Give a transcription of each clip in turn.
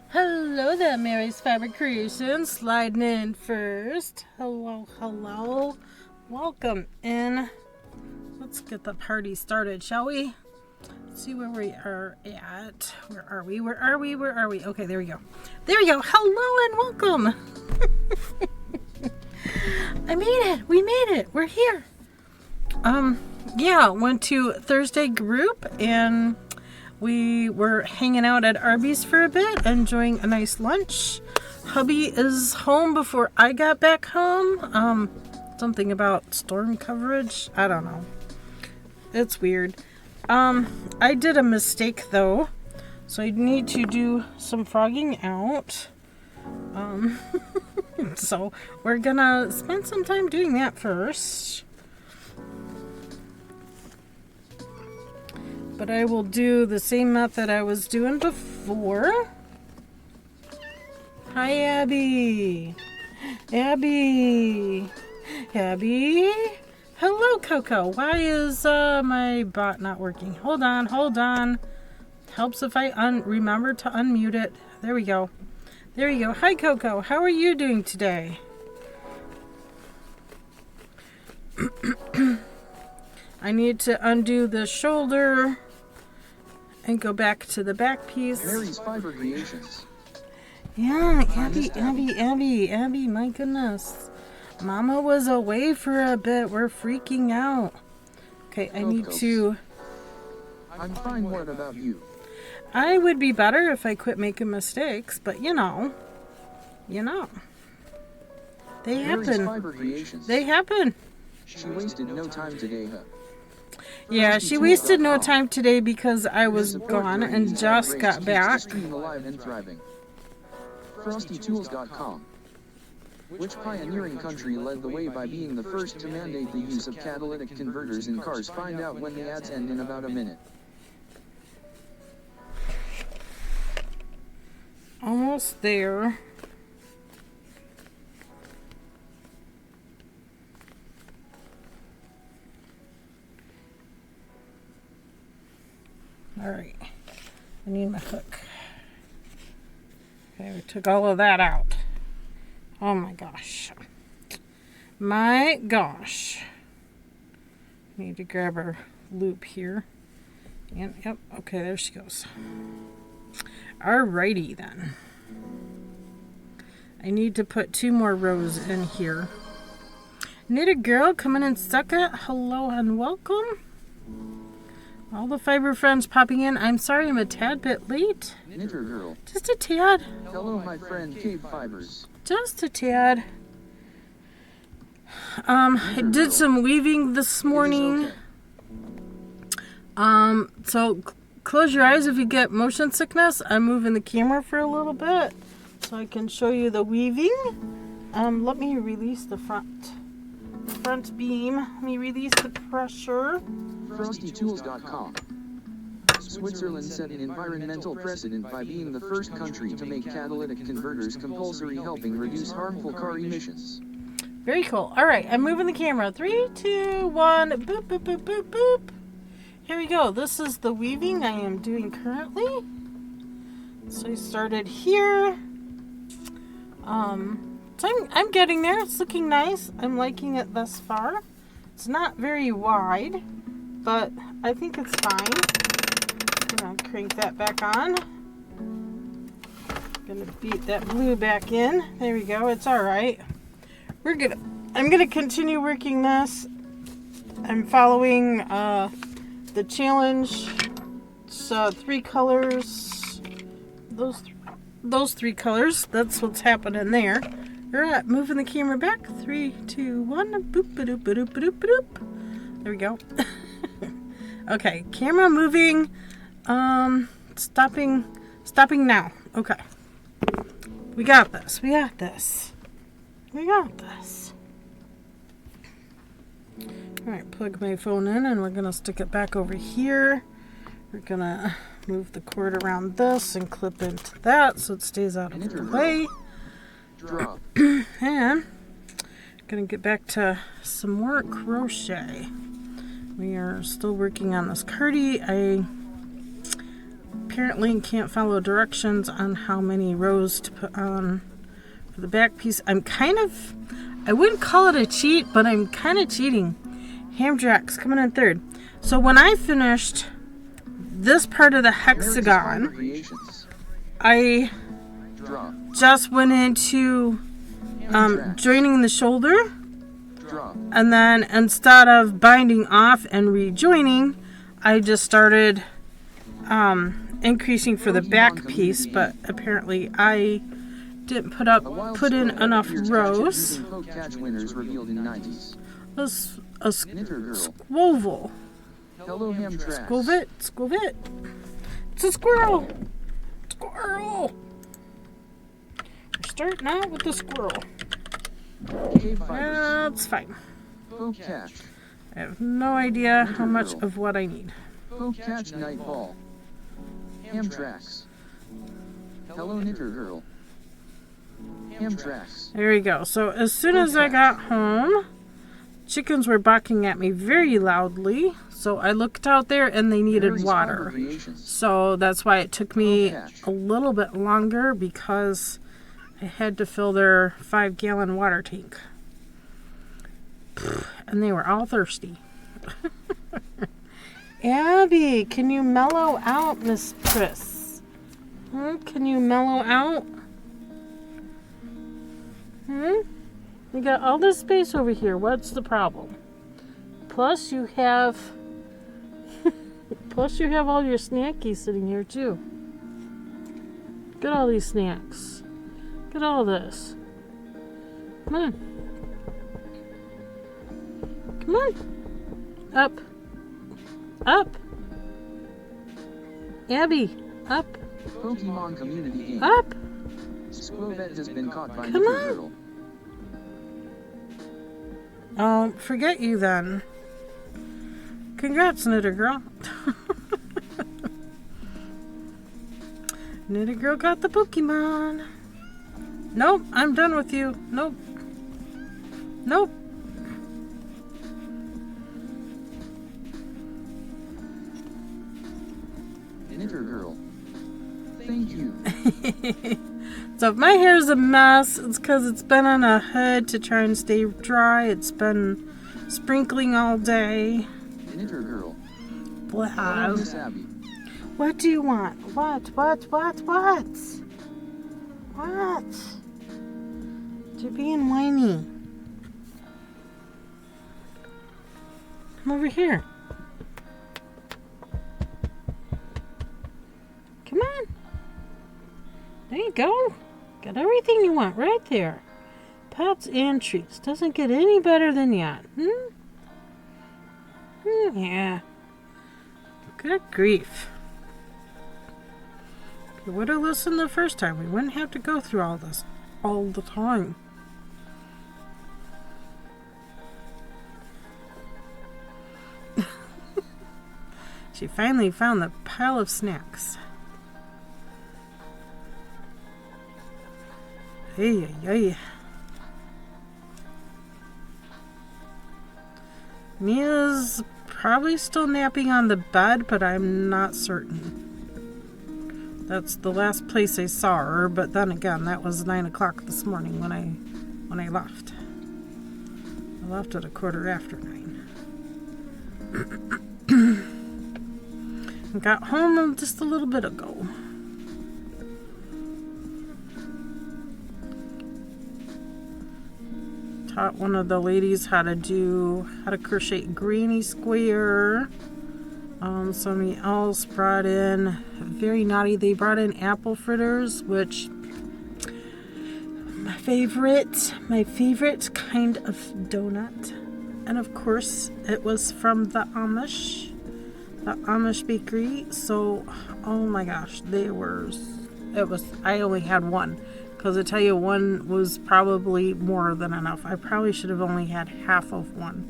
Hello there, Mary's Fabric Creations. Sliding in first. Hello, hello. Welcome in. Let's get the party started, shall we? Let's see where we are at. Where are we? Where are we? Where are we? Okay, there we go. There we go. Hello and welcome. I made it. We made it. We're here. Yeah, went to Thursday group and we were hanging out at Arby's for a bit, enjoying a nice lunch. Hubby is home before I got back home. Something about storm coverage. I don't know. It's weird. I did a mistake though, so I need to do some frogging out. So we're gonna spend some time doing that first. But I will do the same method I was doing before. Hi, Abby. Abby. Abby. Hello, Coco. Why is my bot not working? Hold on, hold on. Helps if I remember to unmute it. There we go. There you go. Hi, Coco. How are you doing today? I need to undo the shoulder and go back to the back piece. Mary's Fiber Creations. Yeah, Abby, my goodness. Mama was away for a bit. We're freaking out. Okay, I need to... I'm fine. What about you? I would be better if I quit making mistakes, but you know. They happen. Fiber Creations. They happen. She wasted no time today, huh? Yeah, she wasted no time today because I was gone and just got back. Alive and thriving. FrostyTools.com. Which pioneering country led the way by being the first to mandate the use of catalytic converters in cars? Find out when the ads end in about a minute. Almost there. Alright, I need my hook. Okay, we took all of that out. Oh my gosh. My gosh. Need to grab our loop here. And, yep, okay, there she goes. Alrighty then. I need to put 2 more rows in here. Knitted girl coming in second. Hello and welcome. All the fiber friends popping in. I'm sorry I'm a tad bit late. Knitter girl. Just a tad. Hello, my friend KBfibers. Just a tad. I did some weaving this morning. So close your eyes if you get motion sickness. I'm moving the camera for a little bit so I can show you the weaving. Let me release the front beam. Let me release the pressure. FrostyTools.com. Switzerland set an environmental precedent by being the first country to make catalytic converters compulsory, helping reduce harmful car emissions. Very cool. Alright, I'm moving the camera. 3, 2, 1, boop, boop, boop, boop, boop. Here we go. This is the weaving I am doing currently. So I started here. So I'm getting there. It's looking nice. I'm liking it thus far. It's not very wide, but I think it's fine. I'm gonna crank that back on. Gonna beat that blue back in. There we go. It's all right. I'm gonna continue working this. I'm following the challenge. It's 3 colors. Those 3 colors. That's what's happening there. Alright, moving the camera back. 3, 2, 1. Boop, ba-doop, ba-doop, ba-doop, ba-doop. There we go. Okay, camera moving. Stopping now. Okay. We got this. We got this. We got this. Alright, plug my phone in and we're going to stick it back over here. We're going to move the cord around this and clip into that so it stays out of the way. And going to get back to some more crochet. We are still working on this cardi. I apparently can't follow directions on how many rows to put on for the back piece. I wouldn't call it a cheat, but I'm kind of cheating. Hamdrax coming in third. So when I finished this part of the hexagon, I just went into joining the shoulder, and then instead of binding off and rejoining, I just started increasing for the back piece, but apparently I didn't put in enough rows. A squoval. Squovit. It's a squirrel. Squirrel. We're starting out with the squirrel. That's fine. I have no idea how much of what I need. Catch night ball. Hamtrax. Hello Knitter Girl. Hamtrax. There we go. So as soon as I got home, chickens were barking at me very loudly. So I looked out there and they needed water. So that's why it took me a little bit longer, because I had to fill their 5-gallon water tank. And they were all thirsty. Abby, can you mellow out, Miss Chris? Can you mellow out? You got all this space over here. What's the problem? Plus you have all your snackies sitting here too. Look at all these snacks. Look at all this. Come on. Come on. Up. Up. Abby, up. Pokemon community game. Up. Squovet has been caught by Come Knitter on. Girl. Oh, forget you then. Congrats, Knitter Girl. Knitter Girl got the Pokemon. Nope, I'm done with you. Nope. Nope. Knitter Girl. Thank you. So if my hair's a mess, it's because it's been on a hood to try and stay dry. It's been sprinkling all day. Knitter Girl. Blah. Miss Abby. What do you want? What? You're being whiny. Come over here. Come on. There you go. Got everything you want right there. Pets and treats. Doesn't get any better than that. Yeah. Good grief. If you would have listened the first time, we wouldn't have to go through all this all the time. She finally found the pile of snacks. Hey. Mia's probably still napping on the bed, but I'm not certain. That's the last place I saw her, but then again, that was 9 o'clock this morning when I left. I left at 9:15. I got home just a little bit ago. Taught one of the ladies how to crochet granny square. Somebody else brought in, very naughty, they brought in apple fritters, which my favorite kind of donut. And of course it was from the Amish bakery. So oh my gosh, I only had one, because I tell you, one was probably more than enough. I probably should have only had half of one.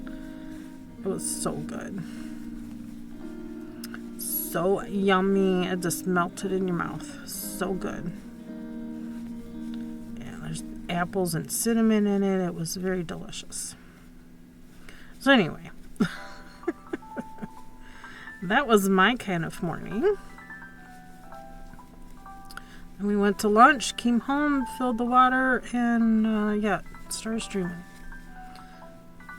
It was so good. So yummy. It just melted in your mouth. So good. Yeah, there's apples and cinnamon in it. It was very delicious. So anyway, that was my kind of morning. And we went to lunch, came home, filled the water, and yeah, started streaming.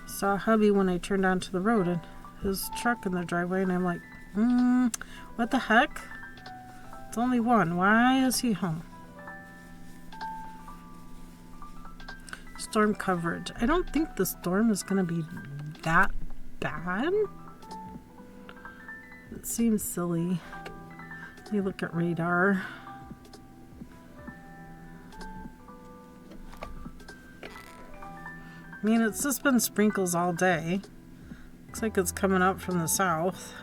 Saw hubby when I turned onto the road and his truck in the driveway, and I'm like, what the heck? It's only one. Why is he home? Storm coverage. I don't think the storm is going to be that bad. It seems silly. Let me look at radar. I mean, it's just been sprinkles all day. Looks like it's coming up from the south.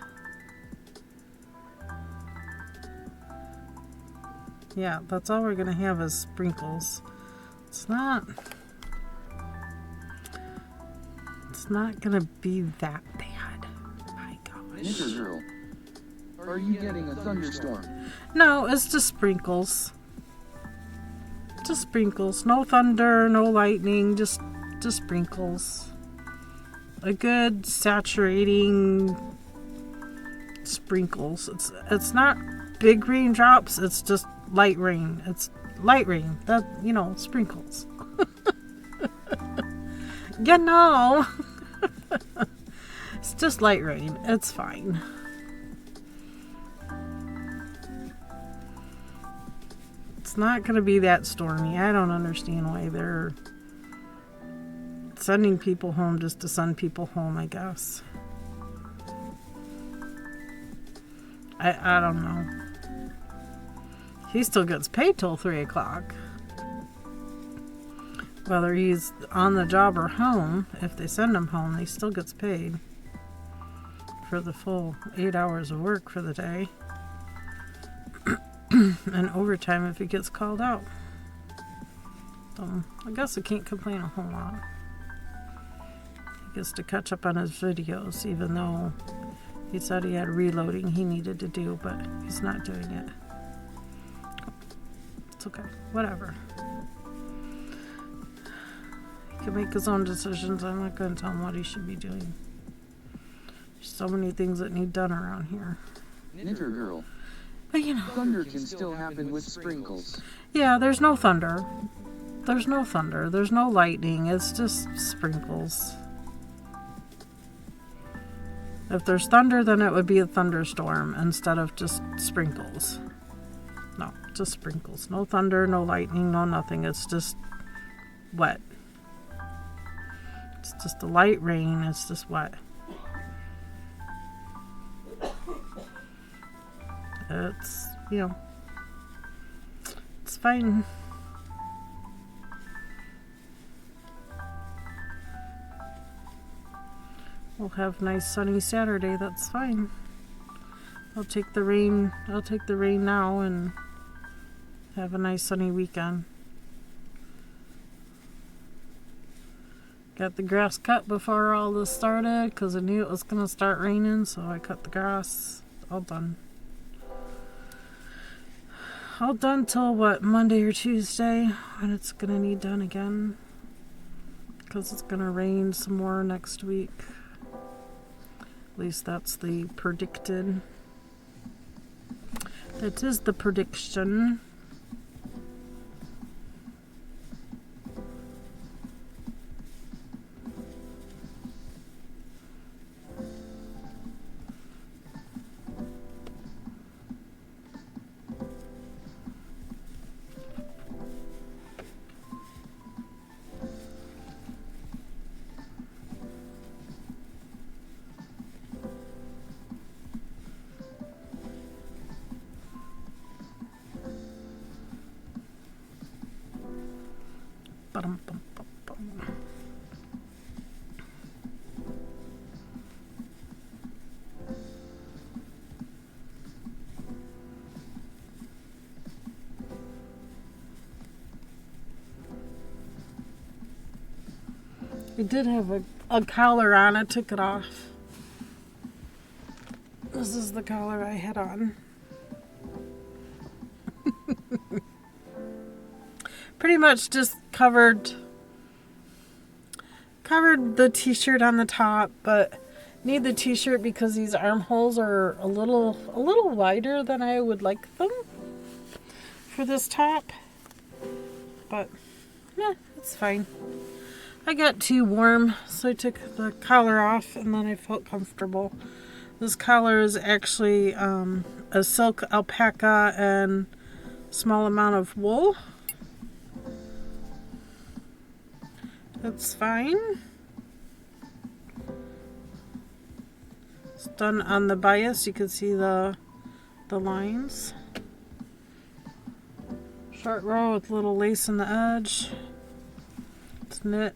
Yeah, that's all we're going to have is sprinkles. It's not going to be that bad. My gosh. Ninja Girl, are you getting a thunderstorm? No, it's just sprinkles. Just sprinkles. No thunder, no lightning, just sprinkles. A good saturating sprinkles. It's not big raindrops, it's just light rain. It's light rain. That, sprinkles. It's just light rain. It's fine. It's not going to be that stormy. I don't understand why they're sending people home just to send people home, I guess. I don't know. He still gets paid till 3 o'clock. Whether he's on the job or home, if they send him home, he still gets paid for the full 8 hours of work for the day. And overtime if he gets called out. So, I guess I can't complain a whole lot. He gets to catch up on his videos, even though he said he had reloading he needed to do, but he's not doing it. It's okay. Whatever. He can make his own decisions. I'm not going to tell him what he should be doing. There's so many things that need done around here. Ninja Girl, but thunder can still happen with sprinkles. Yeah, there's no thunder. There's no thunder. There's no lightning. It's just sprinkles. If there's thunder, then it would be a thunderstorm instead of just sprinkles. No, just sprinkles. No thunder, no lightning, no nothing. It's just wet. It's just a light rain. It's just wet. It's, it's fine. We'll have a nice sunny Saturday. That's fine. I'll take the rain now and have a nice sunny weekend. Got the grass cut before all this started because I knew it was going to start raining, so I cut the grass. All done. All done till Monday or Tuesday, when it's going to need done again. Because it's going to rain some more next week. At least that's the predicted. That is the prediction. It did have a collar on. I took it off. This is the collar I had on. Pretty much just covered the t-shirt on the top, but need the t-shirt because these armholes are a little wider than I would like them for this top, but yeah, it's fine. I got too warm, so I took the collar off, and then I felt comfortable. This collar is actually a silk alpaca and small amount of wool. It's fine. It's done on the bias. You can see the lines. Short row with little lace in the edge. It's knit.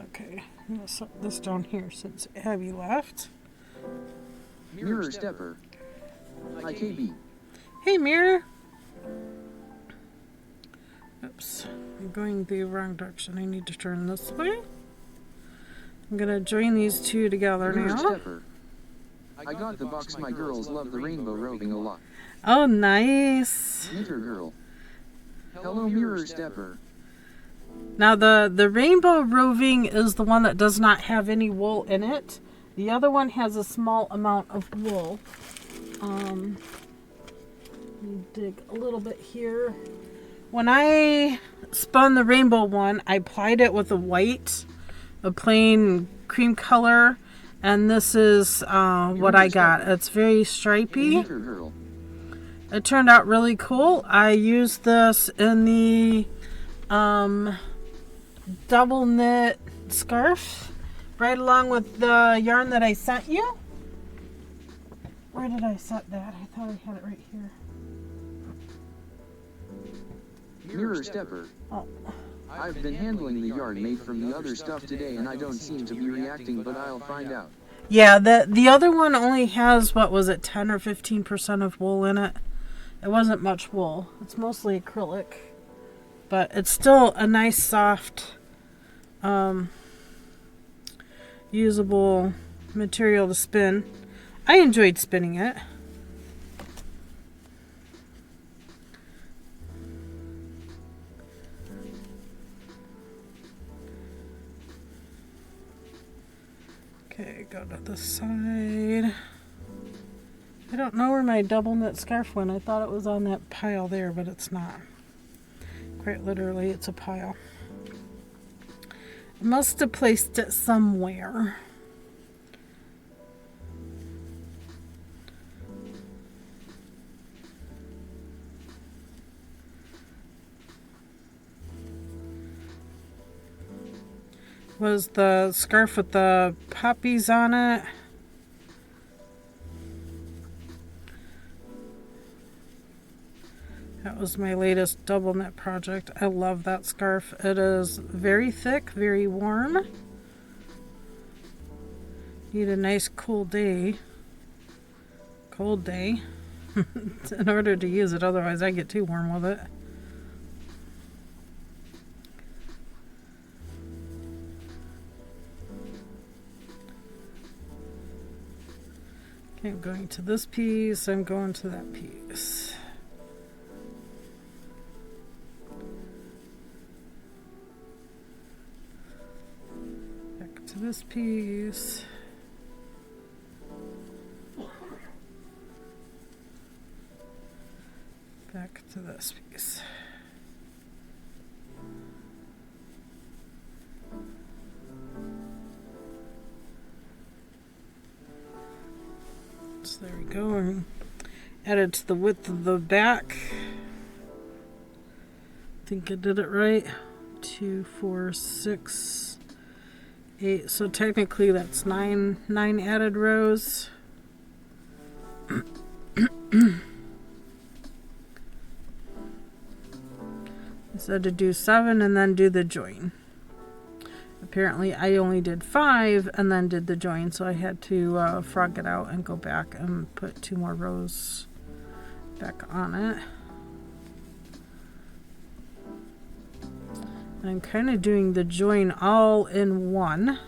Okay, I'm going to set this down here since Abby left. Mirror stepper. Hi KB. Hey, Mirror. Oops, I'm going the wrong direction. I need to turn this way. I'm going to join these two together Mirror now. stepper. I got the box. My girls love the rainbow roving a lot. Oh, nice. Knitter girl. Hello mirror stepper. Now the rainbow roving is the one that does not have any wool in it. The other one has a small amount of wool. Let me dig a little bit here. When I spun the rainbow one, I applied it with a plain cream color, and this is what I got. It's very stripy. Knitter girl. It turned out really cool. I used this in the double knit scarf right along with the yarn that I sent you. Where did I set that? I thought I had it right here. Mirror stepper. Oh. I've been handling the yarn made from the other stuff today and I don't seem to be reacting, but I'll find out. Yeah, the other one only has, what was it, 10 or 15% of wool in it. It wasn't much wool. It's mostly acrylic. But it's still a nice, soft, usable material to spin. I enjoyed spinning it. Okay, go to the side. I don't know where my double knit scarf went. I thought it was on that pile there, but it's not. Quite literally, it's a pile. I must have placed it somewhere. Was the scarf with the poppies on it? That was my latest double knit project. I love that scarf. It is very thick, very warm. Need a nice cool day. Cold day. In order to use it, otherwise I get too warm with it. Okay, I'm going to this piece, I'm going to that piece. Back to this piece. Back to this piece. So there we go. And added to the width of the back. I think I did it right. 2, 4, 6, 8. So technically that's nine added rows. I said to do 7 and then do the join. Apparently I only did 5 and then did the join, so I had to frog it out and go back and put 2 more rows back on it. I'm kind of doing the join all in one.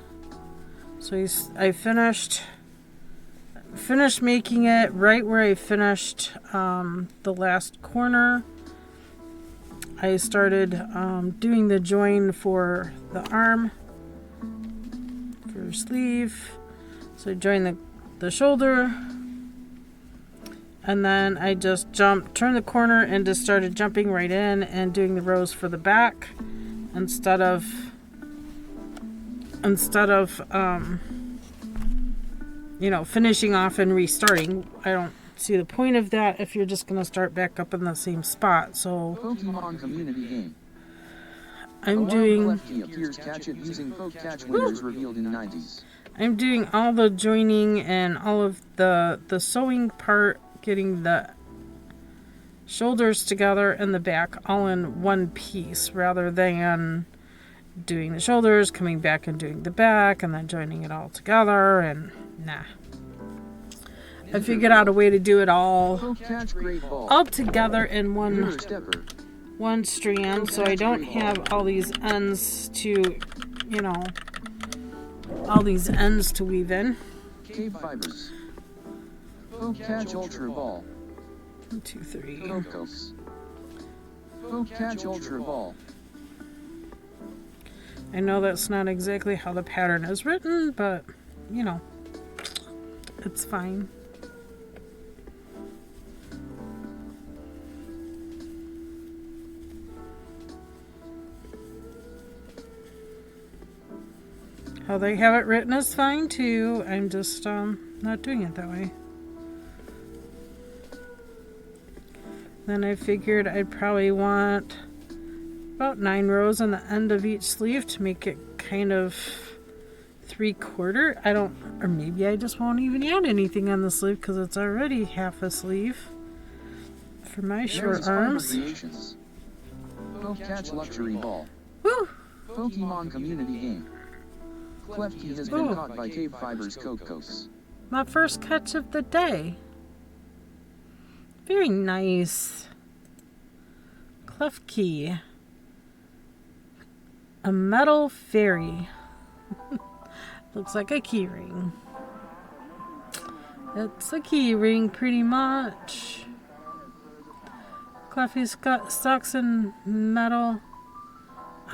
So I finished making it right where I finished the last corner I started doing the join for the arm, for sleeve. So I joined the shoulder, and then I just turned the corner and just started jumping right in and doing the rows for the back instead of finishing off and restarting. I don't see the point of that if you're just going to start back up in the same spot. So Pokemon community game. I'm doing I'm doing all the joining and all of the sewing part, getting the shoulders together and the back all in one piece rather than doing the shoulders, coming back and doing the back and then joining it all together. And nah, I figured out a way to do it all together in one strand, so I don't have all these ends to, all these ends to weave in. KBfibers. Catch Ultra Ball. 1, 2, 3. Catch Ultra Ball. I know that's not exactly how the pattern is written, but it's fine. How they have it written is fine too. I'm just not doing it that way. Then I figured I'd probably want about 9 rows on the end of each sleeve to make it kind of 3/4. Or maybe I just won't even add anything on the sleeve because it's already half a sleeve for my short arms. Catch Luxury Ball. Woo! Pokemon community game. Klefki has been caught by KBfibers Cocos. My first catch of the day. Very nice. Klefki. A metal fairy. Looks like a key ring. It's a key ring pretty much. Klefki's got stocks in metal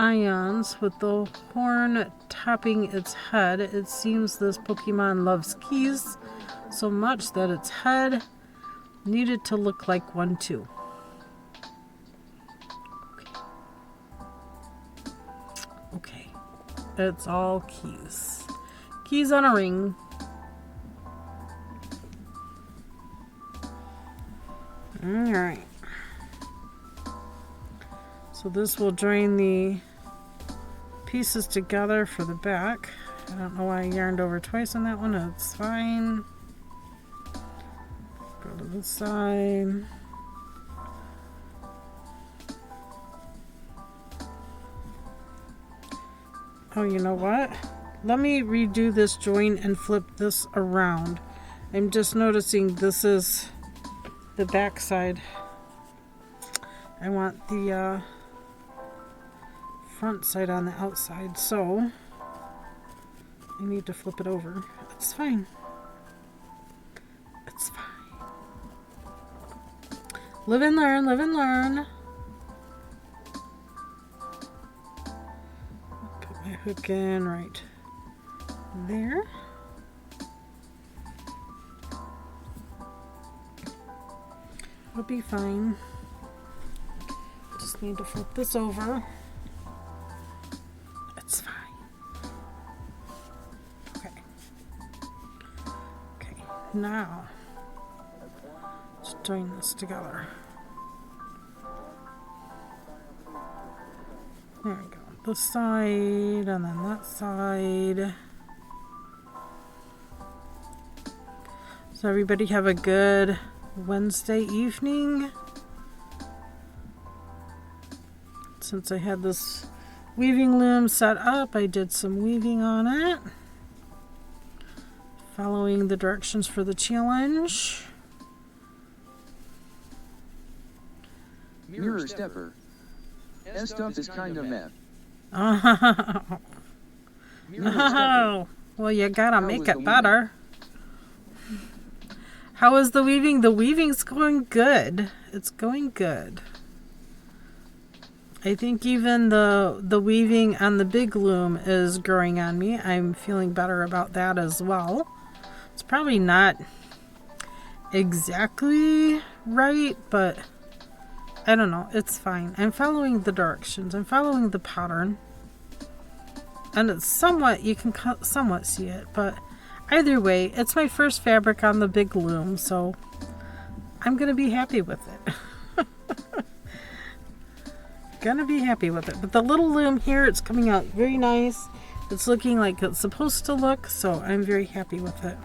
ions with the horn topping its head. It seems this Pokemon loves keys so much that its head needed to look like one too. Okay. It's all keys. Keys on a ring. Alright. So this will join the pieces together for the back. I don't know why I yarned over twice on that one. It's fine. Go to the side. Oh, you know what? Let me redo this join and flip this around. I'm just noticing this is the back side. I want the front side on the outside, so I need to flip it over. It's fine. It's fine. Live and learn, live and learn. Put my hook in right there. It'll be fine. Just need to flip this over. It's fine. Okay. Okay, now let's join this together. There we go. This side and then that side. So everybody have a good Wednesday evening. Since I had this weaving loom set up, I did some weaving on it, following the directions for the challenge. Mirror stepper. Stuff is kinda meh. Oh, well, you gotta make it better. How is the weaving? The weaving's going good. It's going good. I think even the weaving on the big loom is growing on me. I'm feeling better about that as well. It's probably not exactly right, but I don't know. It's fine. I'm following the directions. I'm following the pattern. And it's somewhat, you can somewhat see it, but either way, it's my first fabric on the big loom, so I'm going to be happy with it. Gonna be happy with it. But the little loom here, it's coming out very nice. It's looking like it's supposed to look, so I'm very happy with it.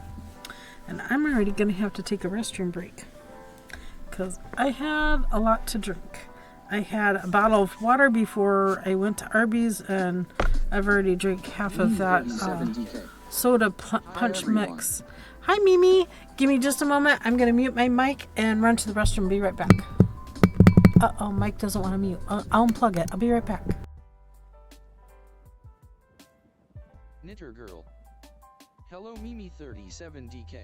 And I'm already gonna have to take a restroom break because I had a lot to drink. I had a bottle of water before I went to Arby's, and I've already drank half of that soda punch mix. Hi Mimi, give me just a moment. I'm gonna mute my mic and run to the restroom. Be right back. Uh-oh, Mike doesn't want to mute. I'll unplug it. I'll be right back. Knitter Girl. Hello Mimi 37DK.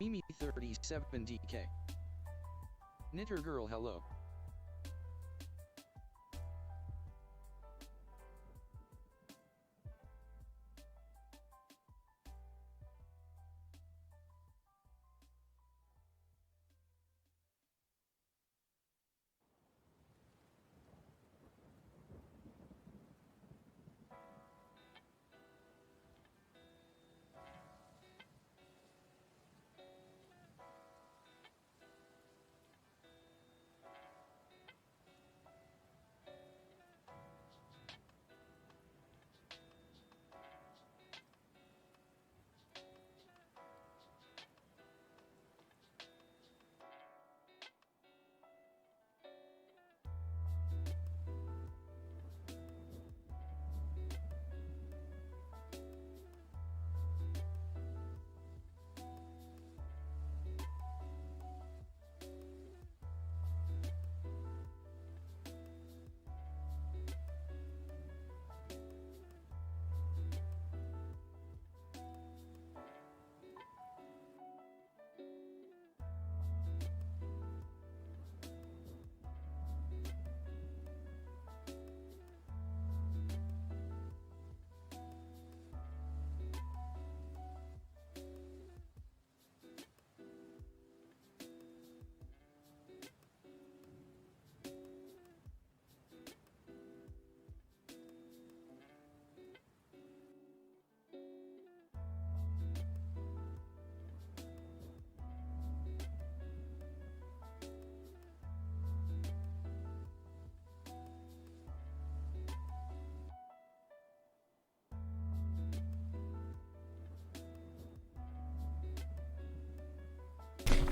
Mimi 37DK. Knitter Girl hello.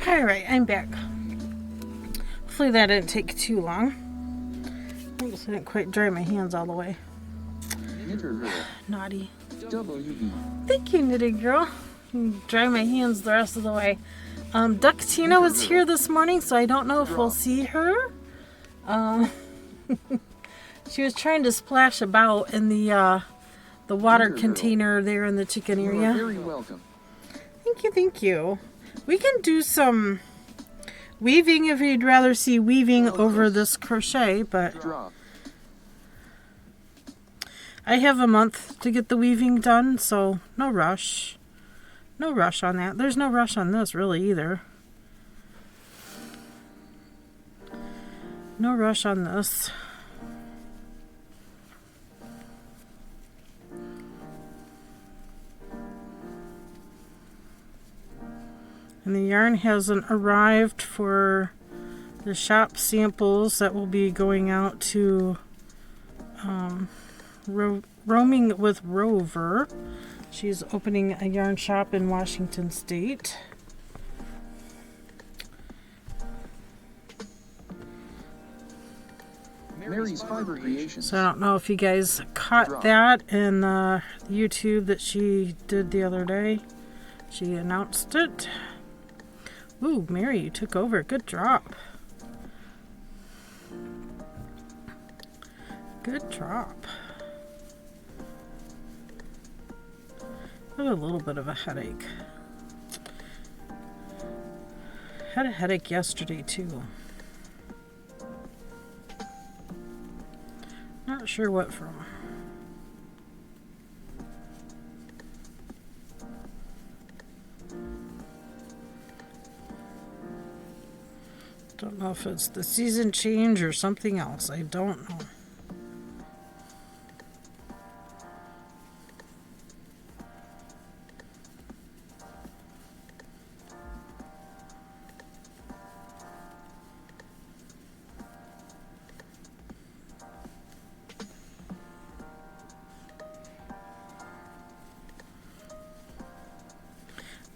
Alright, I'm back. Hopefully that didn't take too long. I just didn't quite dry my hands all the way. Naughty. Thank you, Knitting Girl. Dry my hands the rest of the way. Duck Tina was here this morning, so I don't know if we'll see her. She was trying to splash about in the water container there in the chicken area. You are very welcome. Thank you, thank you. We can do some weaving if you'd rather see weaving over this crochet, but I have a month to get the weaving done, so no rush. No rush on that. There's no rush on this really either. No rush on this. And the yarn hasn't arrived for the shop samples that will be going out to Roaming with Rover. She's opening a yarn shop in Washington State. Mary's Fiber Creations. So I don't know if you guys caught that in the YouTube that she did the other day. She announced it. Ooh, Mary, you took over. Good drop. Good drop. I have a little bit of a headache. Had a headache yesterday too. Not sure what from. Don't know if it's the season change or something else. I don't know.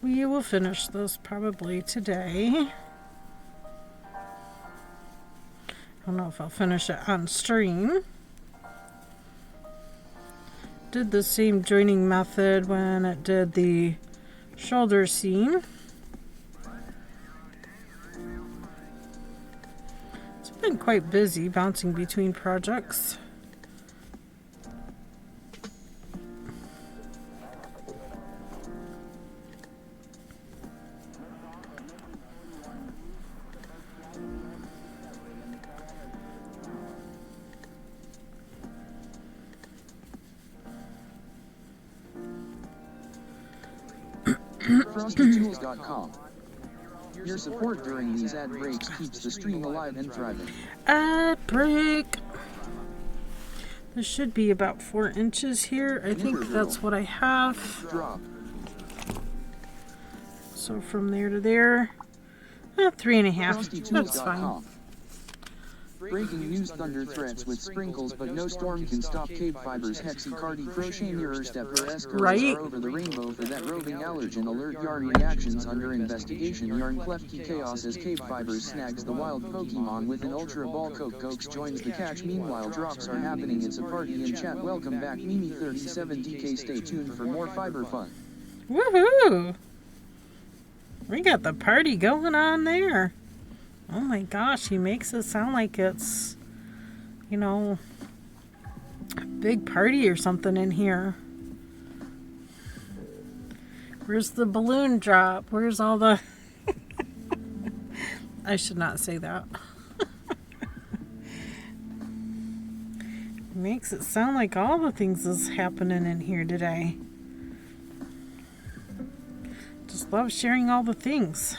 We will finish this probably today. I don't know if I'll finish it on stream. Did the same joining method when it did the shoulder seam. It's been quite busy bouncing between projects. FrostyTools.com. Your support during these ad breaks keeps the stream alive and thriving. Ad break. This should be about 4 inches here. I think that's what I have. Drop. So from there to there, 3.5. That's fine. Breaking news: thunder threats with sprinkles, but no storm can stop KBfibers. Hexi-Cardi crochet mirror stepper escorts Right. are over the rainbow for that roving allergen alert. Yarn reactions under investigation. Yarn Klefki chaos as KBfibers snags the wild Pokemon with an ultra ball. Coke joins the catch. Meanwhile, drops are happening. It's a party in chat. Welcome back, Mimi37DK. Stay tuned for more fiber fun. Woohoo! We got the party going on there. Oh my gosh, he makes it sound like it's, you know, a big party or something in here. Where's the balloon drop? Where's all the... I should not say that. Makes it sound like all the things is happening in here today. Just love sharing all the things.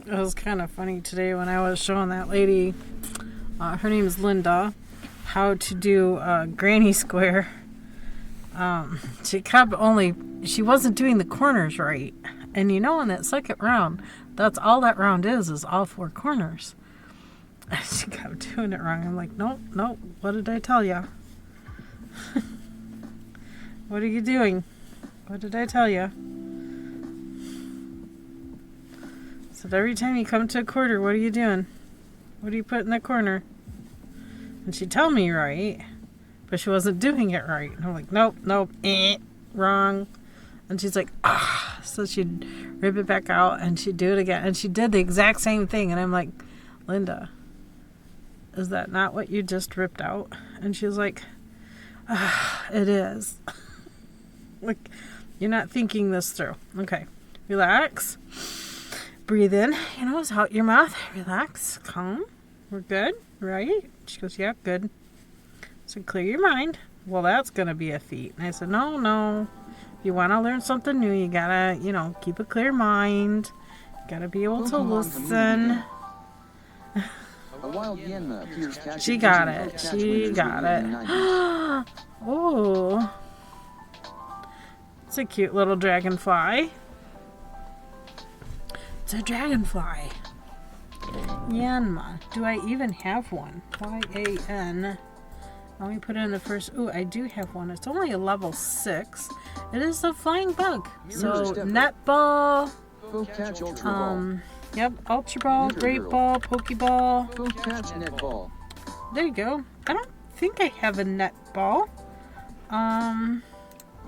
It was kind of funny today when I was showing that lady, her name is Linda, how to do a granny square. She wasn't doing the corners right. And you know, on that second round, that's all that round is all 4 corners. And she kept doing it wrong. I'm like, nope, what did I tell you? What are you doing? What did I tell you? So every time you come to a quarter, what are you doing? What do you put in the corner? And she'd tell me right, but she wasn't doing it right. And I'm like, nope, wrong. And she's like, ah. So she'd rip it back out and she'd do it again. And she did the exact same thing. And I'm like, Linda, is that not what you just ripped out? And she was like, it is. Like, you're not thinking this through. Okay, relax. Breathe in, out your mouth. Relax, calm. We're good, right? She goes, yeah, good. So clear your mind. Well, that's going to be a feat. And I said, no. If you want to learn something new, you got to, keep a clear mind. You got to be able to listen. A wild Yanma appears She got it. She got it. Oh. It's a cute little dragonfly. It's a dragonfly. Yanma. Do I even have one? Y-A-N. Let me put it in the first. Ooh, I do have one. It's only a level 6. It is a flying bug. So, netball. Catch Ultra Ball. Yep, Ultra Ball, Great Ball, Pokeball. Catch Netball. There you go. I don't think I have a netball.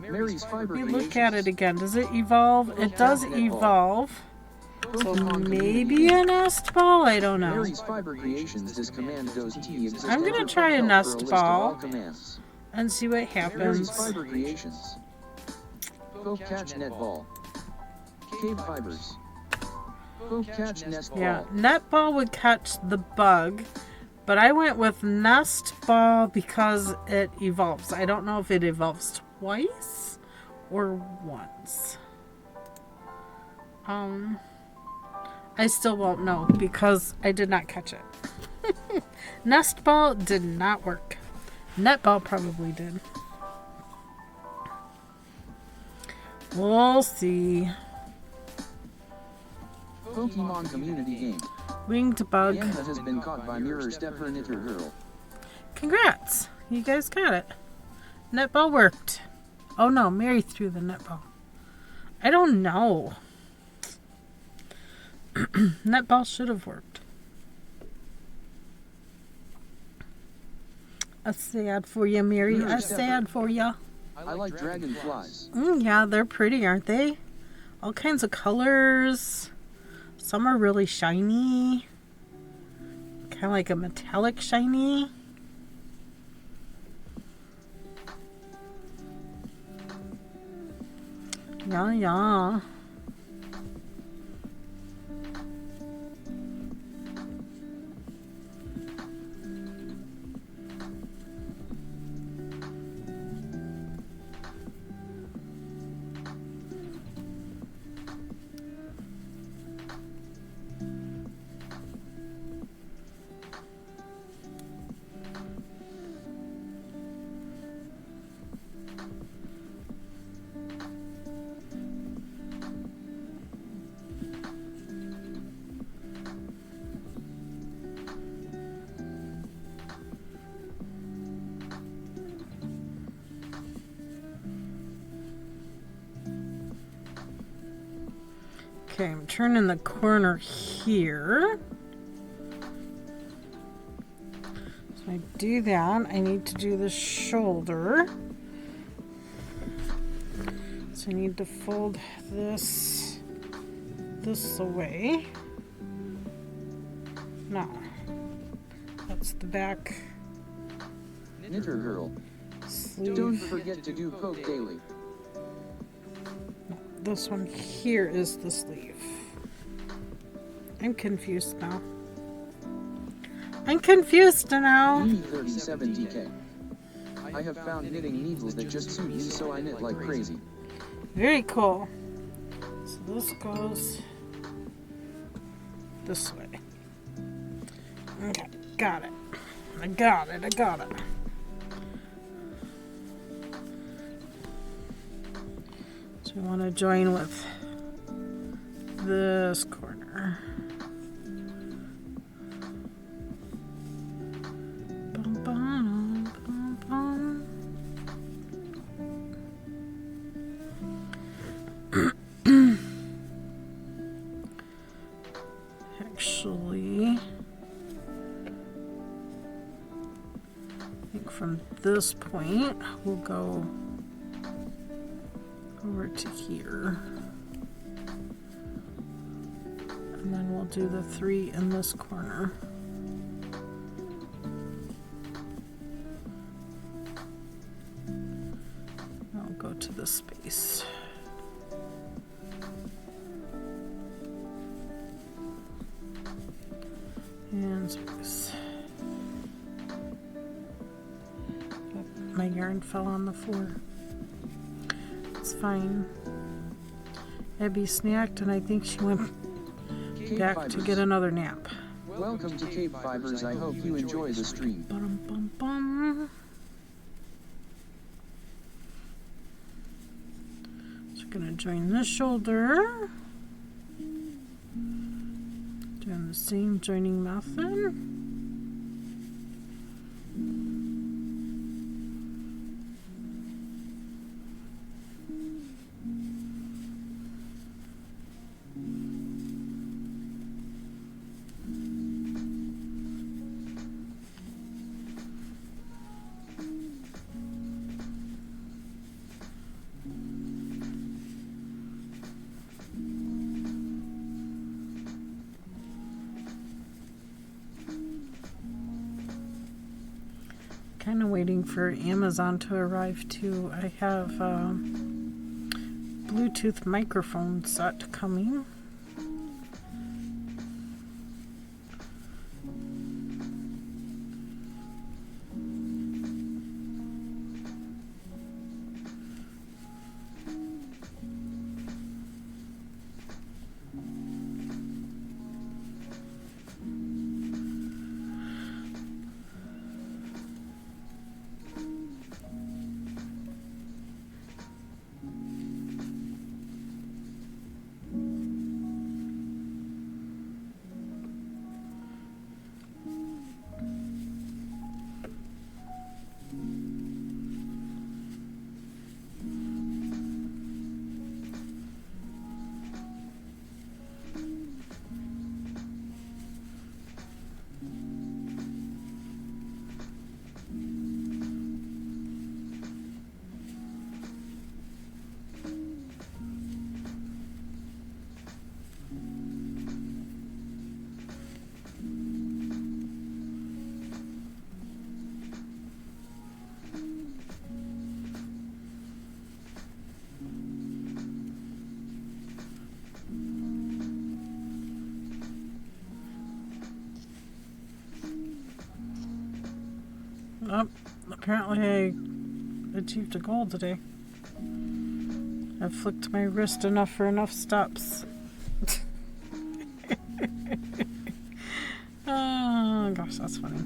Mary's Fiber Let me look at it again. Does it evolve? It does evolve. So maybe a nest ball? I don't know. Mary's Fiber Creations. This command goes T. I'm going to try a nest ball and see what Mary's happens. Fiber Creations. Catch Netball. KBfibers. Catch Nest Ball. Yeah, netball would catch the bug, but I went with nest ball because it evolves. I don't know if it evolves twice or once. I still won't know because I did not catch it. Nest ball did not work. Netball probably did. We'll see. Pokemon community game. Winged bug. Yanma has been caught by Mirror Stepper Knitter Girl. Congrats. You guys got it. Netball worked. Oh no, Mary threw the netball. I don't know. Netball should have worked. A sad for you, Mary. A sad for you. I like dragonflies. Yeah, they're pretty, aren't they? All kinds of colors. Some are really shiny. Kind of like a metallic shiny. Yeah. Okay, I'm turning the corner here. So I do that. I need to do the shoulder. So I need to fold this away. No. That's the back Knitter Girl. sleeve. Don't forget to do poke daily. This one here is the sleeve. I'm confused now. Me 37 DK. I have found knitting needles that just suit me, so I knit like crazy. Very cool. So this goes this way. Okay, got it. I got it. So we want to join with this corner. Actually, I think from this point we'll go over to here, and then we'll do the 3 in this corner. I'll go to the space. And space. My yarn fell on the floor. It's fine. Abby snacked and I think she went back to get another nap. Welcome to KBfibers. I hope you enjoy the stream. Bum. So we're gonna join this shoulder. Doing the same joining method. Kind of waiting for Amazon to arrive too. I have Bluetooth microphone set coming. Oh, apparently I achieved a goal today. I've flicked my wrist enough for enough steps. Oh gosh, that's funny.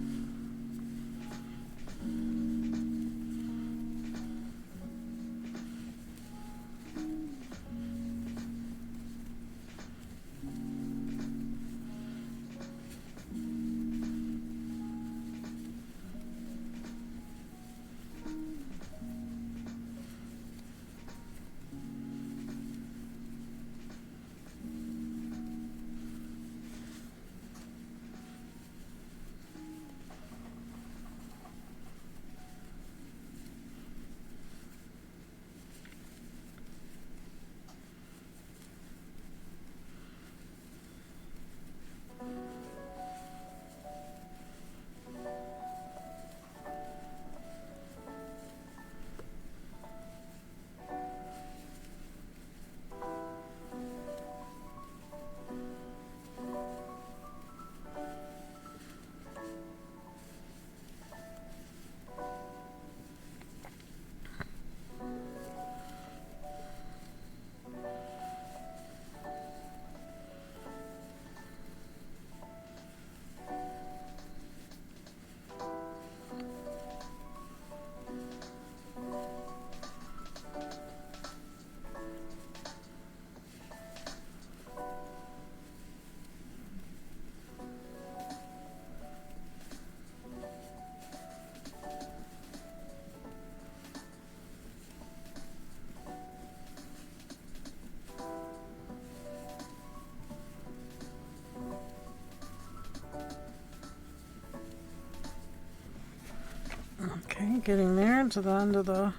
Okay, getting there to the end of the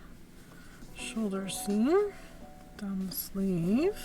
shoulder seam, down the sleeve.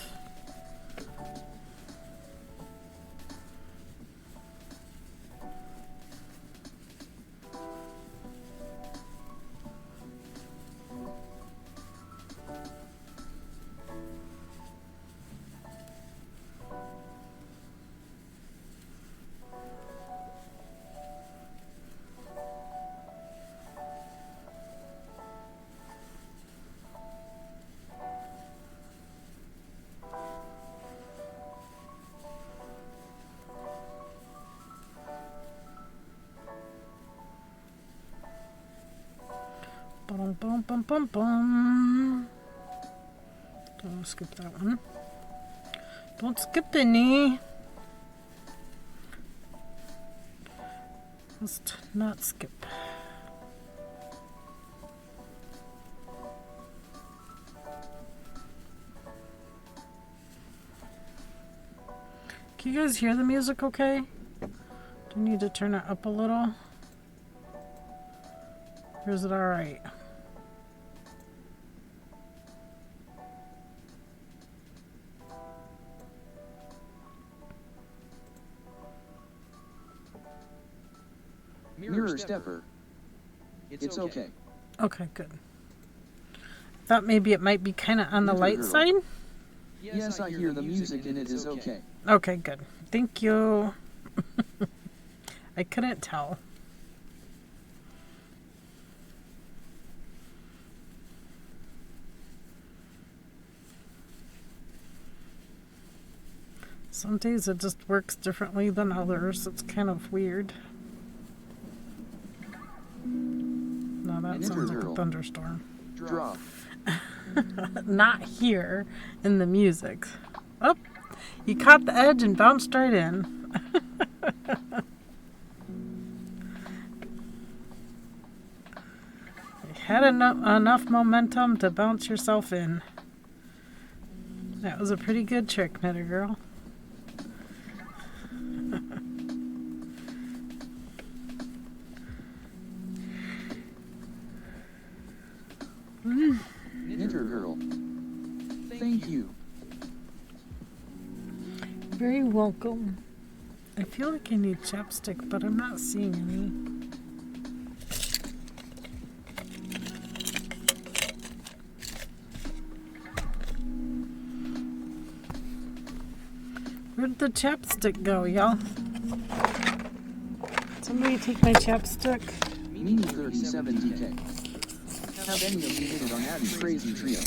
Bum, bum, bum, bum, bum. Don't skip that one. Don't skip any. Just not skip. Can you guys hear the music okay? Do you need to turn it up a little? Or is it alright? Mirror stepper. It's okay. Okay, good. Thought maybe it might be kind of on the light side. Yes, I hear the music and it is okay. Okay, good. Thank you. I couldn't tell. Some days it just works differently than others. It's kind of weird. No, that sounds like a thunderstorm. Drop. Not here in the music. Oh, you caught the edge and bounced right in. You had enough momentum to bounce yourself in. That was a pretty good trick, Knitter Girl. Knitter Girl. Thank you. Very welcome. I feel like I need chapstick, but I'm not seeing any. Where'd the chapstick go, y'all? Somebody take my chapstick. Mini 37 DK. Have any of you knitted on Addie Crazy Trio?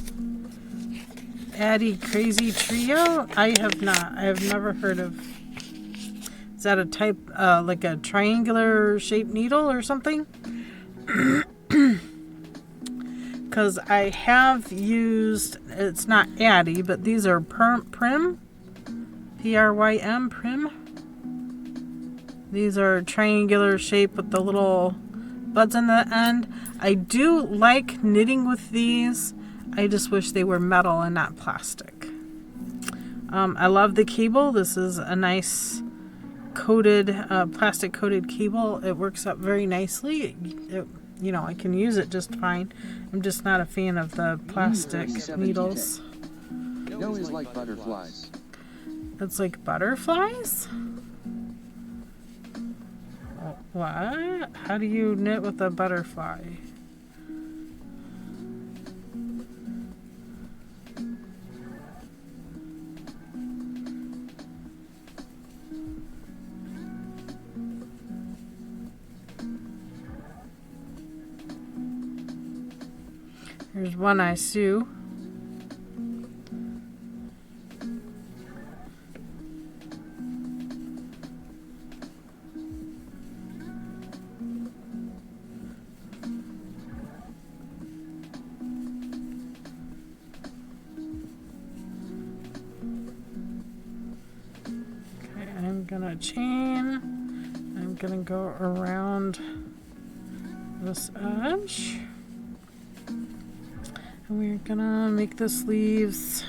Addie Crazy Trio? I have not. I have never heard of. Is that a type, like a triangular shaped needle or something? Because I have used, it's not Addie, but these are Prim, P-R-Y-M, Prim. These are triangular shape with the little buds on the end. I do like knitting with these. I just wish they were metal and not plastic. I love the cable. This is a nice coated, plastic coated cable. It works up very nicely. You know, I can use it just fine. I'm just not a fan of the plastic needles. No is like butterflies. It's like butterflies? What? How do you knit with a butterfly? Here's One Eye Sue. I'm gonna chain. I'm gonna go around this edge. And we're gonna make the sleeves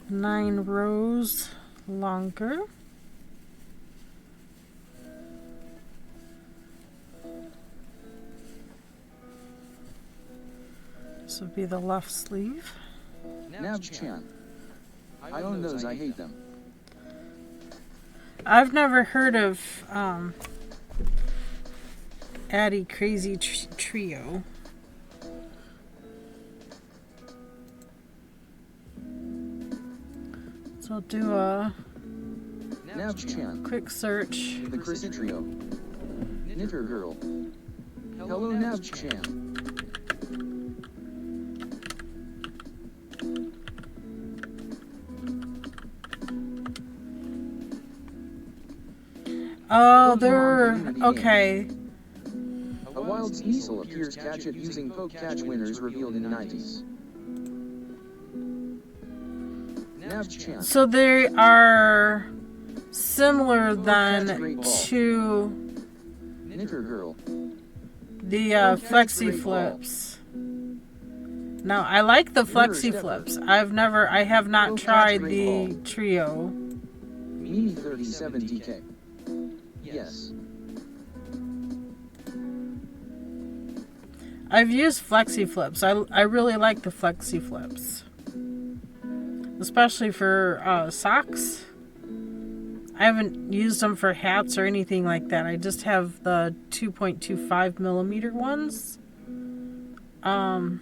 9 rows longer. This would be the left sleeve. Navchan. I own those, I hate them. I've never heard of Addie Crazy Trio. So I'll do a Navchan. quick search. The Crazy Trio. Knitter Girl. Hello Navchan. Oh, they're okay. wild sneasel appears. Catch it using poke catch. Winners revealed in 90s. Nabs-chan. So they are similar then to Knitter Girl. the flexi flips. Now I like the flexi flips. I have not tried the trio. Mimi 37 DK. Yes. I've used flexi flips. I really like the flexi flips, especially for socks. I haven't used them for hats or anything like that. I just have the 2.25 millimeter ones. I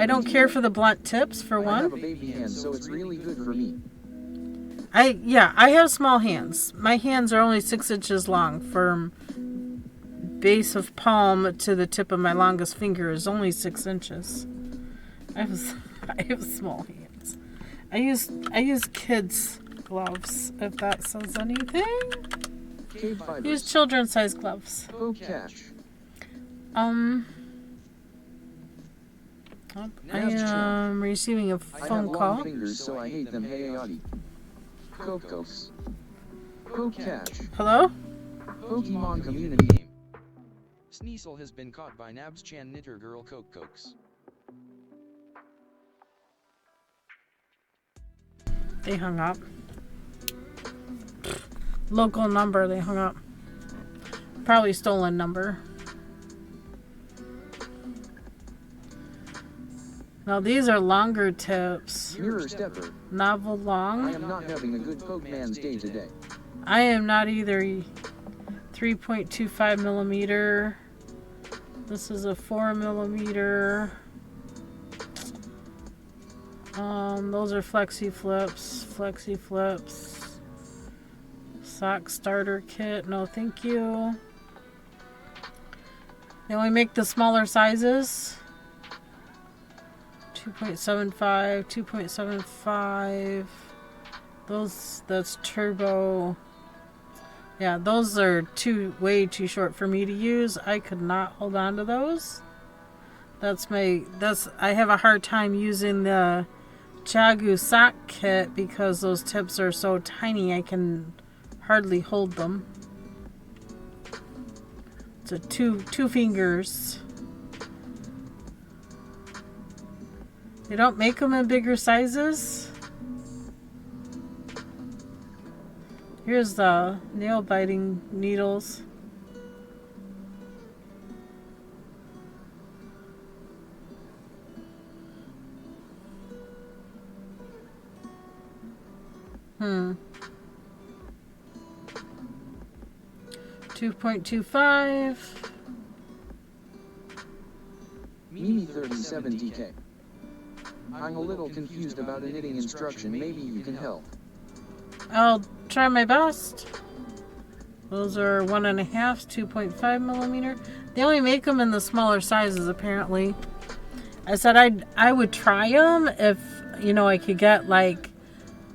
don't care for the blunt tips for one. I have a baby hand, so it's really good for me. I have small hands. My hands are only 6 inches long. From base of palm to the tip of my longest finger is only 6 inches. I have small hands. I use kids gloves, if that says anything. KBfibers. Use children's size gloves. Poke catch. I am receiving a I have phone long call. fingers, so I hate them. Hey, Audi. Cocos. Poke catch. Hello? Pokemon community game. Sneasel has been caught by Nabs-chan Knitter Girl Cokes. They hung up. Local number, they hung up. Probably stolen number. Now these are longer tips. Mirror Stepper. Novel long. I am not having a good Pokemon's day today. I am not either. 3.25 millimeter. This is a 4 millimeter. Those are flexi flips. Flexi flips. Sock starter kit. No, thank you. They only make the smaller sizes. 2.75, 2.75. That's turbo. Yeah, those are way too short for me to use. I could not hold on to those. I have a hard time using the Chagu sock kit because those tips are so tiny I can hardly hold them. It's a two fingers. They don't make them in bigger sizes. Here's the nail biting needles. Hmm. 2.25. Mimi 37 DK. I'm a little confused about a knitting instruction. Maybe you can help. I'll try my best. Those are 1.5, 2.5 millimeter. They only make them in the smaller sizes, apparently. I said I would try them if, I could get like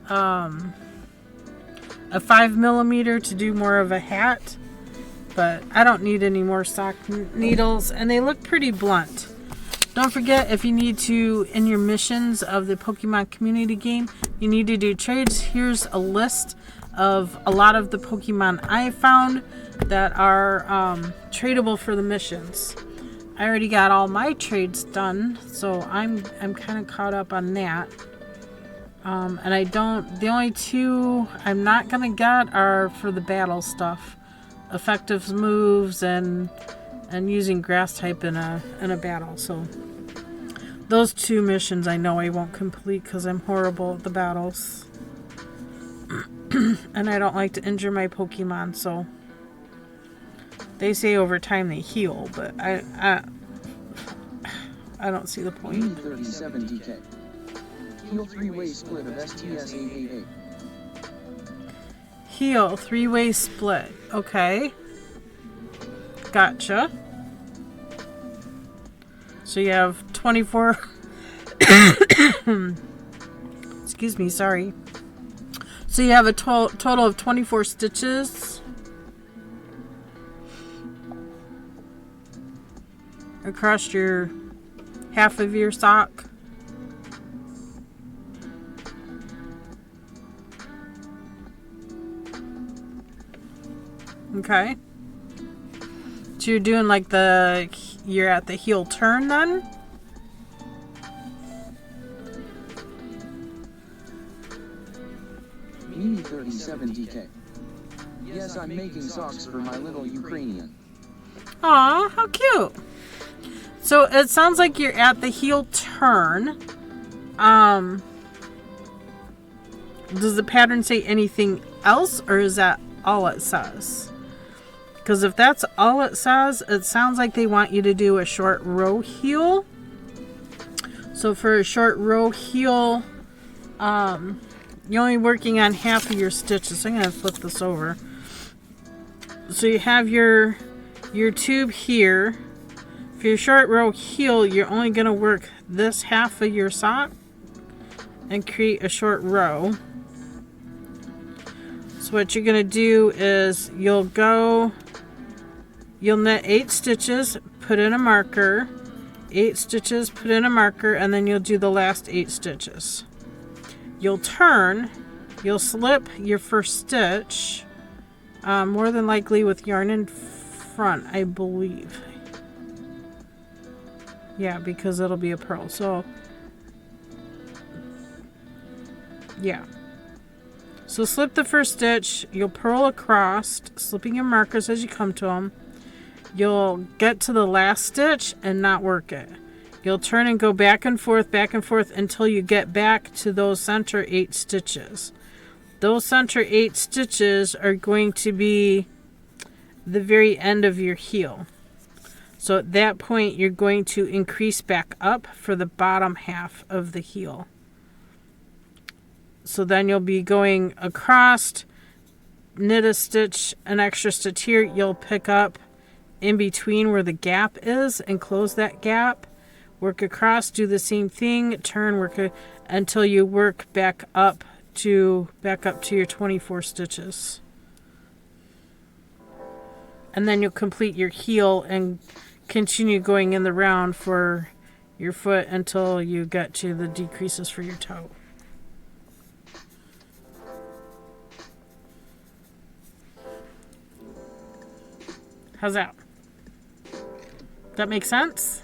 a 5 millimeter to do more of a hat. But I don't need any more sock needles, and they look pretty blunt. Don't forget, if you need to, in your missions of the Pokemon community game, you need to do trades. Here's a list of a lot of the Pokemon I found that are tradable for the missions. I already got all my trades done, so I'm kind of caught up on that. And the only two I'm not gonna get are for the battle stuff, effective moves and using grass type in a battle. So those two missions I know I won't complete because I'm horrible at the battles. And I don't like to injure my Pokemon, so they say over time they heal, but I don't see the point. 37 DK. Heal 3-way split of STS888. Heal 3-way split. Okay. Gotcha. So you have 24 excuse me, sorry. So you have a total of 24 stitches. across your half of your sock. Okay. So you're doing like you're at the heel turn then? Mimi 37 DK. Yes, I'm making socks for my little Ukrainian. Aw, how cute. So it sounds like you're at the heel turn. Does the pattern say anything else, or is that all it says? Because if that's all it says, it sounds like they want you to do a short row heel. So for a short row heel, you're only working on half of your stitches. So I'm going to flip this over. So you have your tube here. For your short row heel, you're only going to work this half of your sock and create a short row. So what you're going to do is you'll knit 8 stitches, put in a marker, 8 stitches, put in a marker, and then you'll do the last 8 stitches. You'll turn, you'll slip your first stitch, more than likely with yarn in front, I believe. Yeah, because it'll be a purl. So, yeah. So slip the first stitch, you'll purl across, slipping your markers as you come to them. You'll get to the last stitch and not work it. You'll turn and go back and forth until you get back to those center 8 stitches. Those center 8 stitches are going to be the very end of your heel. So at that point, you're going to increase back up for the bottom half of the heel. So then you'll be going across, knit a stitch, an extra stitch here. You'll pick up in between where the gap is and close that gap. Work across, do the same thing, turn, work until you work back up to your 24 stitches. And then you'll complete your heel and continue going in the round for your foot until you get to the decreases for your toe. How's that? That make sense?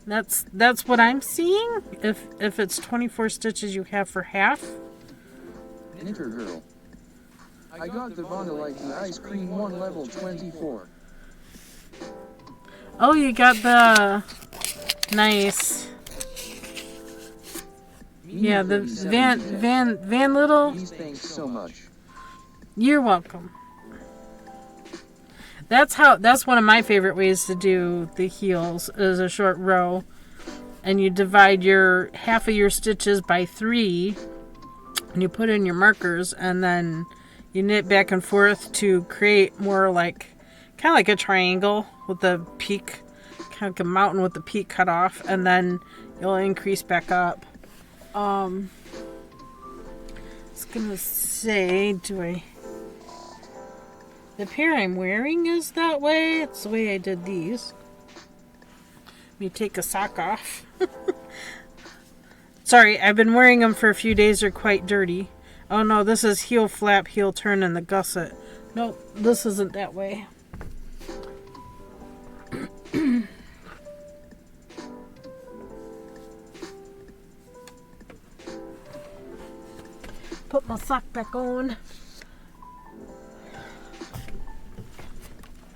That's what I'm seeing. If it's 24 stitches you have for half. Knitter girl. I got the bundle like the ice cream one level 24. Oh, you got the nice. Yeah, the Van Little. Please, thanks so much. You're welcome. That's one of my favorite ways to do the heels is a short row, and you divide your half of your stitches by 3, and you put in your markers, and then you knit back and forth to create more like kind of like a triangle with the peak, kind of like a mountain with the peak cut off, and then you'll increase back up. I was gonna say, the pair I'm wearing is that way. It's the way I did these. Let me take a sock off. Sorry, I've been wearing them for a few days. They're quite dirty. Oh no, this is heel flap, heel turn, and the gusset. Nope, this isn't that way. Put my sock back on.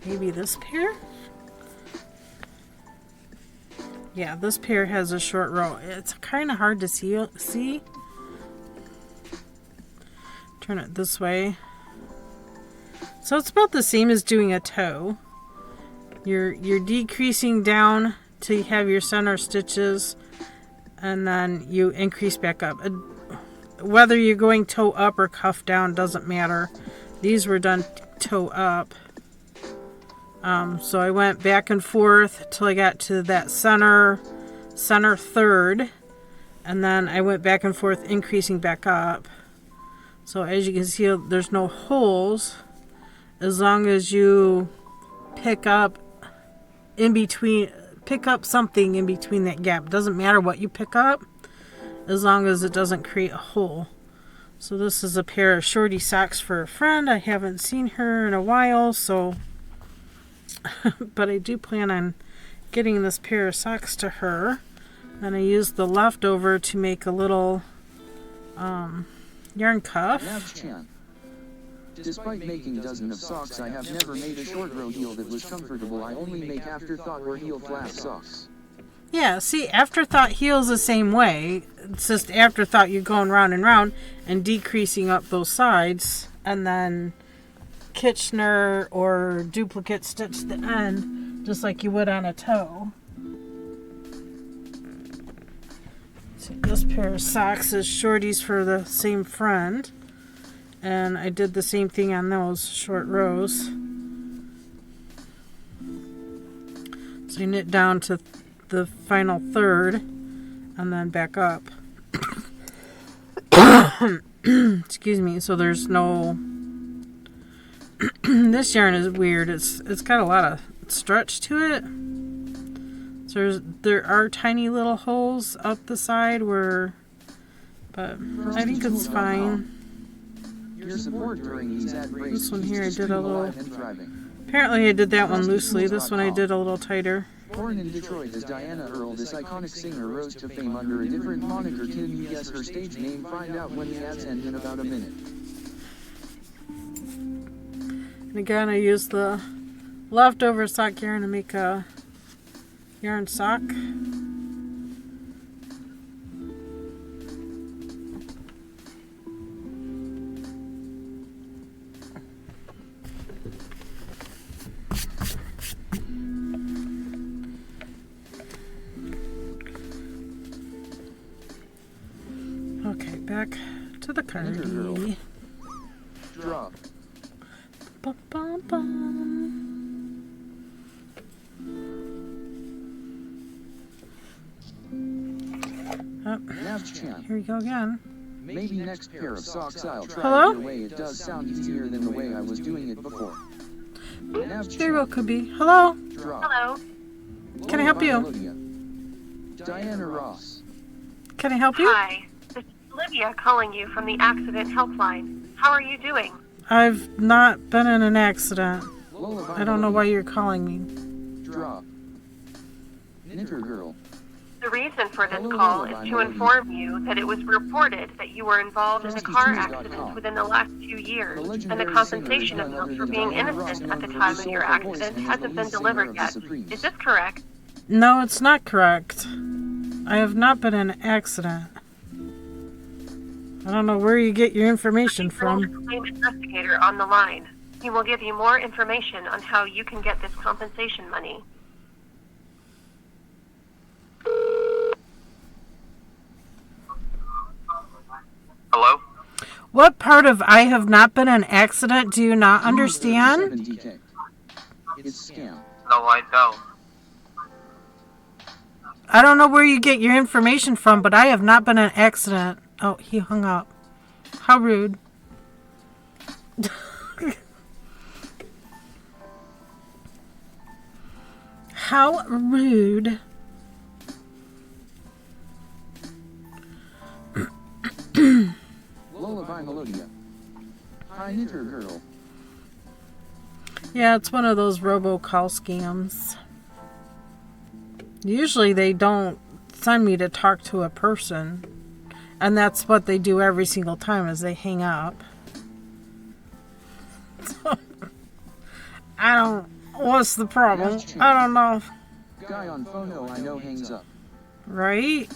Maybe this pair? Yeah, this pair has a short row. It's kind of hard to see. Turn it this way. So it's about the same as doing a toe. You're decreasing down till you have your center stitches, and then you increase back up. Whether you're going toe up or cuff down doesn't matter. These were done toe up. So I went back and forth till I got to that center third, and then I went back and forth, increasing back up. So as you can see, there's no holes as long as you pick up in between, pick up something in between that gap. It doesn't matter what you pick up, as long as it doesn't create a hole. So this is a pair of shorty socks for a friend. I haven't seen her in a while, so but I do plan on getting this pair of socks to her. Then I used the leftover to make a little yarn cuff. Despite making dozens of socks, I have never made a short row heel that was comfortable. I only make afterthought or heel flap socks. Yeah, see, afterthought heels the same way. It's just afterthought you're going round and round and decreasing up those sides, and then Kitchener or duplicate stitch the end just like you would on a toe. So this pair of socks is shorties for the same friend, and I did the same thing on those short rows. So you knit down to the final third and then back up. Excuse me. So there's no this yarn is weird. It's got a lot of stretch to it. So there are tiny little holes up the side where, but I think it's fine. This one here I did a little, apparently I did that one loosely. This one I did a little tighter. Born in Detroit as Diana Earl, this iconic singer rose to fame under a different moniker. Can you guess her stage name? Find out when the ads end in about a minute. And again, I used the leftover sock yarn to make a yarn sock. Okay, back to the cardi. Drop. Here we go again. Maybe next pair of socks I'll try. Hello? The way it does sound easier than the way I was doing it before. Very well could be. Hello? Hello. Can I help you? Diana Ross. Can I help you? Hi. This is Olivia calling you from the accident helpline. How are you doing? I've not been in an accident. I don't know why you're calling me. Drop. Knitter girl. The reason for this call is to inform you that it was reported that you were involved in a car accident within the last 2 years, and the compensation amount for being innocent at the time of your accident hasn't been delivered yet. Is this correct? No, it's not correct. I have not been in an accident. I don't know where you get your information from. There's a claim investigator on the line. He will give you more information on how you can get this compensation money. Hello? What part of I have not been in an accident do you not understand? It's scam. No, I don't. I don't know where you get your information from, but I have not been in an accident. Oh, he hung up. How rude. How rude. Lullaby Melodia. Hi, Knitter girl. Yeah, it's one of those robocall scams. Usually they don't send me to talk to a person. And that's what they do every single time is they hang up. So, I don't... What's the problem? I don't know. Guy on phono I know hangs up. Right?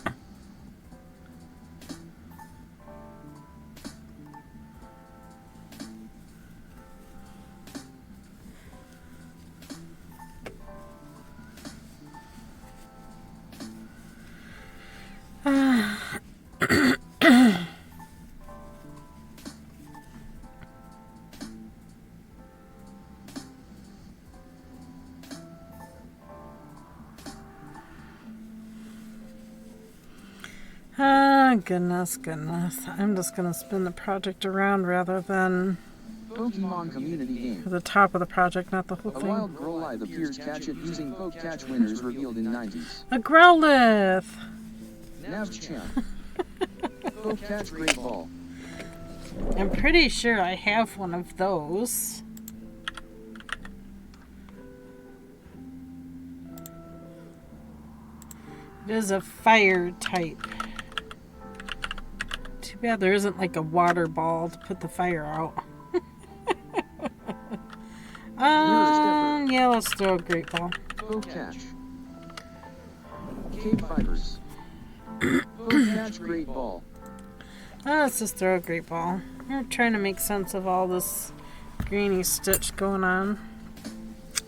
Goodness. I'm just going to spin the project around rather than Pokemon community game. The top of the project, not the whole A thing. wild Growlithe appears. Catch it using Poke Catch winners revealed in 90s. A Growlithe! Navchamp. Poke Catch Great Ball. I'm pretty sure I have one of those. It is a fire type. Too bad there isn't like a water ball to put the fire out. Yeah, let's throw a great ball. Poke Catch. KBfibers. Poke Catch Great Ball. Let's just throw a great ball. I'm trying to make sense of all this greeny stitch going on.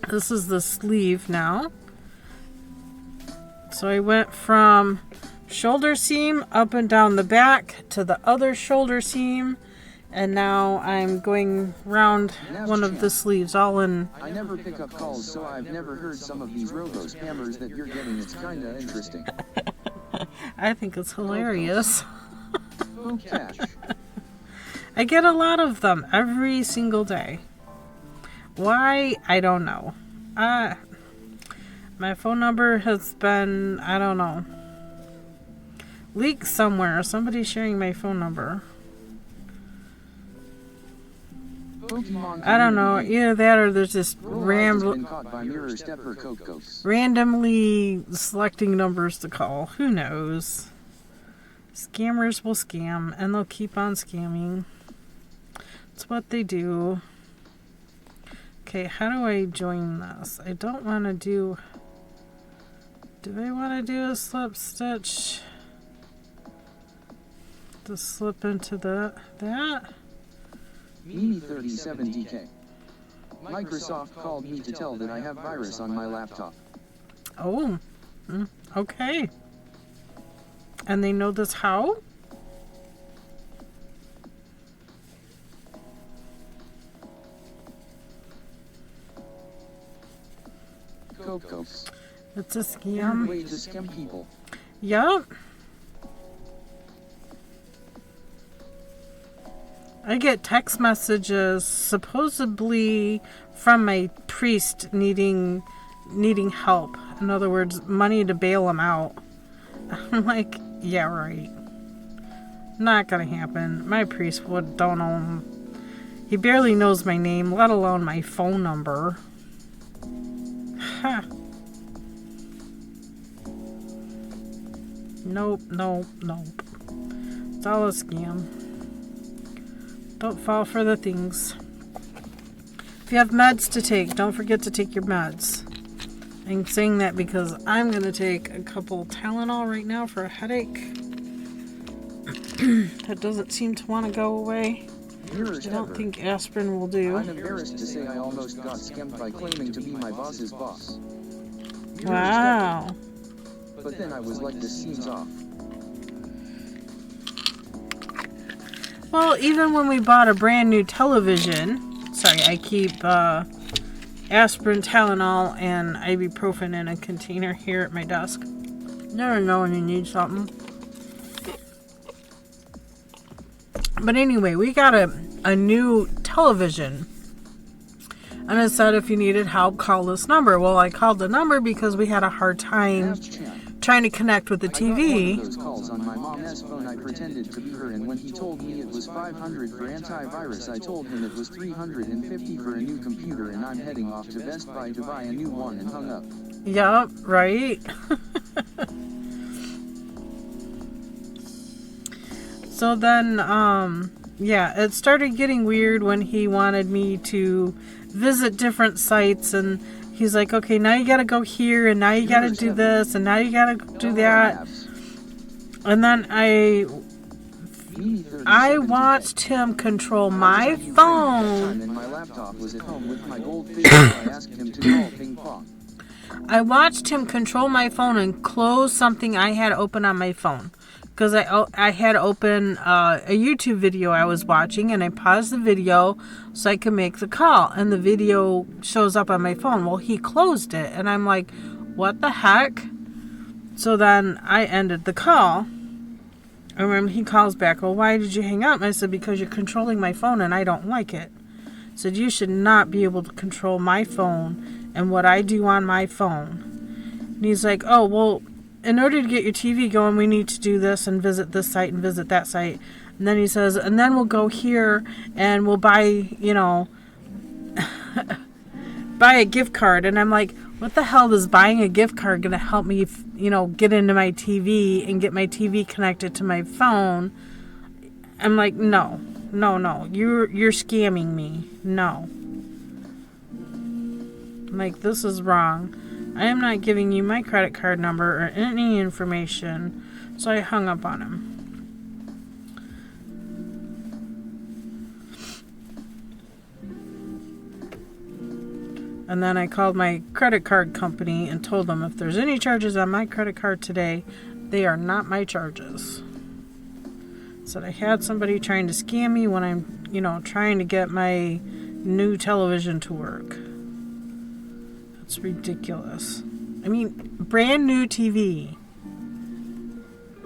This is the sleeve now. So I went from shoulder seam up and down the back to the other shoulder seam, and now I'm going round one of the sleeves all in. I never pick up calls, so I've never heard some of these robo-spammers that you're getting. It's kinda interesting. I think it's hilarious. Poke Catch. I get a lot of them every single day. Why? I don't know. My phone number has been, I don't know, leaked somewhere. Somebody's sharing my phone number. Pokemon I don't know. Either that or there's just Growlithe has been caught by mirror stepper Coke. randomly selecting numbers to call. Who knows? Scammers will scam, and they'll keep on scamming. It's what they do. Okay, how do I join this? I don't want to do... Do I want to do a slip stitch? To slip into that? Mimi37DK. Microsoft called me to tell that I have virus on my laptop. Oh, okay. And they know this how? Cocos. It's a Weird scam. way to scam people. Yup. I get text messages supposedly from my priest needing help. In other words, money to bail him out. I'm like, yeah, right. Not gonna happen. My priest don't know. He barely knows my name, let alone my phone number. Ha. Nope. It's all a scam. Don't fall for the things. If you have meds to take, don't forget to take your meds. I'm saying that because I'm going to take a couple Tylenol right now for a headache. That doesn't seem to want to go away. I don't think aspirin will do. I'm embarrassed to say I almost got scammed by claiming to be my boss's boss. Wow. But then I was like, this seems off. Well, even when we bought a brand new television, sorry, I keep aspirin, Tylenol, and ibuprofen in a container here at my desk. Never know when you need something. But anyway, we got a new television. And it said if you needed help, call this number. Well, I called the number because we had a hard time trying to connect with the TV. I got one of those calls on my mom's phone. I pretended to be her, and when he told me it was $500 for antivirus, I told him it was $350 for a new computer, and I'm heading off to Best Buy to buy a new one, and hung up. Yup, right? So then, yeah, it started getting weird when he wanted me to visit different sites, and he's like, okay, now you gotta go here, and now you gotta do this, and now you gotta do that. And then I watched him control my phone. And my laptop was at home with my goldfish, so I asked him to call ping pong. I watched him control my phone and close something I had open on my phone. Because I had open a YouTube video I was watching, and I paused the video so I could make the call. And the video shows up on my phone. Well, he closed it. And I'm like, what the heck? So then I ended the call. And when he calls back, well, why did you hang up? And I said, because you're controlling my phone and I don't like it. Said, you should not be able to control my phone and what I do on my phone. And he's like, oh, well, in order to get your TV going, we need to do this and visit this site and visit that site. And then he says, and then we'll go here and we'll buy, you know, buy a gift card. And I'm like, what the hell is buying a gift card going to help me, you know, get into my TV and get my TV connected to my phone? I'm like, no, you're scamming me. No. I'm like, this is wrong. I am not giving you my credit card number or any information. So I hung up on him. And then I called my credit card company and told them if there's any charges on my credit card today, they are not my charges. Said I had somebody trying to scam me when I'm, you know, trying to get my new television to work. That's ridiculous. I mean, brand new TV.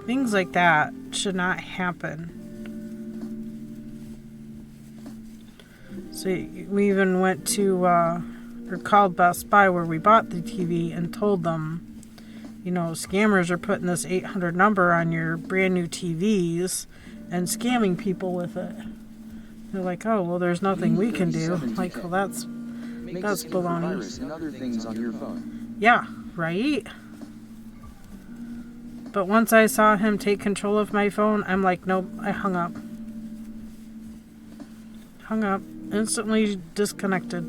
Things like that should not happen. So we even went to, or called Best Buy where we bought the TV and told them, you know, scammers are putting this 800 number on your brand new TVs and scamming people with it. They're like, oh, well, there's nothing we can do. Like, well, that's baloney. And other things on your phone. Yeah, right? But once I saw him take control of my phone, I'm like, nope, I hung up. Hung up. Instantly disconnected.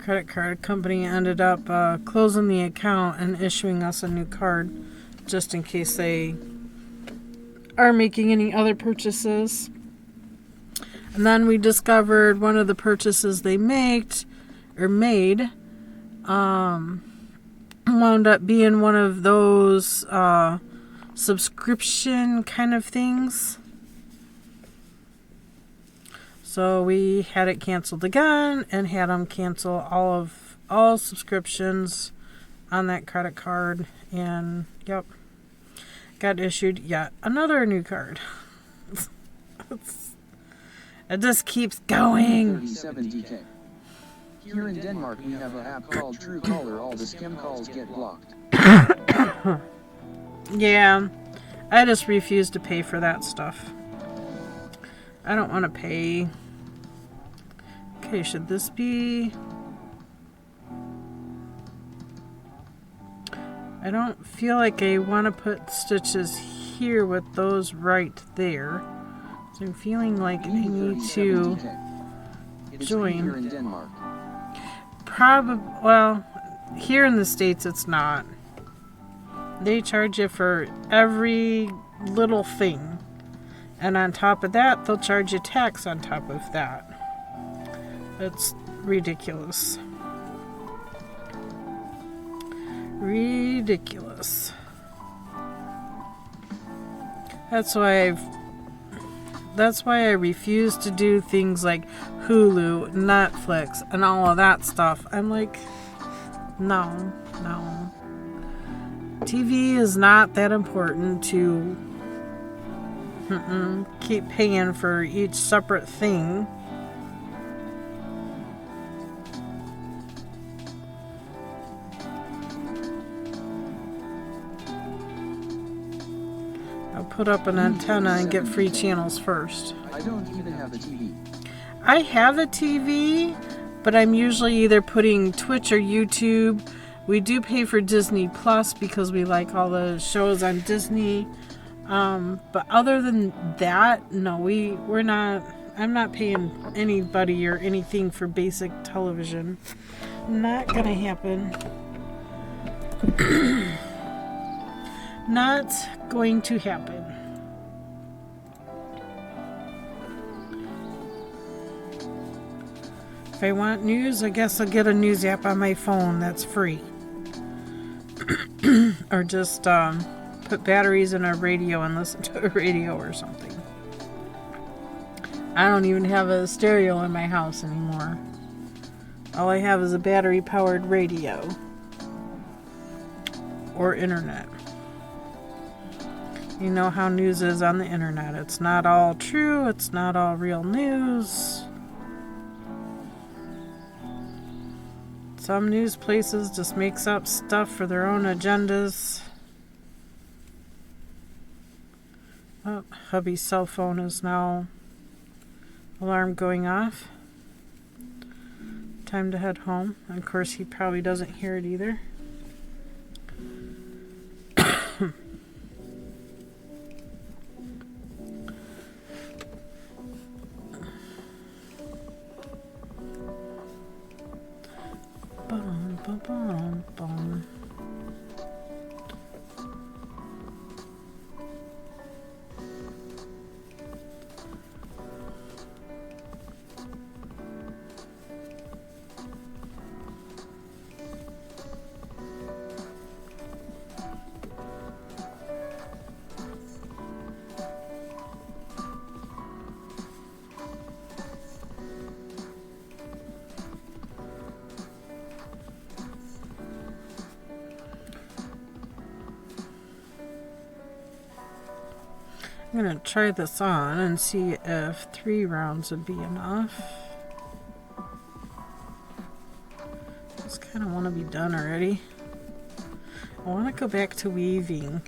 Credit card company ended up closing the account and issuing us a new card just in case they are making any other purchases. And then we discovered one of the purchases they made wound up being one of those subscription kind of things. So we had it canceled again and had them cancel all subscriptions on that credit card. And yep, got issued yet another new card. It just keeps going. 37DK. Here in Denmark we have an app called Truecaller. All the scam calls get blocked. Yeah, I just refuse to pay for that stuff. I don't want to pay. Okay, should this be... I don't feel like I want to put stitches here with those right there. So I'm feeling like I need to join. Here in Denmark. Well, here in the States it's not. They charge you for every little thing. And on top of that, they'll charge you tax on top of that. It's ridiculous. Ridiculous. That's why I refuse to do things like Hulu, Netflix, and all of that stuff. I'm like, no. TV is not that important to keep paying for each separate thing. I'll put up an antenna and get free channels first. I don't even have a TV. I have a TV, but I'm usually either putting Twitch or YouTube. We do pay for Disney Plus because we like all the shows on Disney. But other than that, no, we're not. I'm not paying anybody or anything for basic television. Not gonna happen. Not going to happen. If I want news, I guess I'll get a news app on my phone that's free. Or just put batteries in a radio and listen to a radio or something. I don't even have a stereo in my house anymore. All I have is a battery-powered radio or internet. You know how news is on the internet. It's not all true. It's not all real news. Some news places just makes up stuff for their own agendas. Oh, hubby's cell phone is now alarm going off. Time to head home. Of course, he probably doesn't hear it either. Bum. I'm going to try this on and see if 3 rounds would be enough. Just kind of want to be done already. I want to go back to weaving.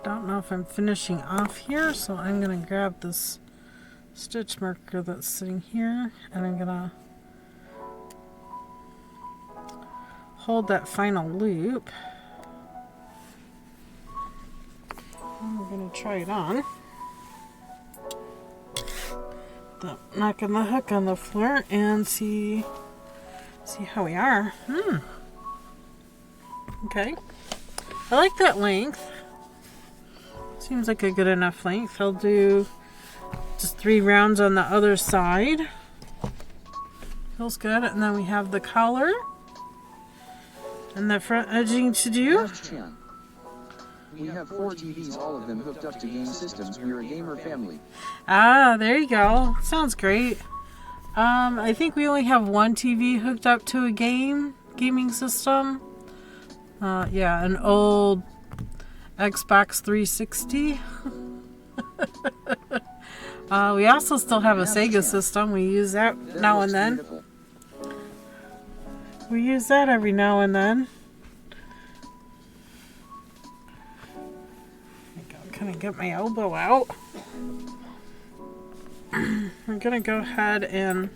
Don't know if I'm finishing off here, so I'm going to grab this stitch marker that's sitting here, and I'm going to hold that final loop. And we're going to try it on. Knocking the hook on the floor and see how we are. Okay. I like that length. Seems like a good enough length. I'll do just 3 rounds on the other side. Feels good. And then we have the collar and the front edging to do. We have 4 TVs, all of them hooked up to game systems. We're a gamer family. Ah, there you go. Sounds great. I think we only have 1 TV hooked up to a gaming system. Yeah, an old Xbox 360. We also still have a Sega system. We use that now and then. Beautiful. We use that every now and then. Kind of get my elbow out. I'm gonna go ahead and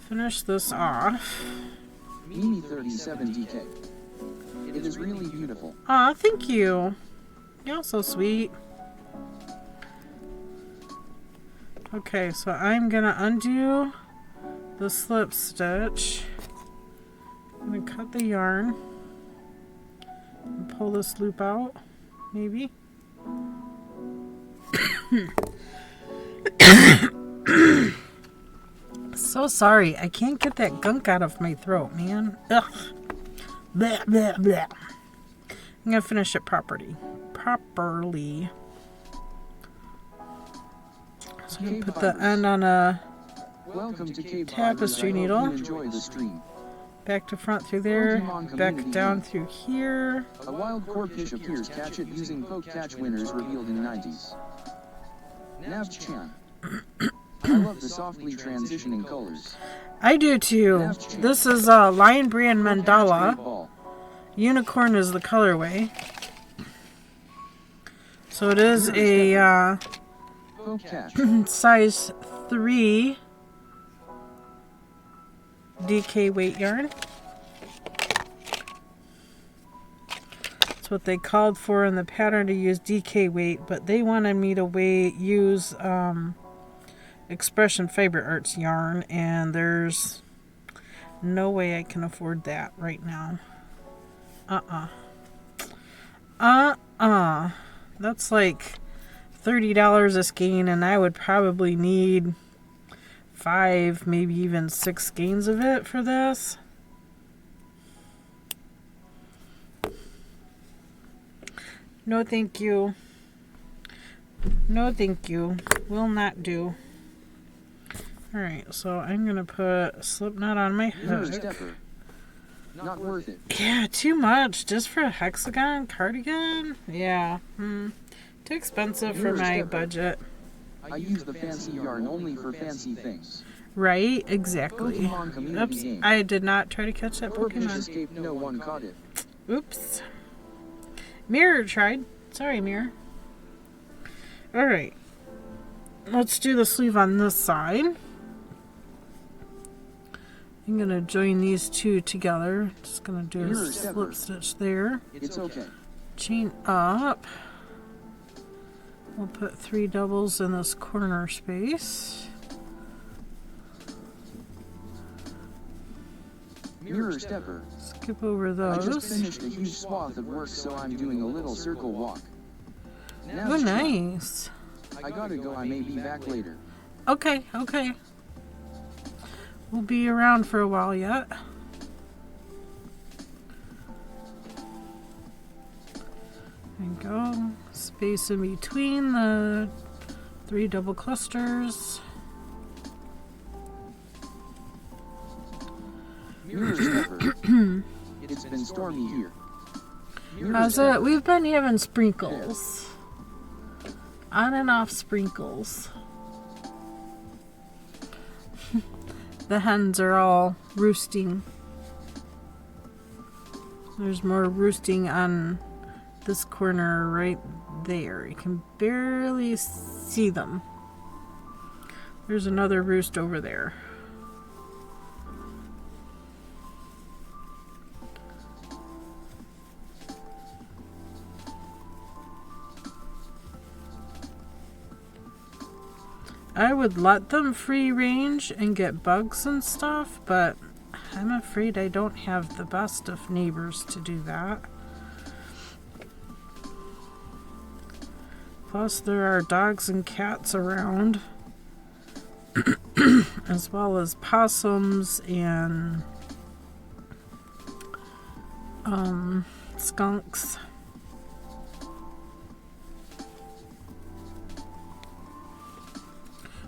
finish this off. Mini 37 DK. It is really beautiful. Aw, thank you. You're so sweet. Okay, so I'm gonna undo the slip stitch. I'm gonna cut the yarn and pull this loop out, maybe. So sorry, I can't get that gunk out of my throat, man. Ugh. Blah, blah, blah. I'm gonna finish it properly. So I'm going to put the end on a Welcome to KBfibers. tapestry I hope needle. you enjoy the stream. Back to front through there, Pokemon back community down game. through here. A wild corpfish appears. Catch it using poke catch winners revealed in 90s. Navchan. I love the softly transitioning colors. I do too. This is Lion Brand Mandala. Ball. Unicorn is the colorway. So it is a Poke catch. size 3 DK weight yarn. That's what they called for in the pattern, to use DK weight, but they wanted me to use Expression Fiber Arts yarn, and there's no way I can afford that right now. That's like $30 a skein, and I would probably need 5, maybe even 6 skeins of it for this. No thank you. No thank you. Will not do. Alright, so I'm going to put a slip knot on my hook. Stepper. Not worth it. Yeah, too much. Just for a hexagon cardigan? Yeah. Too expensive for my budget. I use the fancy yarn only for fancy things. Right? Exactly. Pokemon community Oops. game. I did not try to catch that Corpfish Pokemon. escaped. No one caught it. Oops. Mirror tried. Sorry, Mirror. Alright. Let's do the sleeve on this side. I'm going to join these two together. Just going to do a slip stitch there. It's okay. Chain up. We'll put 3 doubles in this corner space. Mirror stepper. Skip over I just those. finished a huge swath of work, so I'm doing a little circle walk. Oh, nice. I gotta go. I may be back later. Okay, okay. We'll be around for a while yet. There you go. Space in between the 3 double clusters. Mirror stepper. It's been stormy here. How's it? We've been having sprinkles. On and off sprinkles. The hens are all roosting. There's more roosting on this corner right there. You can barely see them. There's another roost over there. I would let them free range and get bugs and stuff, but I'm afraid I don't have the best of neighbors to do that. Plus there are dogs and cats around, as well as possums and skunks.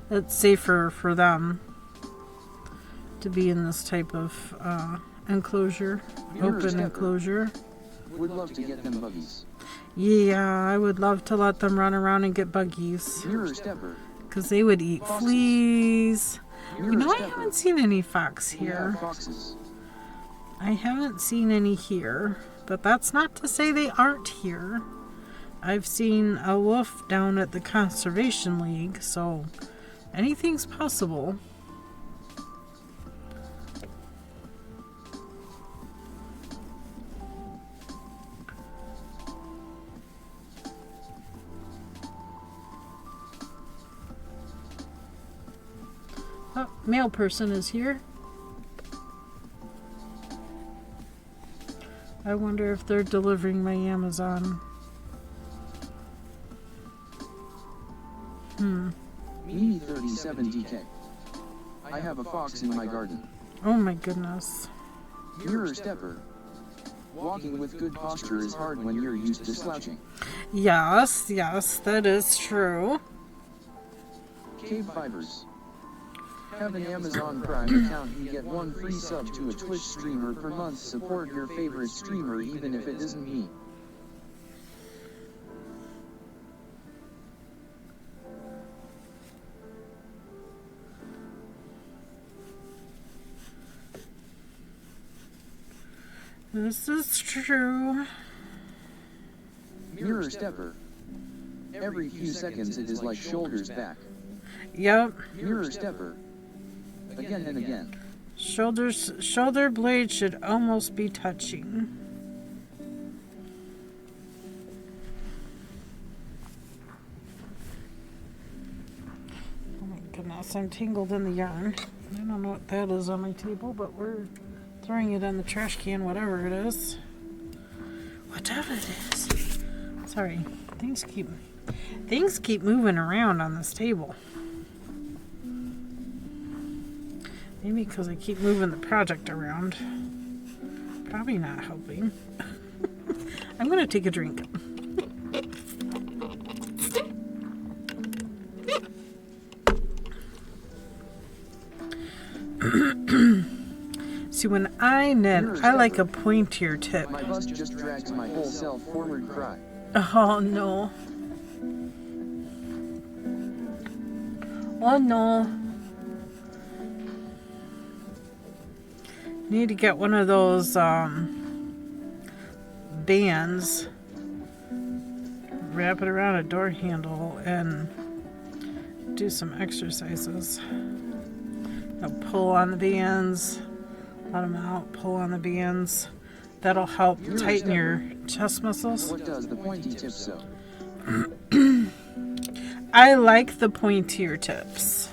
It's safer for them to be in this type of enclosure, open enclosure. Would love to get them buggies. Yeah, I would love to let them run around and get buggies, Mirror stepper. because they would eat fleas. Mirror You know, I stepper. haven't seen any fox We have here. foxes. I haven't seen any here, but that's not to say they aren't here. I've seen a wolf down at the Conservation League, so anything's possible. Oh, mail person is here. I wonder if they're delivering my Amazon. Me 37 DK. I have a fox in my garden. Oh my goodness. Mirror stepper. Walking with good posture is hard when you're used to slouching. Yes, yes, that is true. KBfibers. Have an Amazon Prime account, you get 1 free sub to a Twitch streamer per month. Support your favorite streamer even if it isn't me. This is true. Mirror stepper. Every few seconds it is like shoulders back. Yep. Mirror stepper. Again and again. Shoulder blade should almost be touching. Oh my goodness, I'm tangled in the yarn. I don't know what that is on my table, but we're throwing it in the trash can, whatever it is. Whatever it is. Sorry, things keep moving around on this table. Maybe because I keep moving the project around. Probably not helping. I'm going to take a drink. See, when I knit, I like a pointier tip. My bust just drags my whole self forward. Cry. Oh no. Oh no. Need to get one of those bands, wrap it around a door handle, and do some exercises. Now pull on the bands, let them out, pull on the bands. That'll help tighten your chest muscles. What does the pointy tip so? I like the pointier tips.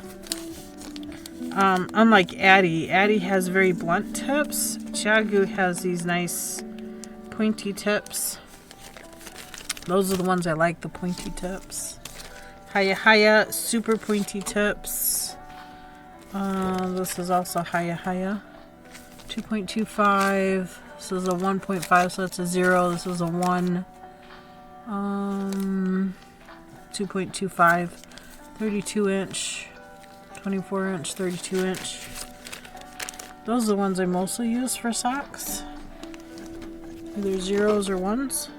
Unlike Addie has very blunt tips. Chagu has these nice pointy tips. Those are the ones I like, the pointy tips. Haya, super pointy tips. This is also Haya. 2.25. This is a 1.5, so that's a 0. This is a 1. 2.25. 32 inch. 24 inch, 32 inch. Those are the ones I mostly use for socks. Either 0s or 1s.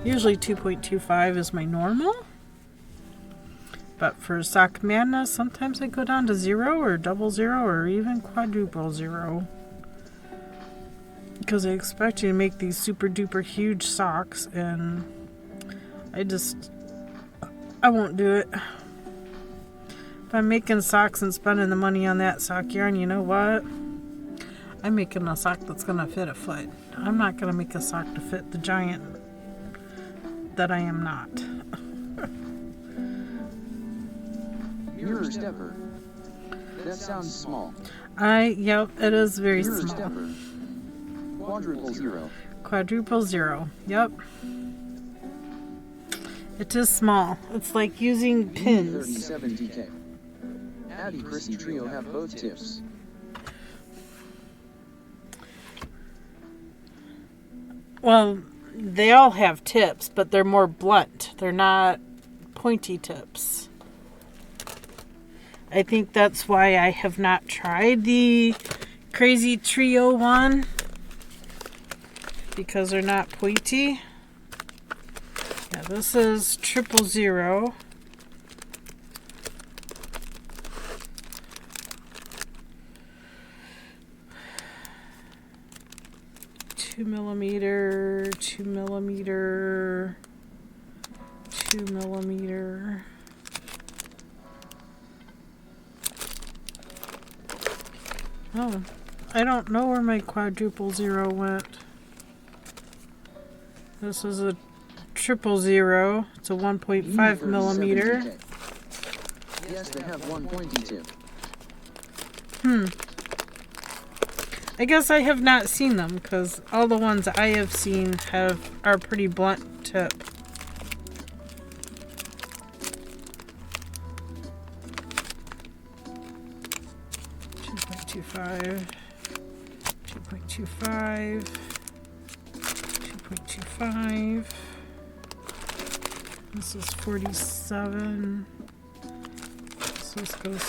Usually 2.25 is my normal. But for sock madness, sometimes I go down to 0 or double 0 or even quadruple 0. Because I expect you to make these super duper huge socks, and I won't do it. If I'm making socks and spending the money on that sock yarn, you know what? I'm making a sock that's going to fit a foot. I'm not going to make a sock to fit the giant that I am not. Mirror stepper. That sounds small. Yep, it is very Mirror small. stepper. Quadruple 0. Quadruple 0. Yep. It is small. It's like using pins. 37 DK. Addie Chrissy Trio have both tips. Well, they all have tips, but they're more blunt. They're not pointy tips. I think that's why I have not tried the Crazy Trio one, because they're not pointy. Yeah, this is 000. 2 millimeter, 2 millimeter, 2 millimeter. Oh, I don't know where my quadruple 0 went. This is a 000. It's a 1.5 millimeter. Yes, they have one pointy tip. I guess I have not seen them, because all the ones I have seen are pretty blunt tip. .25, 2.25, 2.25. This is 47, So this goes,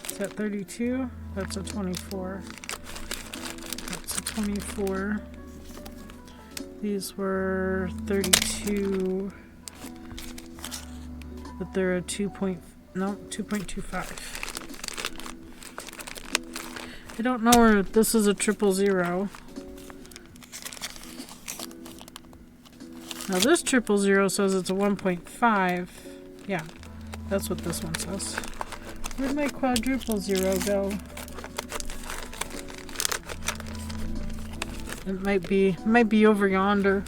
is that 32? That's a 24. That's a 24. These were 32, but they're a 2.25. I don't know where this is a 000. Now this 000 says it's a 1.5. Yeah, that's what this one says. Where'd my quadruple zero go? It might be over yonder.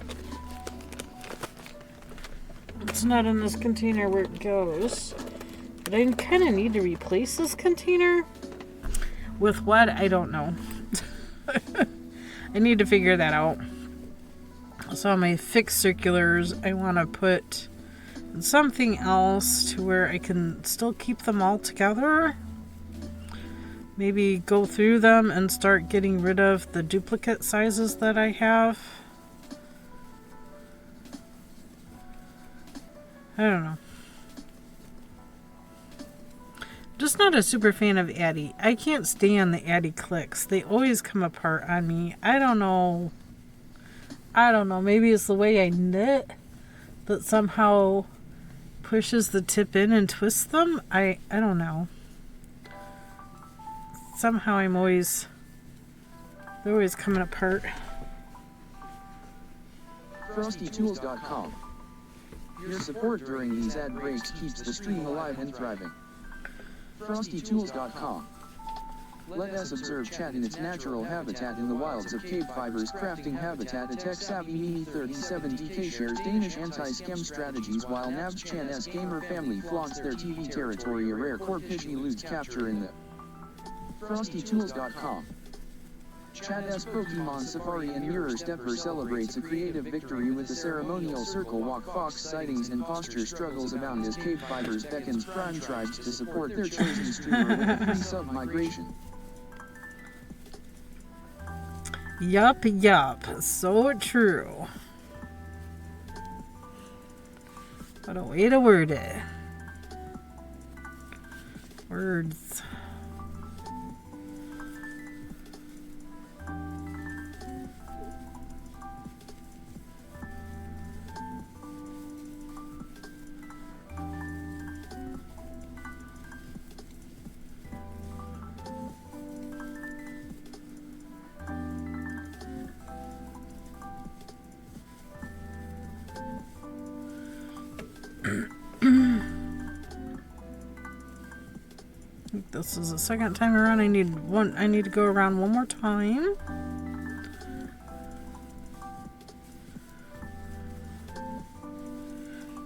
It's not in this container where it goes. But I kind of need to replace this container. With what? I don't know. I need to figure that out. So on my fixed circulars, I want to put something else to where I can still keep them all together. Maybe go through them and start getting rid of the duplicate sizes that I have. I don't know. Just not a super fan of Addy. I can't stand the Addy clicks. They always come apart on me. I don't know. Maybe it's the way I knit that somehow pushes the tip in and twists them. I don't know. Somehow they're always coming apart. FrostyTools.com. Your support during these ad breaks keeps the stream alive and thriving. FrostyTools.com. Let us observe chat in its natural habitat in the wilds of KBfibers crafting habitat. A tech-savvy Mimi 37DK shares Danish anti-scam strategies while Nabs Chan-S gamer family flaunts their TV territory. A rare Corpish eludes capture in the FrostyTools.com. Chad-S Pokemon Safari and Mirror Stepper celebrates a creative victory with the ceremonial circle walk. Fox sightings and posture struggles abound as KBfibers beckons prime tribes to support their chosen streamer with a free sub-migration. Yup. So true. What a way to word it. Words. This is the second time around. I need to go around one more time.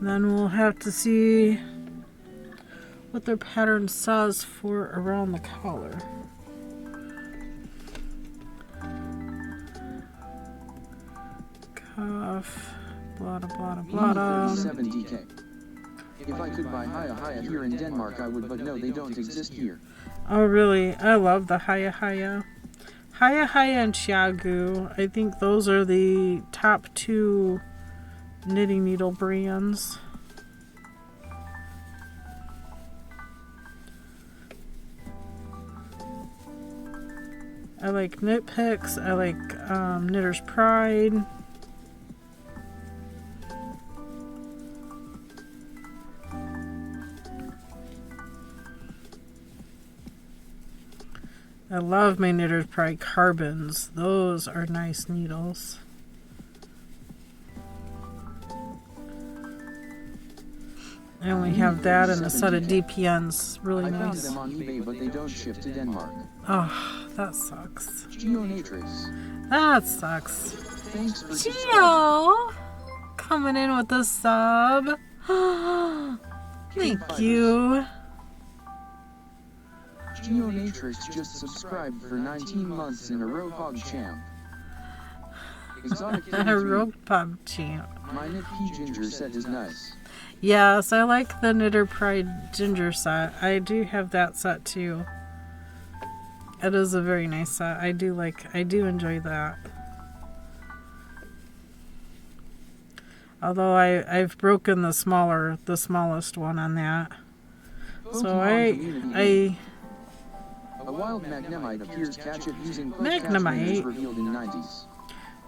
Then we'll have to see what their pattern says for around the collar. Cuff, blah blah blah blah. 37DK. If I could buy Haya here in Denmark, I would, but no, they don't exist here. Oh, really? I love the Haya. Haya and Chiagu. I think those are the top two knitting needle brands. I like Knit Picks. I like Knitter's Pride. I love my Knitter's Pride Carbons. Those are nice needles. I only have that and a set of DPNs. Really nice. I found nice. them on eBay, but they don't ship to Denmark. Oh, that sucks. Geonatrix. That sucks. Thanks for Geo! Coming in with a sub. Thank you. Geonatrix just subscribed for 19 months in a row. PogChamp. Exotic A Rogue Pub Champ. My Knit P Ginger set is nice. Yes, I like the Knitter Pride Ginger set. I do have that set too. It is a very nice set. I do enjoy that. Although I've broken the smallest one on that. So I a wild magnemite appears. Catch it using Magnemite? revealed in 90s.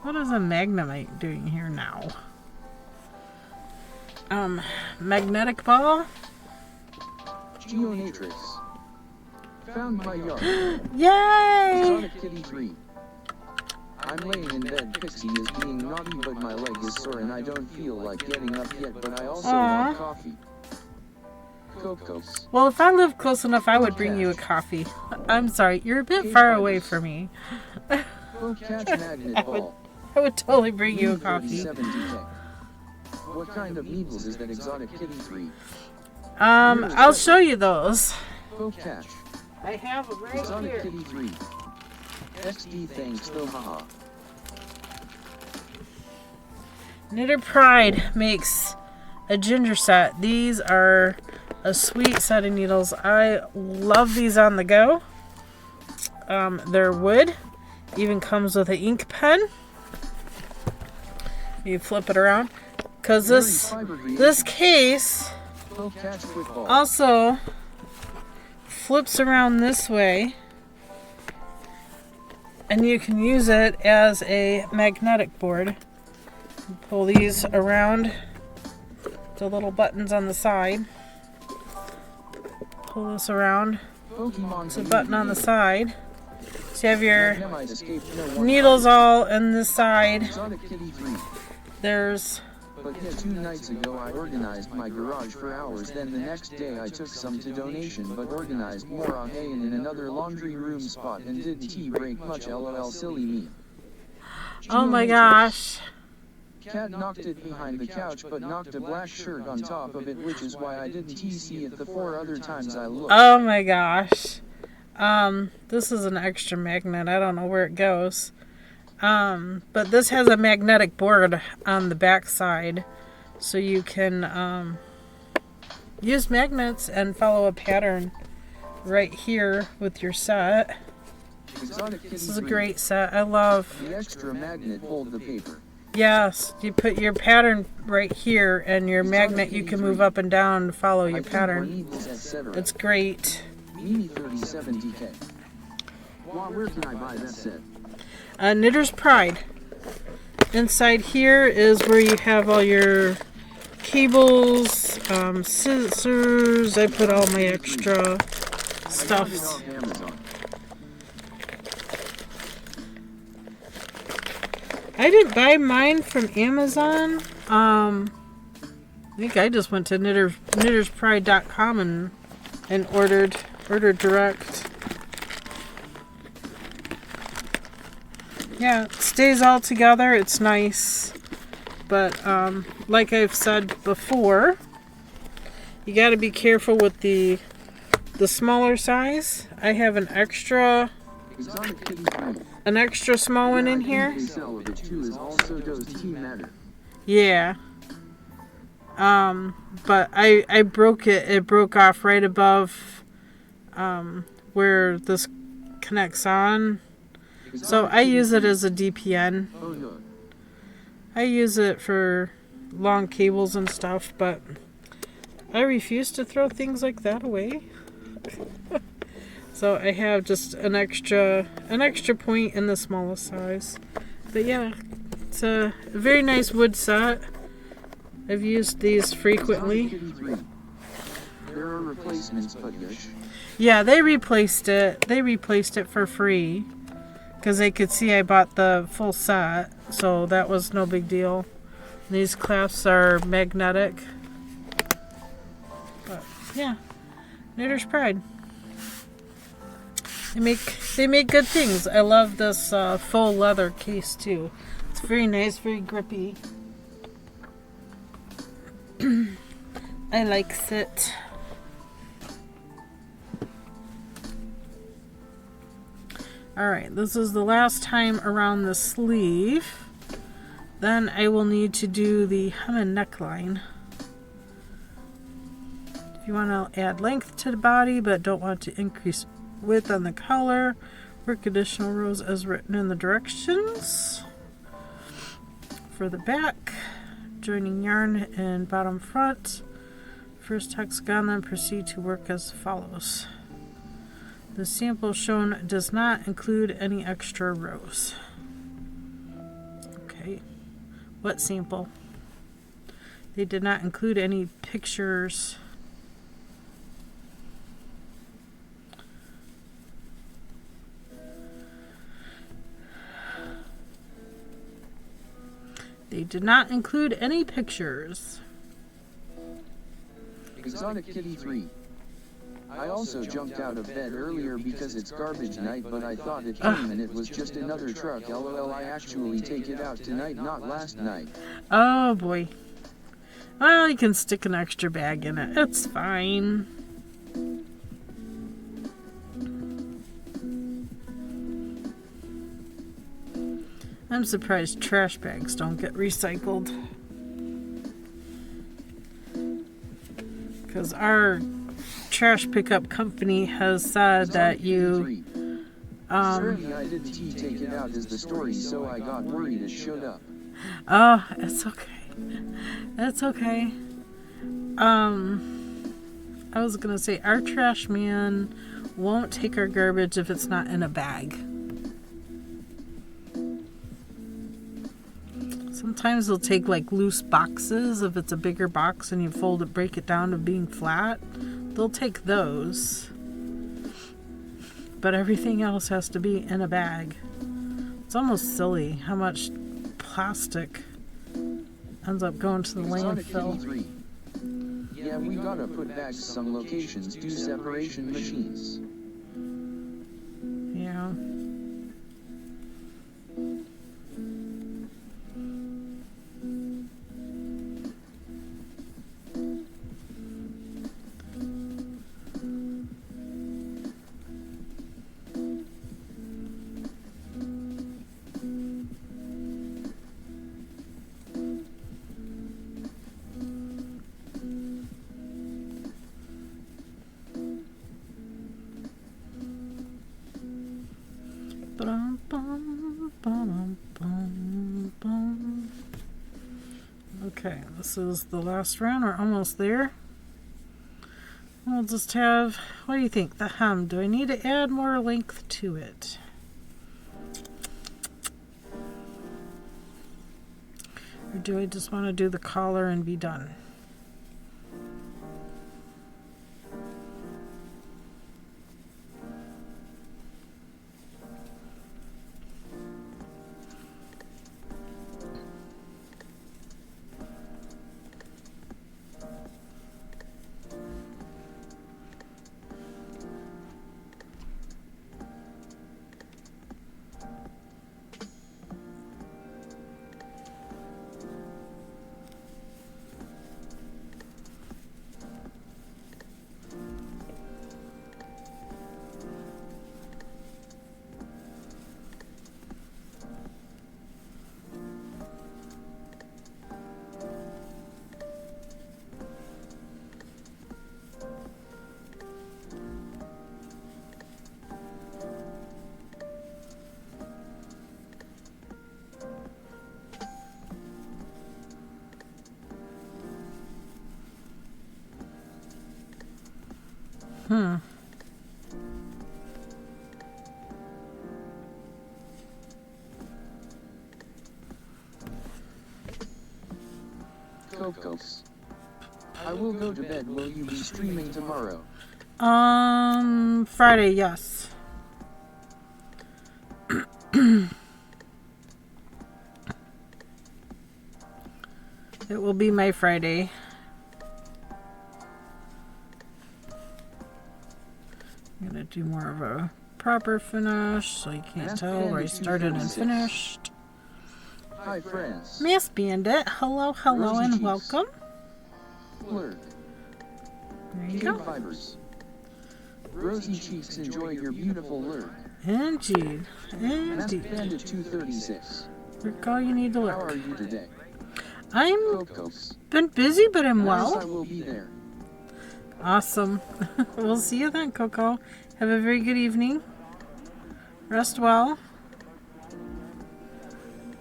What is a magnemite doing here now? Magnetic ball? Geonatrix. Found by Yard. Yay! Exotic Kitty 3. I'm laying in bed. Pixie is being naughty, but my leg is sore and I don't feel like getting up yet, but I also want coffee. Cocos. Well, if I lived close enough, I would bring you a coffee. I'm sorry, you're a bit far away from me. Catch magnet ball. I would totally bring you a coffee. 70K. What kind of needles is that Exotic Kitty 3? I'll show you those. Catch. I have them right Exotic here. Kitty 3. XD thanks though, haha. Knitter Pride makes a ginger set. These are a sweet set of needles. I love these on the go. They're wood. Even comes with an ink pen. You flip it around. Because this case also flips around this way. And you can use it as a magnetic board. You pull these around the little buttons on the side. Pull this around. It's a button on the side. So you have your needles all in the side. There's... But yeah, 2 nights ago I organized my garage for hours, then the next day I took some to donation but organized more on hay and in another laundry room spot and didn't break much, lol silly me. Oh my gosh. Cat knocked it behind the couch but knocked a black shirt on top of it, which is why I didn't see it the 4 other times I looked. Oh my gosh. This is an extra magnet. I don't know where it goes. But this has a magnetic board on the back side, so you can use magnets and follow a pattern right here with your set. This is a great set. I love the extra magnet hold the paper. Yes, you put your pattern right here, and your magnet you can move up and down to follow your pattern. It's great. Mini 3070K. Where can I buy that set? Knitter's Pride. Inside here is where you have all your cables, scissors. I put all my extra stuff. I didn't buy mine from Amazon. I think I just went to knitterspride.com and ordered direct. Yeah, it stays all together. It's nice. But like I've said before, you got to be careful with the smaller size. I have an extra small one in here. Yeah. But I broke it. It broke off right above where this connects on. So I use it as a DPN. I use it for long cables and stuff, but I refuse to throw things like that away. So I have just an extra point in the smallest size. But yeah, it's a very nice wood set. I've used these frequently. There are replacements, but yeah, they replaced it. They replaced it for free because they could see I bought the full set, so that was no big deal. These clasps are magnetic. But yeah, Knitter's Pride. They make good things. I love this faux leather case too. It's very nice, very grippy. I likes it. Alright, this is the last time around the sleeve. Then I will need to do the hem and neckline. If you want to add length to the body but don't want to increase width on the collar, work additional rows as written in the directions. For the back, joining yarn and bottom front. first hexagon, then proceed to work as follows. The sample shown does not include any extra rows. Okay. What sample? They did not include any pictures. They did not include any pictures. Exotic Kitty 3. I also jumped out of bed earlier because it's garbage night, but I thought it came and it was just another truck. LOL, I actually take it out tonight, not last night. Oh boy. Well, you can stick an extra bag in it. It's fine. I'm surprised trash bags don't get recycled. Because our trash pickup company has said that you Certainly I didn't take it out as the story, so I got worried it showed up. Oh, it's okay. It's okay. I was gonna say our trash man won't take our garbage if it's not in a bag. Sometimes they'll take like loose boxes if it's a bigger box and you fold it, break it down to being flat. They'll take those. But everything else has to be in a bag. It's almost silly how much plastic ends up going to the landfill. Yeah, we gotta put bags some locations, do separation machines. Yeah. Okay, this is the last round. We're almost there. We'll just have, what do you think? The hem. Do I need to add more length to it? Or do I just want to do the collar and be done? Cocos. I will go to bed. Will you be streaming tomorrow? Friday, yes. It will be my Friday. I'm gonna do more of a proper finish so you can't tell where I started and finished. Hi friends. Miss Bandit, hello, hello, and welcome. Blurred. There you go. KBfibers. Rosy cheeks, enjoy your beautiful lurk. Indeed, Masked indeed. Bandit 236. Work all you need to How are work. you today? I'm Cocos. been busy, but I'm Yes, I well. will be there. Awesome. We'll see you then, Coco. Have a very good evening. Rest well.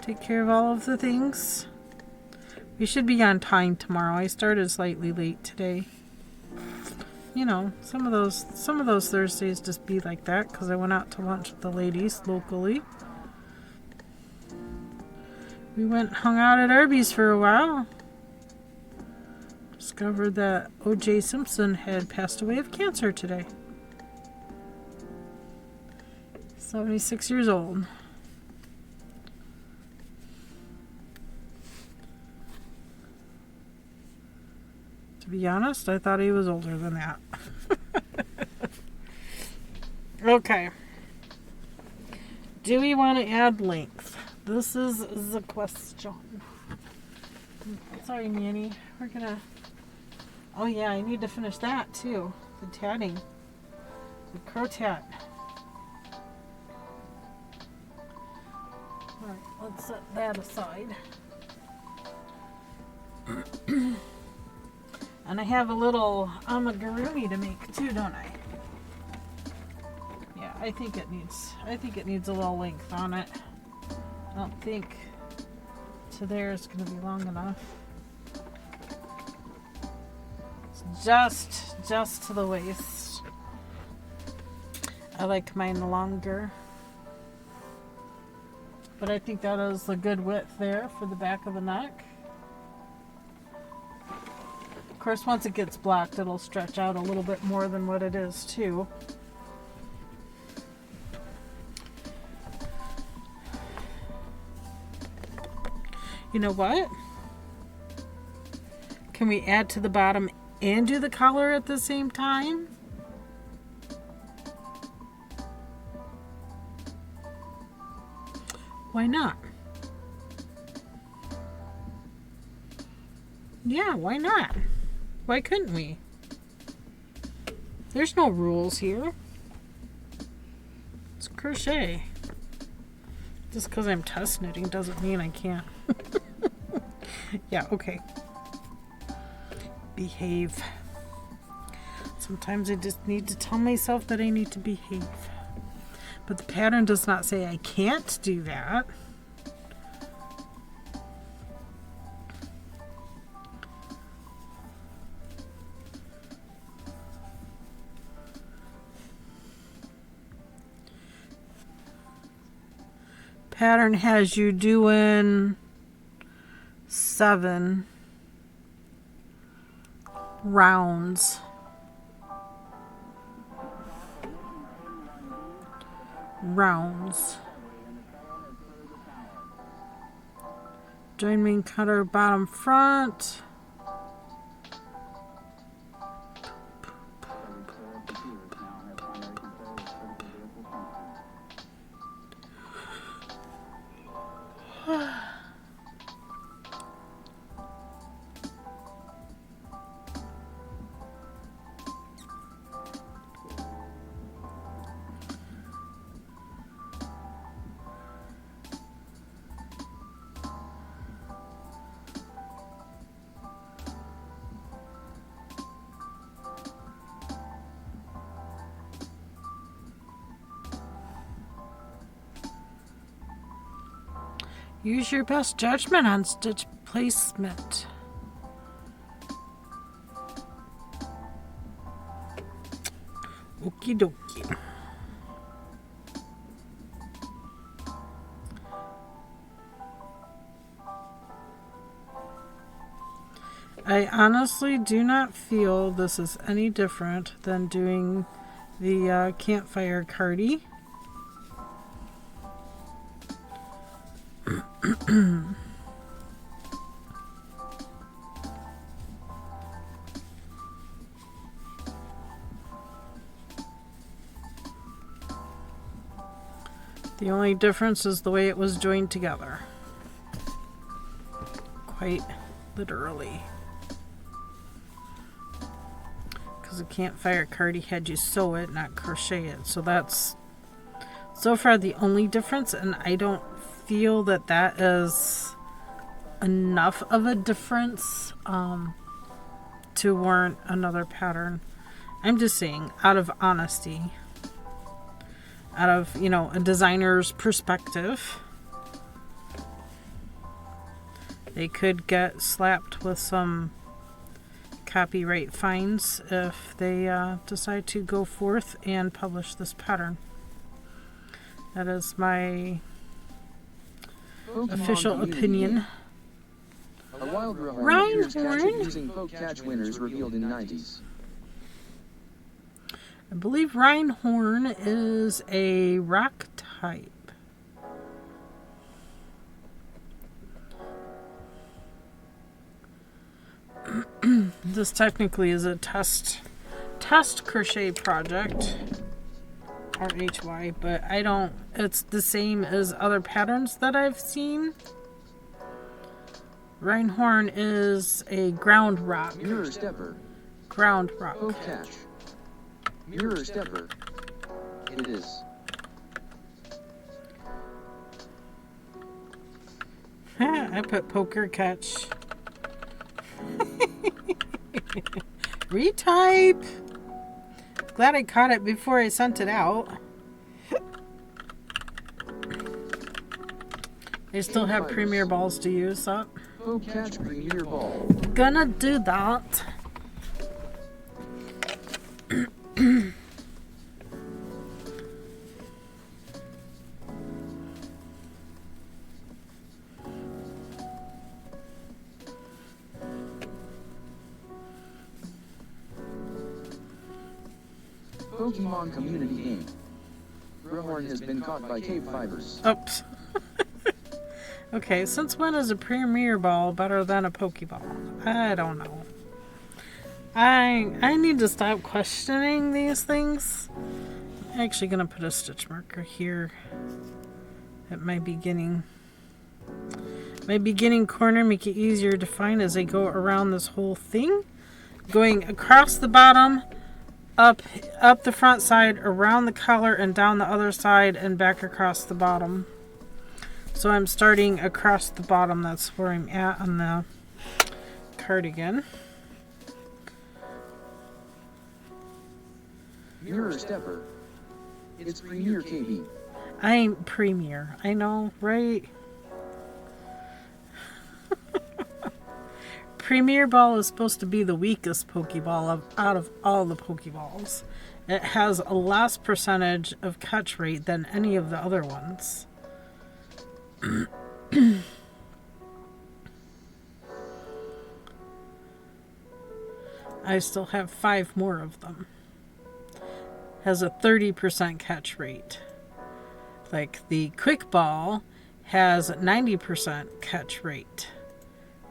Take care of all of the things. We should be on time tomorrow. I started slightly late today. you know, some of those Thursdays just be like that because I went out to lunch with the ladies locally. We hung out at Arby's for a while. Discovered that O.J. Simpson had passed away of cancer today. 76 years old. To be honest, I thought he was older than that. Okay. Do we want to add length? This is the question. Sorry, Manny. We're gonna... Oh yeah, I need to finish that too. The tatting. The crow tat. Alright, let's set that aside. And I have a little amigurumi to make too, don't I? Yeah, I think it needs a little length on it. I don't think to there is going to be long enough. It's just to the waist. I like mine longer. But I think that is a good width there for the back of the neck. Of course, once it gets blocked, it'll stretch out a little bit more than what it is too. You know what? Can we add to the bottom and do the collar at the same time? Why not? Yeah, why not? Why couldn't we? There's no rules here. It's crochet. Just because I'm test knitting doesn't mean I can't. Yeah, okay. Behave. Sometimes I just need to tell myself that I need to behave. But the pattern does not say I can't do that. Pattern has you doing 7 rounds. Join main cutter bottom front. Use your best judgment on stitch placement. Okie dokie. I honestly do not feel this is any different than doing the campfire cardie. The only difference is the way it was joined together. Quite literally. Because the campfire cardie had you sew it, not crochet it. So that's so far the only difference, and I don't feel that that is enough of a difference to warrant another pattern. I'm just saying, out of honesty, out of, you know, a designer's perspective, they could get slapped with some copyright fines if they decide to go forth and publish this pattern. That is my official opinion. A wild Rhinehorn appears catching using poke catch winners revealed in 90s. I believe Rhinehorn is a rock type. This technically is a test crochet project, RHY, but I don't, it's the same as other patterns that I've seen. Rhinehorn is a ground rock. Mirror stepper. Ground rock. Poke catch. Mirror stepper. It is. I put poker catch. Retype. Glad I caught it before I sent it out. I still have Premier balls to use up. Poke catch Premier ball. Gonna do that. Pokemon community game. Rhyhorn has been caught by KBfibers. Oops. Okay, since when is a Premier ball better than a Pokeball? I don't know. I need to stop questioning these things. I'm actually gonna put a stitch marker here at my beginning corner, make it easier to find as I go around this whole thing. Going across the bottom, up the front side, around the collar, and down the other side, and back across the bottom. So I'm starting across the bottom. That's where I'm at on the cardigan. Mirror stepper. It's Premier KB. I'm Premier. I know, right? Premier Ball is supposed to be the weakest Pokeball out of all the Pokeballs. It has a less percentage of catch rate than any of the other ones. I still have 5 more of them. Has a 30% catch rate. Like the Quick Ball has 90% catch rate.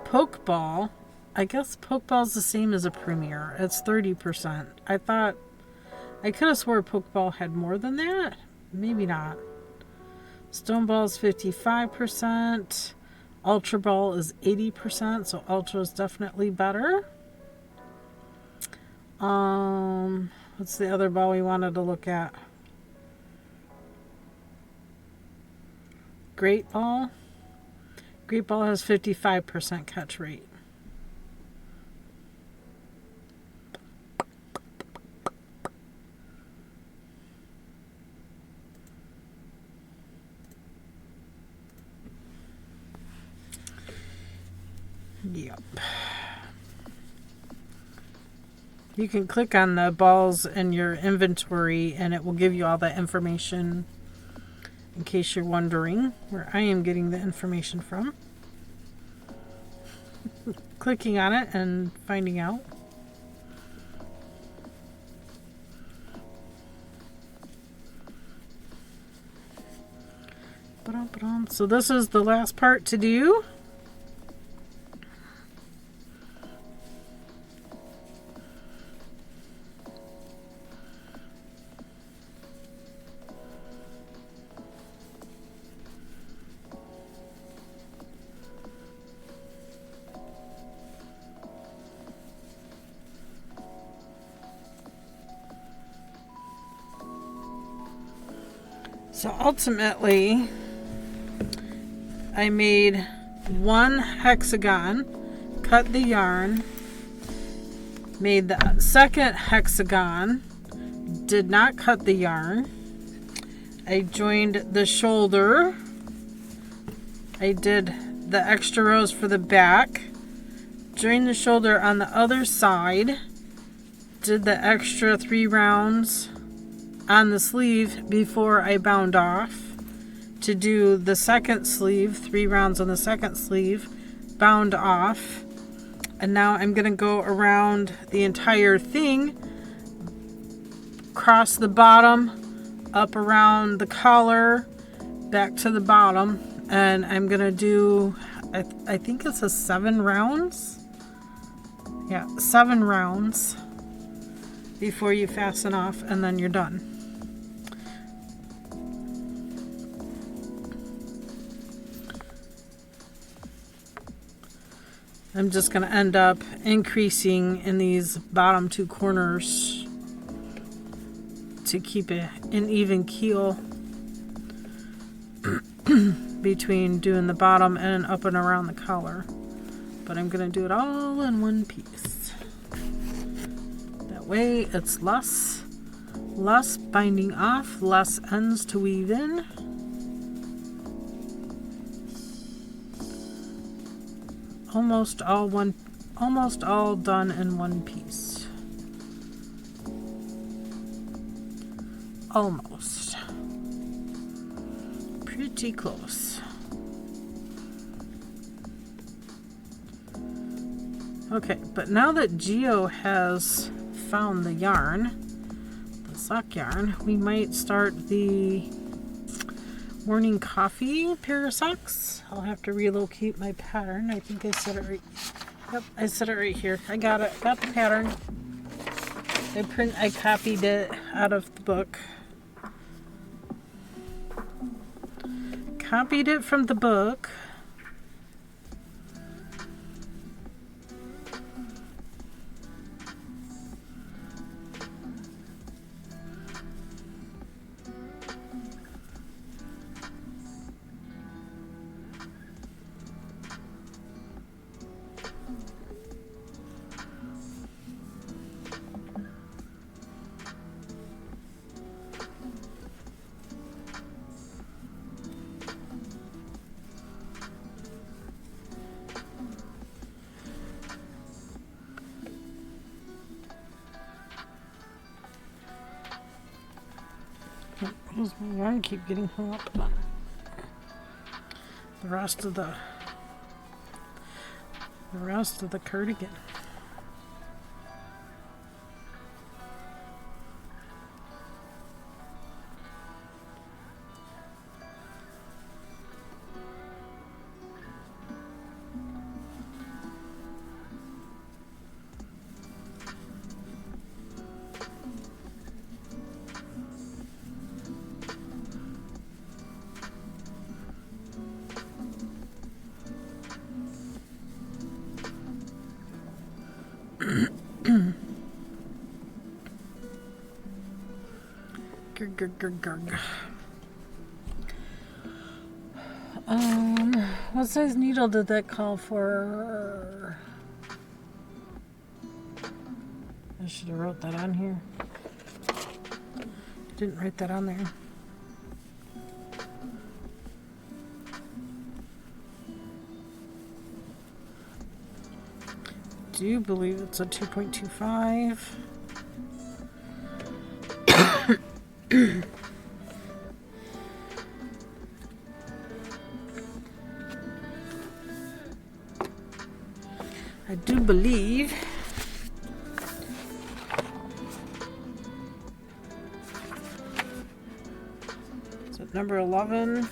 Pokeball, I guess Pokeball's the same as a Premier. It's 30%. I could have swore Pokeball had more than that. Maybe not. Stone Ball's 55%. Ultra Ball is 80%, so Ultra is definitely better. What's the other ball we wanted to look at? Great Ball. Great Ball has 55% catch rate. Yep. You can click on the balls in your inventory and it will give you all that information in case you're wondering where I am getting the information from. Clicking on it and finding out. So this is the last part to do. So ultimately, I made one hexagon, cut the yarn, made the second hexagon, did not cut the yarn. I joined the shoulder. I did the extra rows for the back, joined the shoulder on the other side, did the extra 3 rounds on the sleeve before I bound off to do the second sleeve, 3 rounds on the second sleeve, bound off, and now I'm going to go around the entire thing, cross the bottom, up around the collar, back to the bottom, and I'm going to do, I think it's a 7 rounds. Yeah, 7 rounds before you fasten off, and then you're done. I'm just going to end up increasing in these bottom 2 corners to keep it an even keel between doing the bottom and up and around the collar. But I'm going to do it all in one piece. That way it's less binding off, less ends to weave in. Almost all done in one piece. Almost. Pretty close. Okay, but now that Geo has found the yarn, the sock yarn, we might start the morning coffee pair of socks. I'll have to relocate my pattern. I think I said it right. Yep, I said it right here. I got it. Got the pattern. I copied it out of the book. Copied it from the book. Where's my yarn? Keep getting hung up on the rest of the cardigan. What size needle did that call for? I should have wrote that on here. Didn't write that on there. Do believe it's a 2.25. I do believe is it number 11?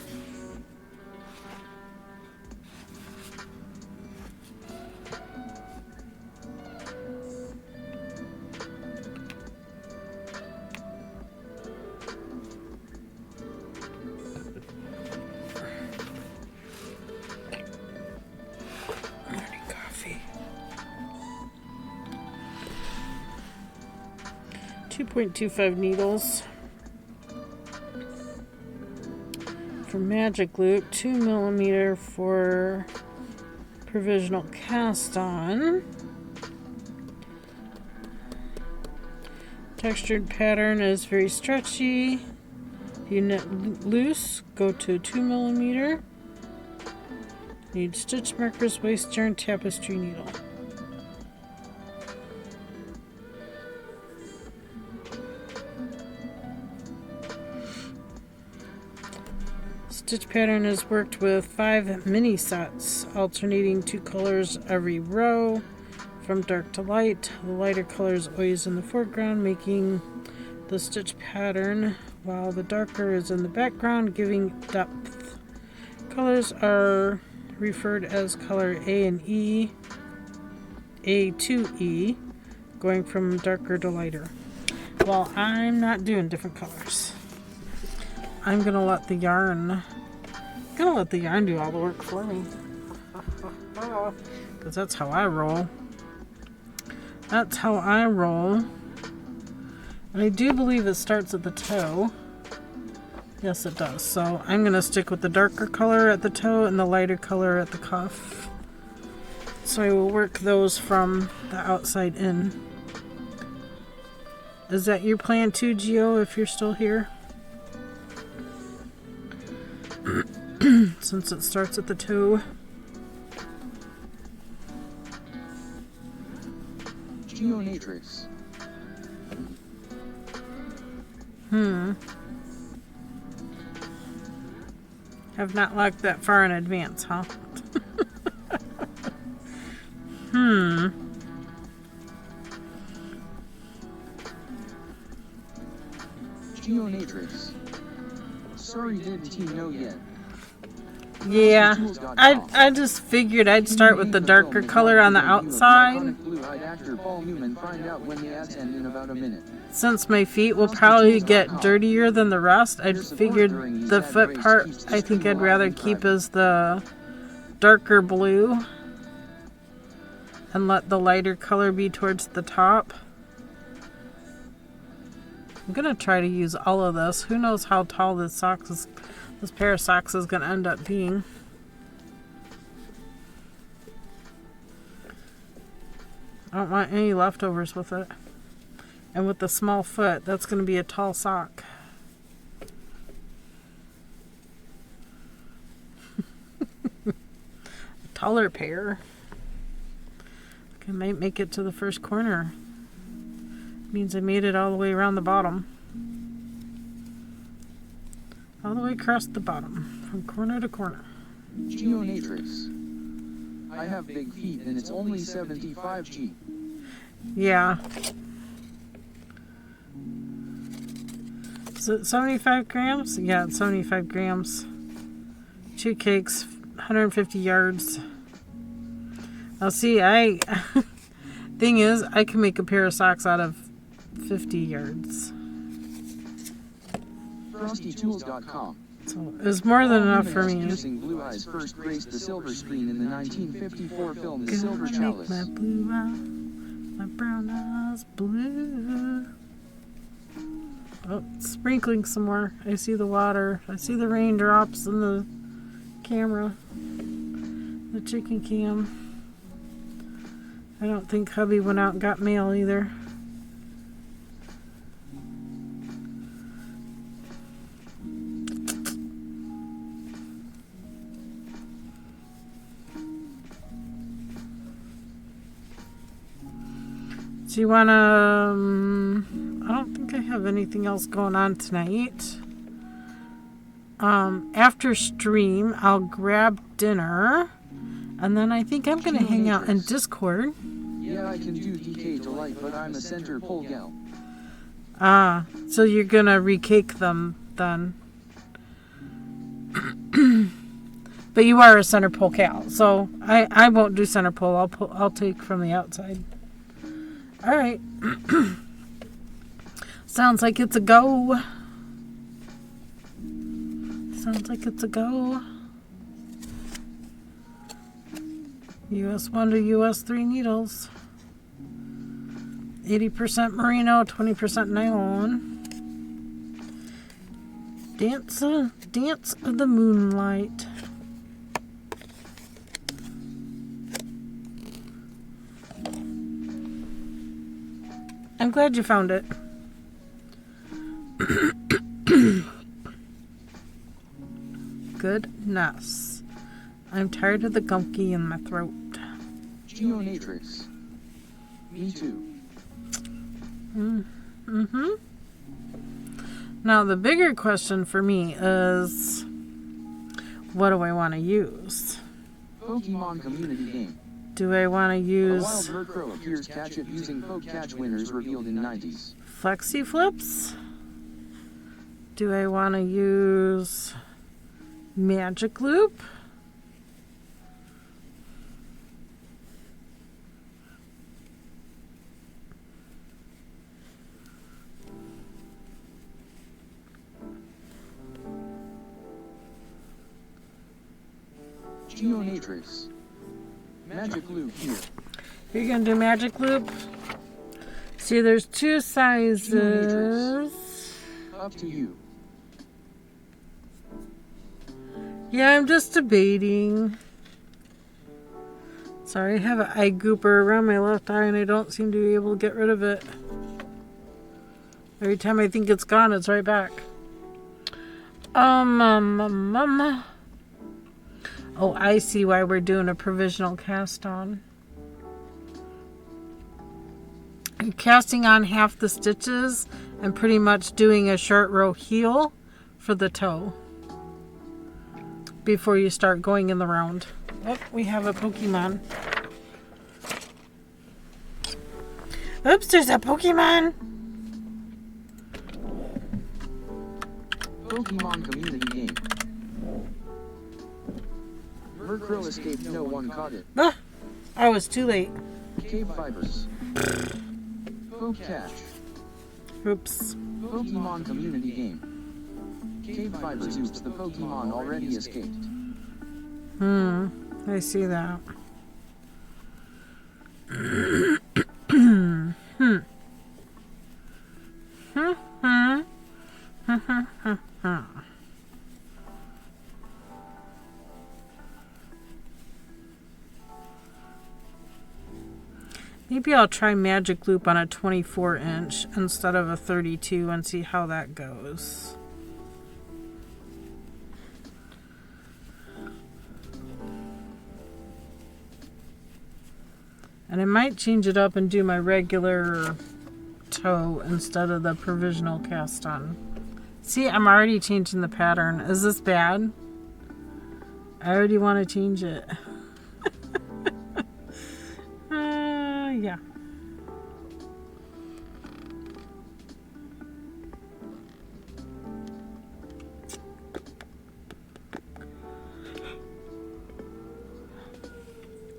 Morning coffee. 2.25 needles. For magic loop, 2mm for provisional cast on. Textured pattern is very stretchy. If you knit loose, go to 2mm. Need stitch markers, waste yarn, tapestry needle. stitch pattern is worked with 5 mini sets, alternating 2 colors every row from dark to light. The lighter color is always in the foreground, making the stitch pattern, while the darker is in the background, giving depth. Colors are referred as color A and E, A to E, going from darker to lighter. Well, I'm not doing different colors. I'm gonna let the yarn do all the work for me. Because that's how I roll. That's how I roll. And I do believe it starts at the toe. Yes, it does. So I'm gonna stick with the darker color at the toe and the lighter color at the cuff. So I will work those from the outside in. Is that your plan too, Gio, if you're still here? Since it starts at the toe. Geonatrix. Have not looked that far in advance, huh? Geonatrix. Sorry, didn't you know yet? Yeah, I just figured I'd start with the darker color on the outside. Since my feet will probably get dirtier than the rest, I figured the foot part I think I'd rather keep as the darker blue and let the lighter color be towards the top. I'm gonna try to use all of this. Who knows how tall this pair of socks is gonna end up being. I don't want any leftovers with it. And with the small foot, that's gonna be a tall sock. A taller pair. I might make it to the first corner. Means I made it all the way around the bottom. All the way across the bottom, from corner to corner. Geonatrix. I have big feet and it's only 75 G. Yeah. Is it 75 grams? Yeah, it's 75 grams. 2 cakes, 150 yards. Now see, thing is, I can make a pair of socks out of 50 yards. FrostyTools.com. So it's more than enough for me. Blue eyes first graced the silver screen in the 1954 film The Silver Chalice. My blue eyes, my brown eyes blue. Oh, it's sprinkling some more. I see the water. I see the raindrops in the camera. The chicken cam. I don't think hubby went out and got mail either. Do you want to... I don't think I have anything else going on tonight. After stream, I'll grab dinner. And then I think I'm going to hang out in Discord. Yeah, I can do DK to light, but I'm a center pole gal. So you're going to recake them then. But you are a center pole gal. So I won't do center pole. I'll take from the outside. All right. Sounds like it's a go. Sounds like it's a go. US 1 to US 3 needles. 80% merino, 20% nylon. Dance of the moonlight. I'm glad you found it. Goodness. I'm tired of the gunky in my throat. Geonatrix. Me too. Now the bigger question for me is, What do I want to use? Pokemon community game. Do I want to A use wild Murkrow appears. Catch it using Poke Catch winners revealed in 90s. Flexi Flips? Do I want to use Magic Loop? Geonatrix. Magic Loop here. You're going to do Magic Loop? See, there's two sizes. Up to you. Yeah, I'm just debating. Sorry, I have an eye gooper around my left eye and I don't seem to be able to get rid of it. Every time I think it's gone, it's right back. Oh, I see why we're doing a provisional cast on. You're casting on half the stitches and pretty much doing a short row heel for the toe before you start going in the round. Oh, we have a Pokemon. Oops, there's a Pokemon. Pokemon community game. Murkrow escaped, no one caught it. Ah, I was too late. KBfibers. Poke Catch. Oops. Pokemon community game. KBfibers. Oops, the Pokemon already escaped. I see that. Maybe I'll try Magic Loop on a 24-inch instead of a 32 and see how that goes. And I might change it up and do my regular toe instead of the provisional cast on. See, I'm already changing the pattern. Is this bad? I already want to change it. Yeah.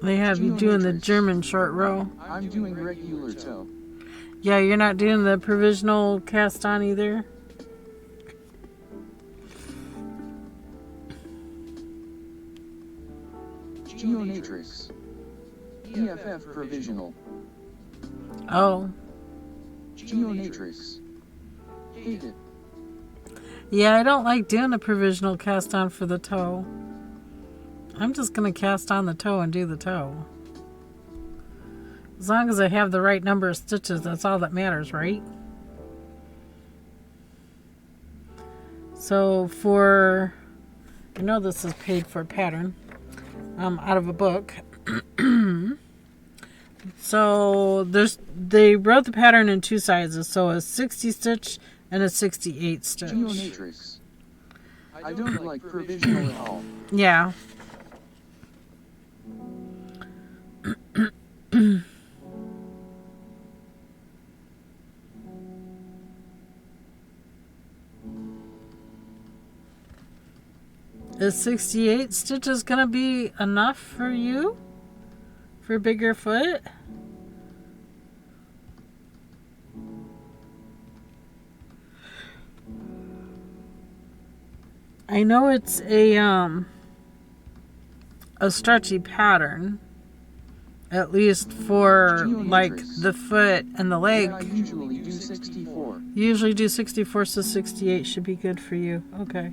They have you doing the German short row. I'm doing regular toe. Yeah, you're not doing the provisional cast on either? Geonatrix. EFF provisional. Oh. Geonatrix. Hate it. Yeah, I don't like doing a provisional cast on for the toe. I'm just going to cast on the toe and do the toe. As long as I have the right number of stitches, that's all that matters, right? So for, I know this is paid for pattern, out of a book. So they wrote the pattern in two sizes, so a 60 stitch and a 68 stitch. Geonatrix. I don't like provisional at all. Yeah. Is 68 stitches gonna be enough for you? For bigger foot? I know it's a stretchy pattern, at least for like the foot and the leg. I usually do 64. You usually do 64, so 68 should be good for you. Okay.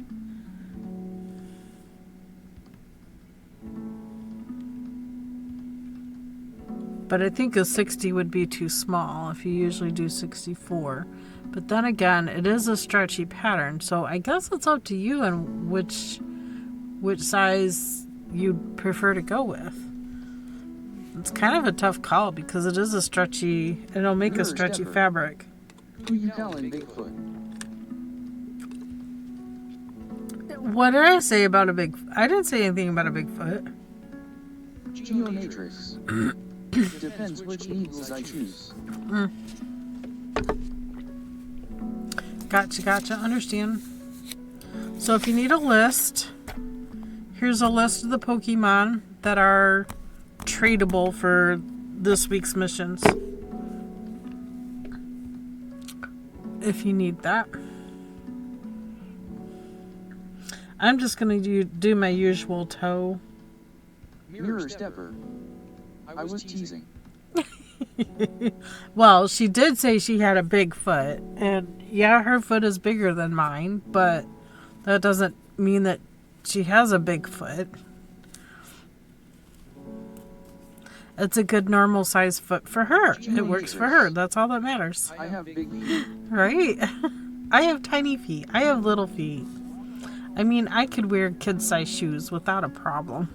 But I think a 60 would be too small if you usually do 64. But then again, it is a stretchy pattern, so I guess it's up to you and which size you'd prefer to go with. It's kind of a tough call because it is a stretchy, it'll make a stretchy fabric. Who you calling Bigfoot? What did I say about a big... I didn't say anything about a big foot. Geomatrix. Depends which needles I choose. Gotcha. Understand. So if you need a list, here's a list of the Pokemon that are tradable for this week's missions. If you need that. I'm just going to do my usual toe. Mirror stepper. I was teasing. Well, she did say she had a big foot. And yeah, her foot is bigger than mine. But that doesn't mean that she has a big foot. It's a good normal size foot for her. It works for her. That's all that matters. I have big feet. Right? I have tiny feet. I have little feet. I mean, I could wear kid-size shoes without a problem.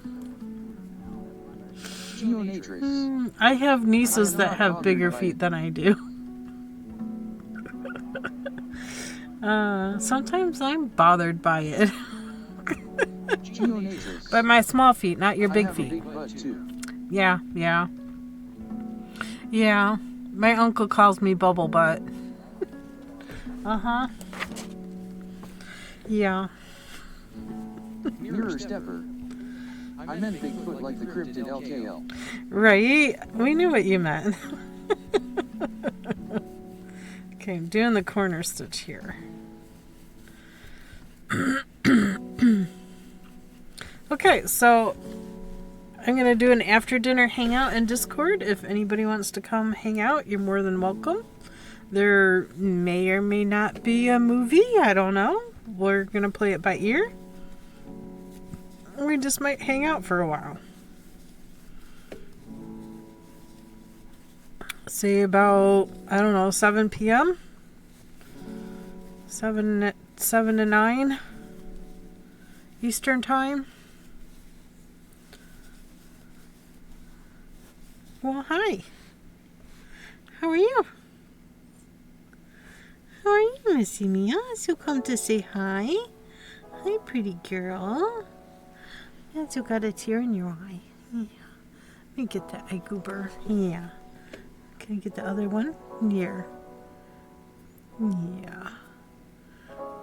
Geomatrix. I have nieces that have bigger feet than I do. Sometimes I'm bothered by it. Geomatrix. But my small feet, not your big I have feet. a big butt too. Yeah. My uncle calls me Bubble Butt. Uh-huh. Yeah. Mirror stepper. I meant Bigfoot like the cryptid LKL. Right? We knew what you meant. Okay, I'm doing the corner stitch here. Okay, so I'm going to do an after dinner hangout in Discord. If anybody wants to come hang out, you're more than welcome. There may or may not be a movie. I don't know. We're going to play it by ear. We just might hang out for a while. Say about, I don't know, 7 p.m. 7 to 9 Eastern time. Well, hi. How are you? How are you, Missy Mia? So come to say hi. Hi, pretty girl. Yes, you got a tear in your eye. Yeah. Let me get that eye goober. Yeah. Can I get the other one? Here. Yeah.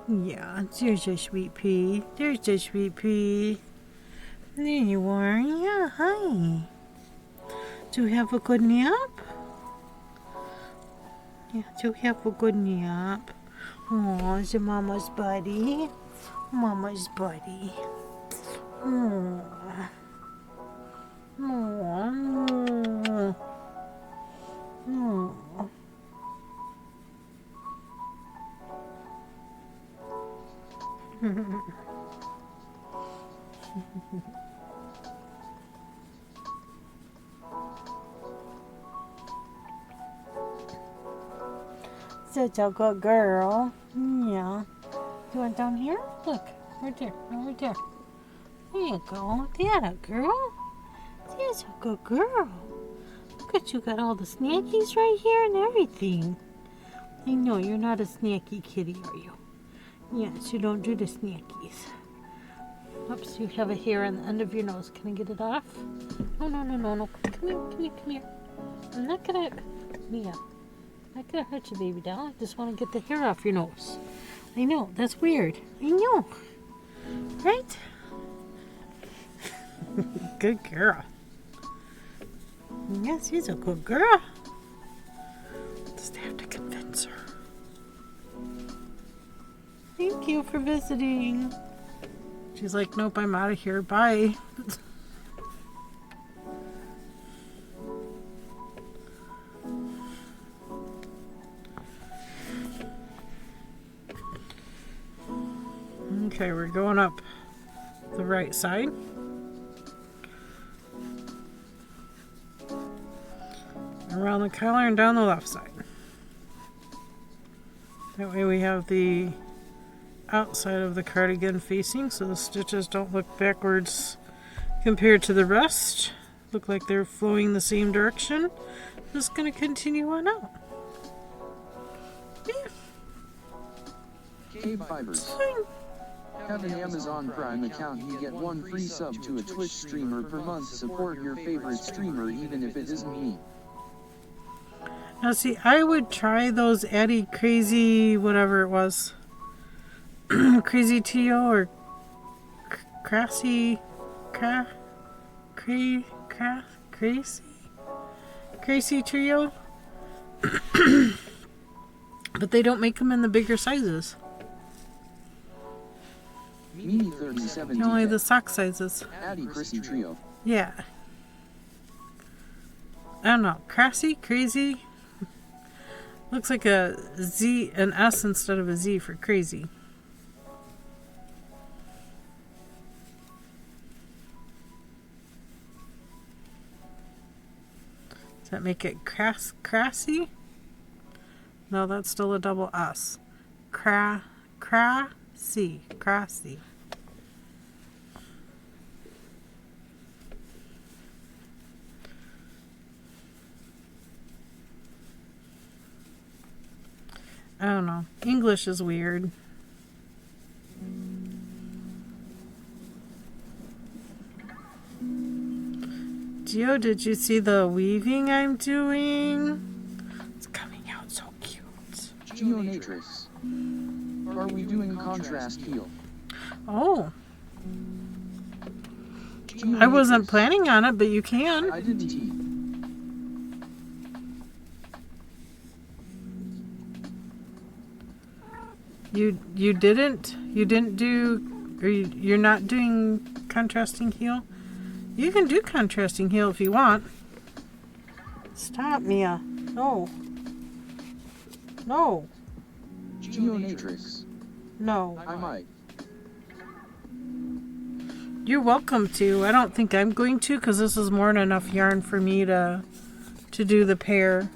Yeah, there's a sweet pea. There's a sweet pea. There you are. Yeah, hi. Do you have a good nap? Yeah, do you have a good nap? Oh, is it Mama's buddy? Mama's buddy. Oh. Oh. Oh. Such a good girl. Yeah. You want down here? Look, right there, right there. There you go. That a girl. That's a good girl. Look at you, got all the snackies right here and everything. I know you're not a snacky kitty, are you? Yes, you don't do the snackies. Oops, you have a hair on the end of your nose. Can I get it off? Oh, no. Come here. I'm not gonna... Mia. I'm not gonna hurt you, baby doll. I just want to get the hair off your nose. I know, that's weird. I know. Right? Good girl. Yes, she's a good girl. Just have to convince her. Thank you for visiting. She's like, nope, I'm out of here. Bye. Okay, we're going up the right side. Around the collar and down the left side. That way we have the outside of the cardigan facing, so the stitches don't look backwards compared to the rest. Look like they're flowing the same direction. Just going to continue on out. Yeah. KBfibers. Have an Amazon Prime account, you get 1 free sub to a Twitch streamer per month. Support your favorite streamer even if it isn't me. Now see, I would try those Addy Crazy, whatever it was. Crazy Tio or Crazy Trio. But they don't make them in the bigger sizes. Mini 37. Only the sock sizes. Addy Crazy Trio. Yeah. I don't know. Crazy. Looks like a Z, an S instead of a Z for crazy. Does that make it crassy? No, that's still a double S. Crassy. I don't know. English is weird. Gio, did you see the weaving I'm doing? It's coming out so cute. Geonatrix. Are we doing contrast heel? Oh. I wasn't planning on it, but you can. I didn't tea. You didn't do, or you're not doing contrasting heel? You can do contrasting heel if you want. Stop, Mia. No. Geonatrix. No. I might. You're welcome to. I don't think I'm going to, because this is more than enough yarn for me to do the pair.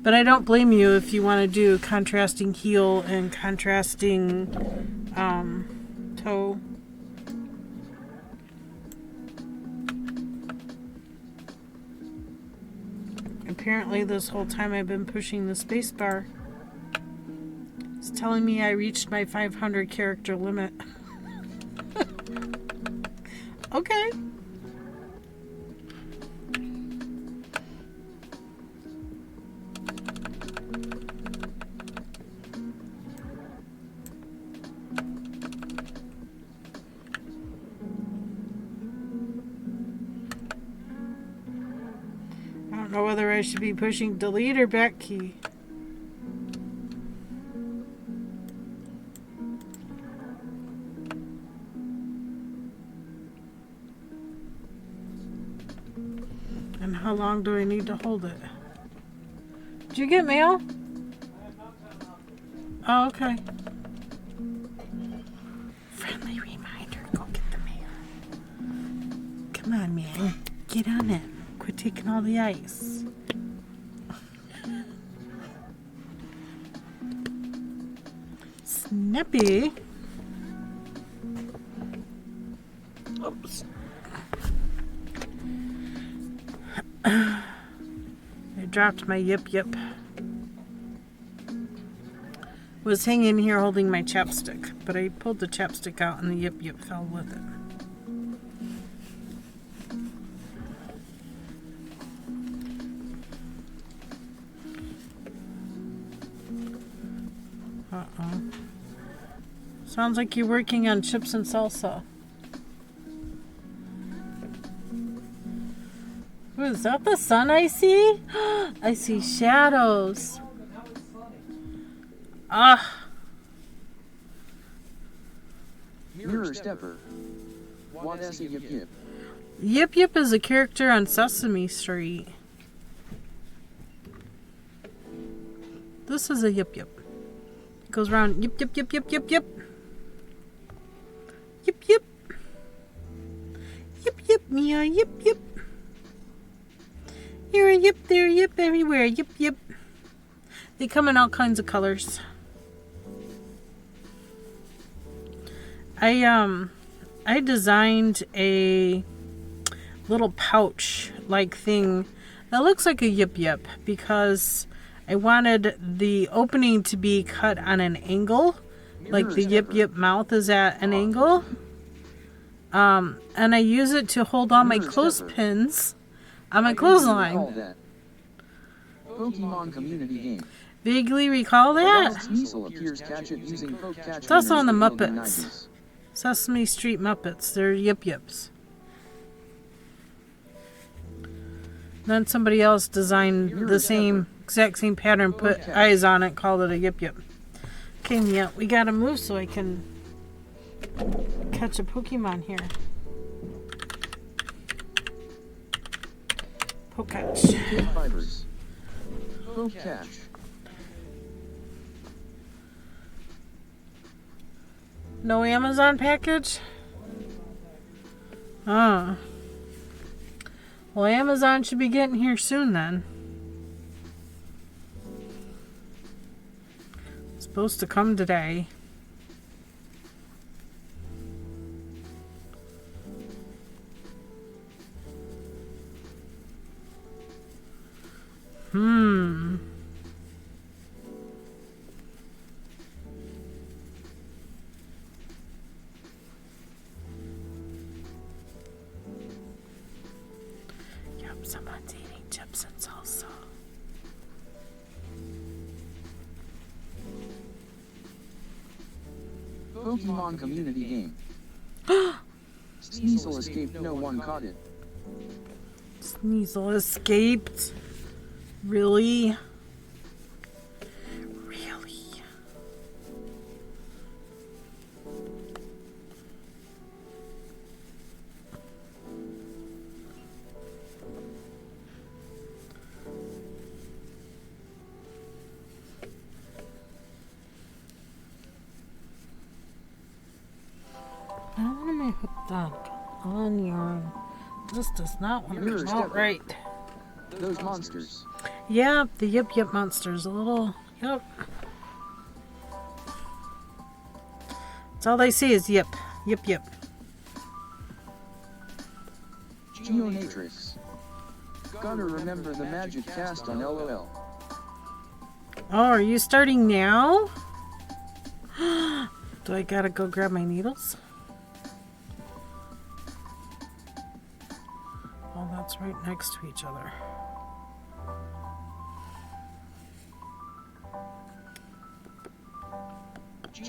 But I don't blame you if you want to do contrasting heel and contrasting toe. Apparently this whole time I've been pushing the space bar. It's telling me I reached my 500 character limit. Okay. I don't know whether I should be pushing delete or back key. And how long do I need to hold it? Did you get mail? Oh, okay. Friendly reminder, go get the mail. Come on, man. Get on it. Quit taking all the ice. Snappy. Oops. I dropped my yip. Was hanging here holding my chapstick, but I pulled the chapstick out and the yip fell with it. Uh-oh. Sounds like you're working on chips and salsa. Ooh, is that the sun I see? I see shadows. Ah. Mirror Stepper. What is a yip? Yip is a character on Sesame Street. This is a yip. It goes around yip. Yip. Yip, Mia, yip. Here a yip, there a yip, everywhere, yip. They come in all kinds of colors. I designed a little pouch like thing that looks like a yip because I wanted the opening to be cut on an angle like the Yip Yip mouth is at an angle. And I use it to hold all my clothespins on my clothesline. Pokemon community game. Vaguely recall that? Sneasel appears catch it using poke catch. It's also on the winners with Muppets. Sesame Street Muppets. They're Yip Yips. Then somebody else designed the same exact same pattern, put eyes on it, called it a Yip Yip. Okay, yeah, we gotta move so I can catch a Pokemon here. Poke catch. KBfibers. Poke catch. No Amazon package? Oh. Well, Amazon should be getting here soon then. It's supposed to come today. Yep, someone's eating chips and salsa. Pokemon community game. Sneasel escaped, no one caught it. Sneasel escaped? Really? Really? How am I hooked up on yarn? This does not want to come out right. Those monsters. Yeah, the Yip Yip monsters. A little, yep. That's all they see is yip. Yip Yip. Geonatrix. Gotta remember the magic cast on LOL. Oh, are you starting now? Do I gotta go grab my needles? Oh, that's right next to each other.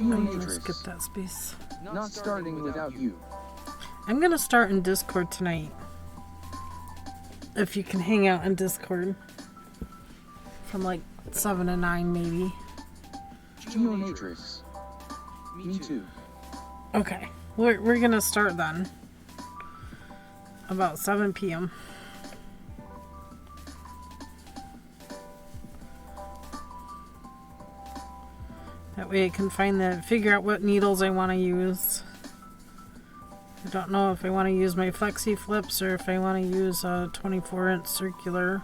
Let's get that space. Not starting without you. I'm gonna start in Discord tonight. If you can hang out in Discord. From like 7 to 9 maybe. Geonatrix. Me too. Okay. We're gonna start then. About 7 p.m. That way I can figure out what needles I want to use. I don't know if I want to use my flexi flips or if I want to use a 24-inch circular.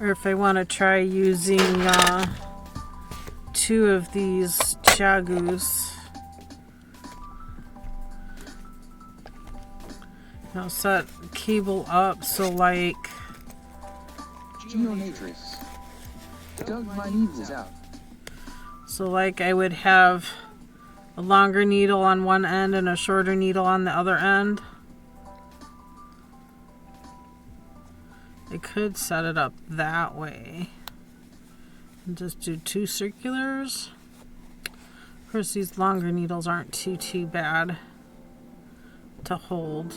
Or if I want to try using 2 of these chagus. Now set cable up so like Geonatrix. Dug my needles out. So like I would have a longer needle on one end and a shorter needle on the other end. I could set it up that way. And just do 2 circulars. Of course these longer needles aren't too bad to hold.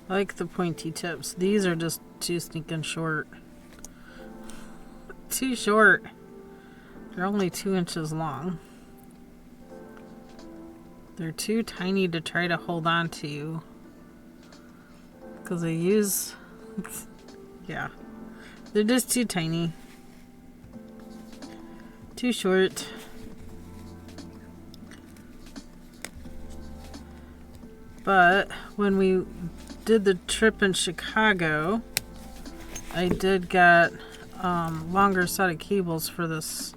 I like the pointy tips. These are just too stinking short. Too short. They're only 2 inches long. They're too tiny to try to hold on to. Because I use... yeah. They're just too tiny. Too short. But when we did the trip in Chicago, I did get longer set of cables for this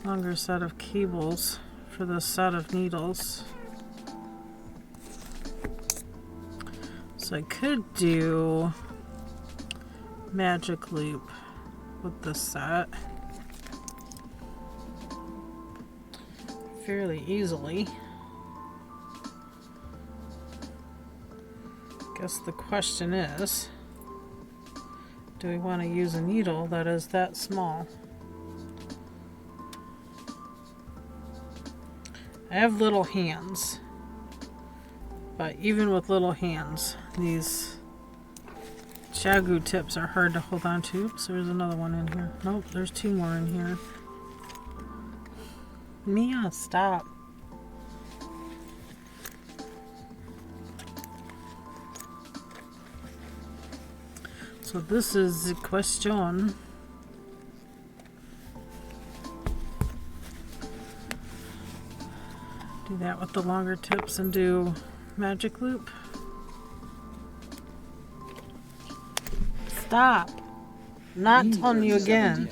longer set of cables for this set of needles. So I could do magic loop with this set fairly easily. Guess the question is, do we want to use a needle that is that small? I have little hands, but even with little hands, these Chiagu tips are hard to hold on to. Oops, there's another one in here. Nope, there's two more in here. Mia, stop. So this is the question. Do that with the longer tips and do magic loop. Stop. Not telling you again.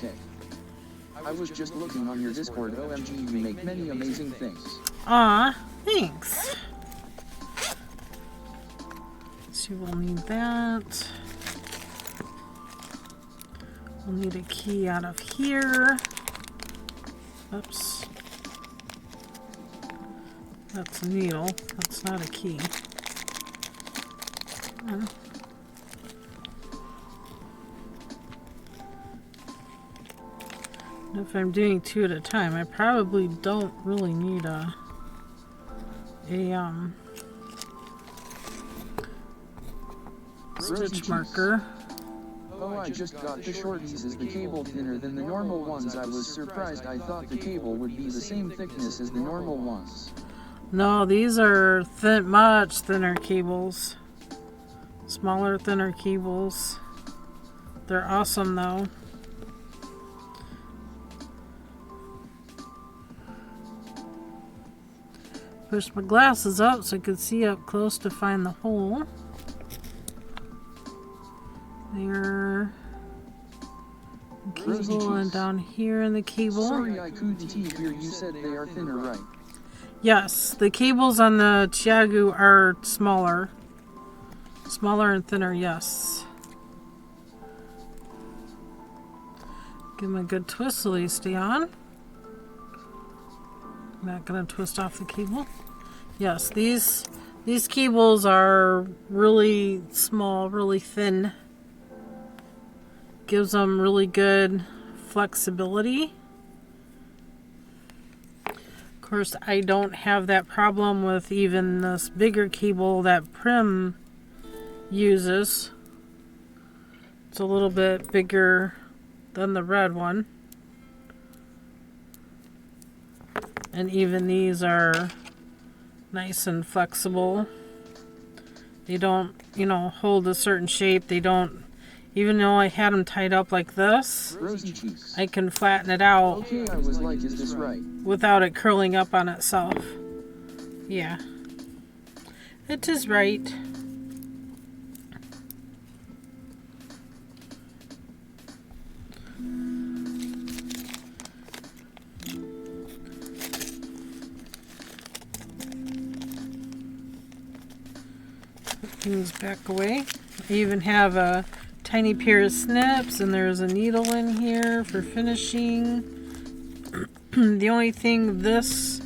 I was just looking on your Discord. OMG, you make many amazing things. Aw, thanks. So we'll need that. We'll need a key out of here. Oops. That's a needle. That's not a key. If I'm doing two at a time, I probably don't really need a stitch marker. Oh, I just got the shorties. Is the cable thinner than the normal ones? I was surprised. I thought the cable would be the same thickness as the normal ones. No, these are much thinner cables. Smaller, thinner cables. They're awesome though. Push my glasses up so I could see up close to find the hole. There. The cable and down here in the cable. Sorry, I couldn't hear you said they are thinner, right? Yes, the cables on the Chiagu are smaller. Smaller and thinner, yes. Give them a good twist so they stay on. I'm not going to twist off the cable. Yes, these cables are really small, really thin. Gives them really good flexibility. Of course, I don't have that problem with even this bigger cable that Prim uses. It's a little bit bigger than the red one. And even these are nice and flexible. They don't, hold a certain shape. They don't, even though I had them tied up like this, Rosy cheeks. I can flatten it out. Okay, I was like, is this right? Without it curling up on itself. Yeah. It is right. Things back away. I even have a tiny pair of snips, and there's a needle in here for finishing. The only thing this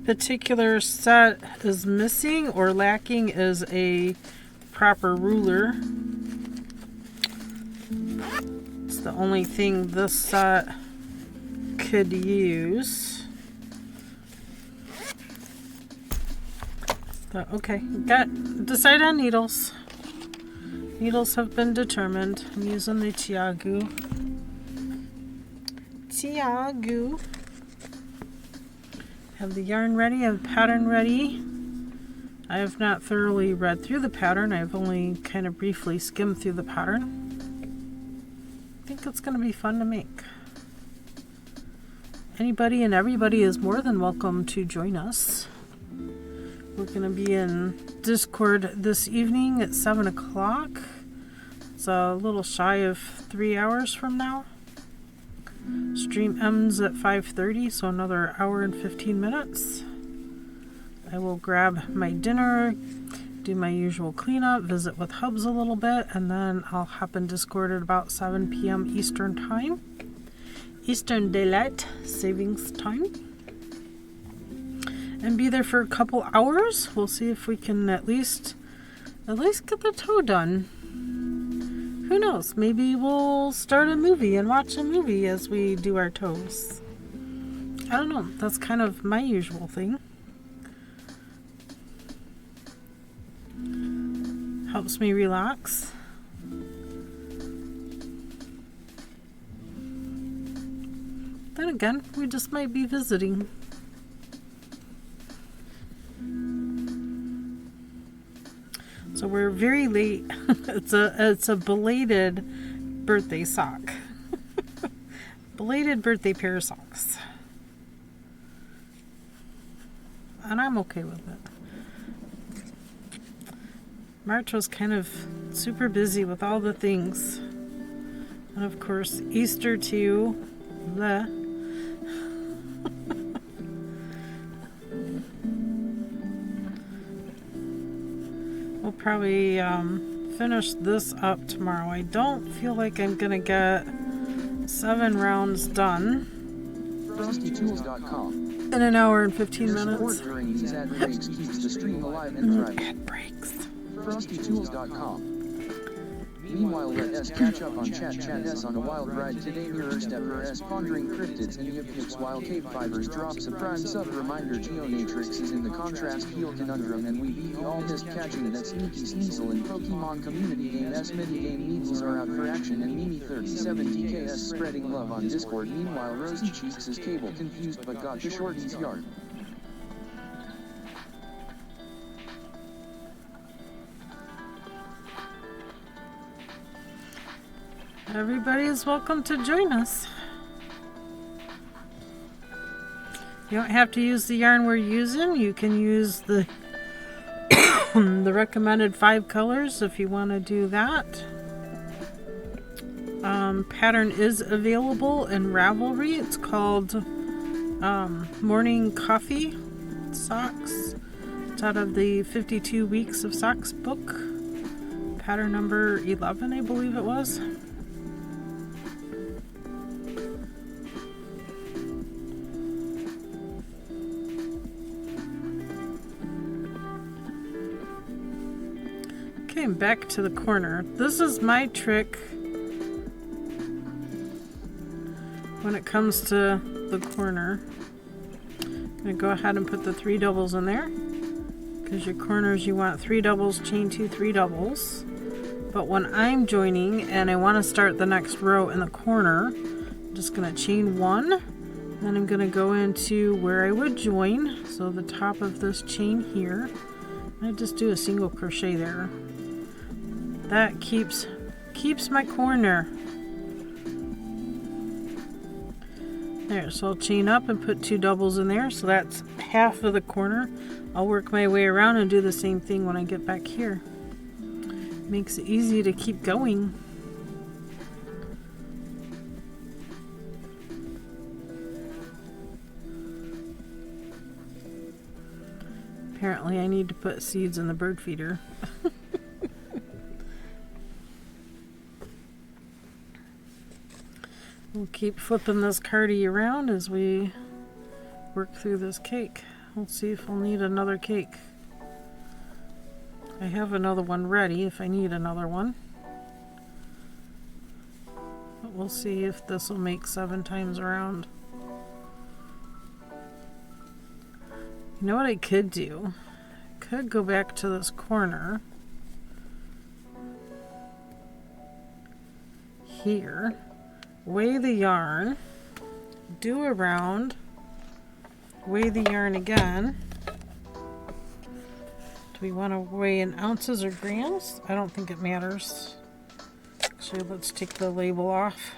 particular set is missing or lacking is a proper ruler. It's the only thing this set could use. But okay, decide on needles. Needles have been determined. I'm using the Chiagu. Have the yarn ready, have the pattern ready. I have not thoroughly read through the pattern. I've only kind of briefly skimmed through the pattern. I think it's going to be fun to make. Anybody and everybody is more than welcome to join us. We're going to be in Discord this evening at 7 o'clock. It's a little shy of 3 hours from now. Stream ends at 5:30, so another hour and 15 minutes. I will grab my dinner, do my usual cleanup, visit with Hubs a little bit, and then I'll hop in Discord at about 7 p.m. Eastern time. Eastern Daylight Savings Time. And be there for a couple hours. We'll see if we can at least get the toe done. Who knows? Maybe we'll start a movie and watch a movie as we do our toes. I don't know. That's kind of my usual thing. Helps me relax. Then again, we just might be visiting. So we're very late. It's a belated birthday sock. Belated birthday pair of socks. And I'm okay with it. March was kind of super busy with all the things. And of course, Easter too. Bleh. We'll probably finish this up tomorrow. I don't feel like I'm gonna get 7 rounds done FrostyTools.com. in an hour and 15 Your minutes. support during these ad breaks keeps the stream alive and thriving. Ad breaks. FrostyTools.com. Meanwhile, let us catch up on Chat S on a wild ride today. Mirror Stepper S pondering cryptids and Yip while KBfibers drops a prime sub reminder. Geonatrix is in the contrast field conundrum, and we beat all missed catching that sneaky Sneasel in Pokemon community game S minigame needles are out for action, and Mimi37 DKS spreading love on Discord. Meanwhile, Rosy Cheeks is cable confused but got to Shorty's yard. Everybody is welcome to join us. You don't have to use the yarn we're using. You can use the the recommended 5 colors if you want to do that. Pattern is available in Ravelry. It's called Morning Coffee Socks. It's out of the 52 Weeks of Socks book. Pattern number 11, I believe it was. Okay, back to the corner. This is my trick when it comes to the corner. I'm going to go ahead and put the 3 doubles in there, because your corners you want 3 doubles, chain 2, 3 doubles. But when I'm joining and I want to start the next row in the corner, I'm just going to chain 1, then I'm going to go into where I would join, so the top of this chain here. I just do a single crochet there. That keeps my corner. There, so I'll chain up and put 2 doubles in there, so that's half of the corner. I'll work my way around and do the same thing when I get back here. Makes it easy to keep going. Apparently I need to put seeds in the bird feeder. We'll keep flipping this cardie around as we work through this cake. We'll see if we'll need another cake. I have another one ready if I need another one. But we'll see if this will make 7 times around. You know what I could do? I could go back to this corner here, weigh the yarn, do a round, weigh the yarn again. Do we want to weigh in ounces or grams? I don't think it matters. Actually, let's take the label off.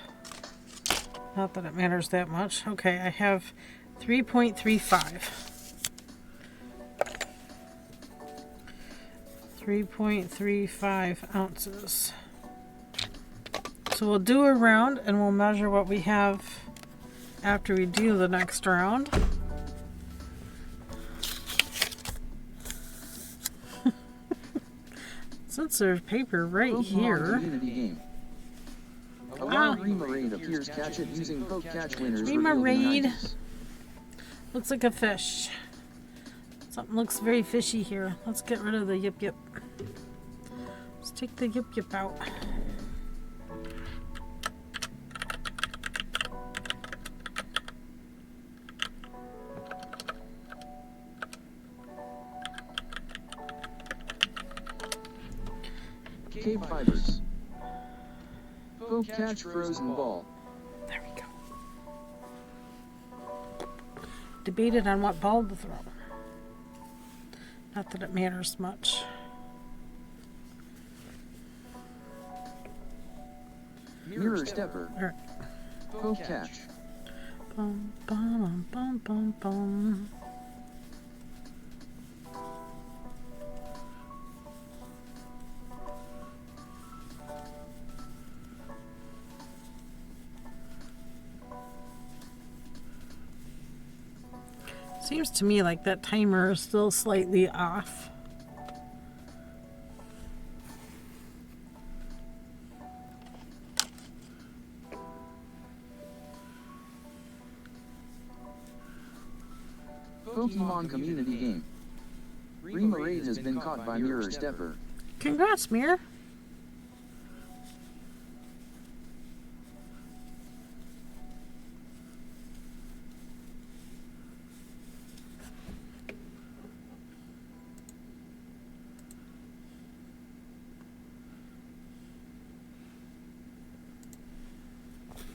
Not that it matters that much. Okay, I have 3.35. 3.35 ounces. So we'll do a round and we'll measure what we have after we do the next round. Since there's paper right here. Remarade appears. Catch it using poke catch winners. Remarade. Looks like a fish. Something looks very fishy here. Let's get rid of the yip yip. Let's take the yip yip out. KBfibers. Poke catch frozen ball. There we go. Debated on what ball to throw. Not that it matters much. Mirror stepper. Right. Poke catch. Bum, bum, bum, bum, bum. Seems to me like that timer is still slightly off. Pokemon community game. Remarade has been caught by Mirror Stepper. Congrats, Mirror.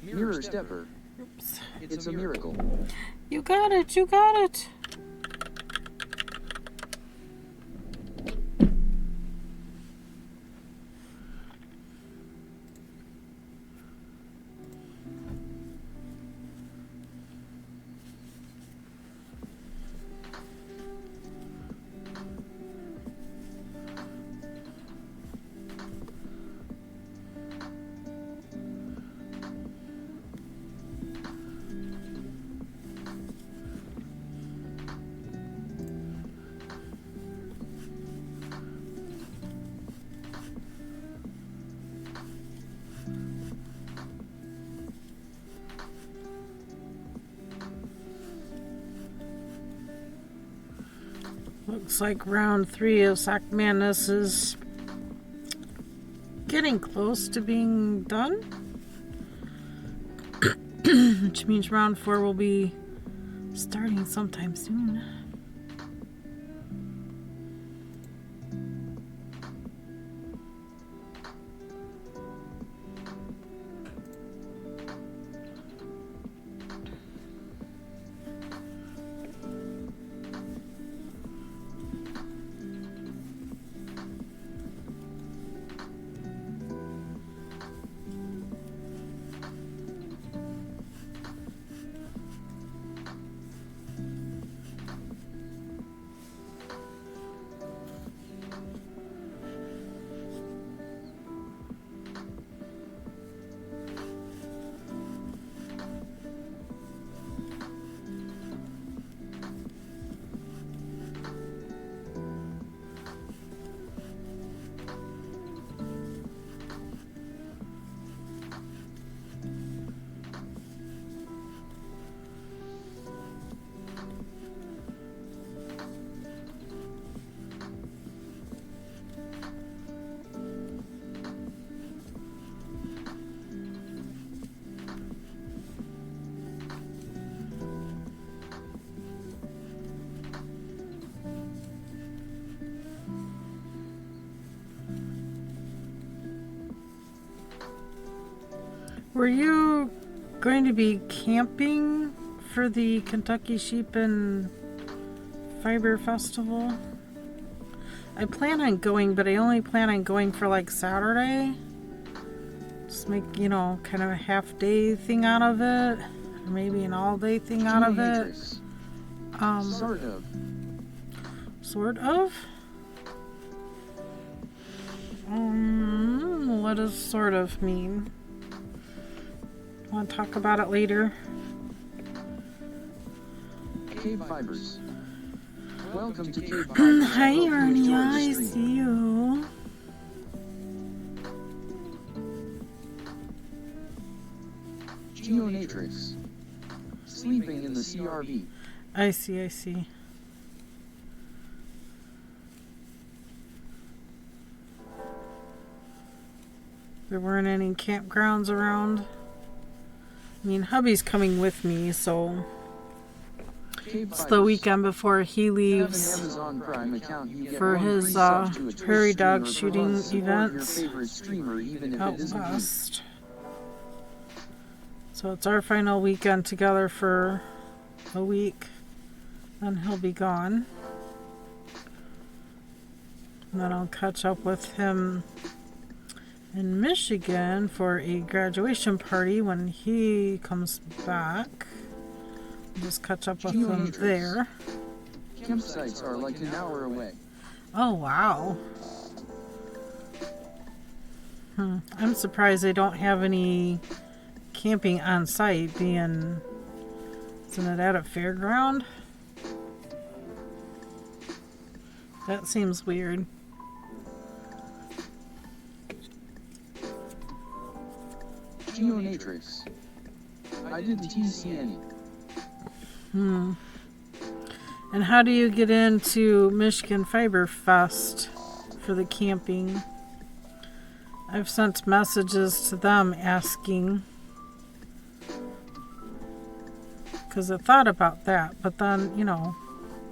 Mirror Stepper. Oops. It's a miracle. You got it, you got it. Looks like round 3 of Sock Madness is getting close to being done. Which means round 4 will be starting sometime soon. Were you going to be camping for the Kentucky Sheep and Fiber Festival? I plan on going, but I only plan on going for like Saturday. Just make, you know, kind of a half-day thing out of it. Or maybe an all-day thing out of it. Sort of. Sort of? What does sort of mean? Want to talk about it later? KBfibers. Welcome to KBfibers. Hi, Hope you Arnie. enjoy the I stream. see you. Geonatrix. Sleeping in the CRV. I see, I see. There weren't any campgrounds around. I mean, hubby's coming with me, so it's the weekend before he leaves Amazon Prime account, you get for one his free sub to a Twitch prairie streamer dog per shooting month. Support events your favorite streamer, even if out it isn't me. west. So it's our final weekend together for a week. Then he'll be gone. And then I'll catch up with him in Michigan for a graduation party when he comes back. I'll just catch up with him there. Campsites are like an hour away. Oh, wow. I'm surprised they don't have any camping on site, being, isn't it at a fairground? That seems weird. Geonatrix. I didn't see any. And how do you get into Michigan Fiber Fest for the camping? I've sent messages to them asking, because I thought about that, but then, you know,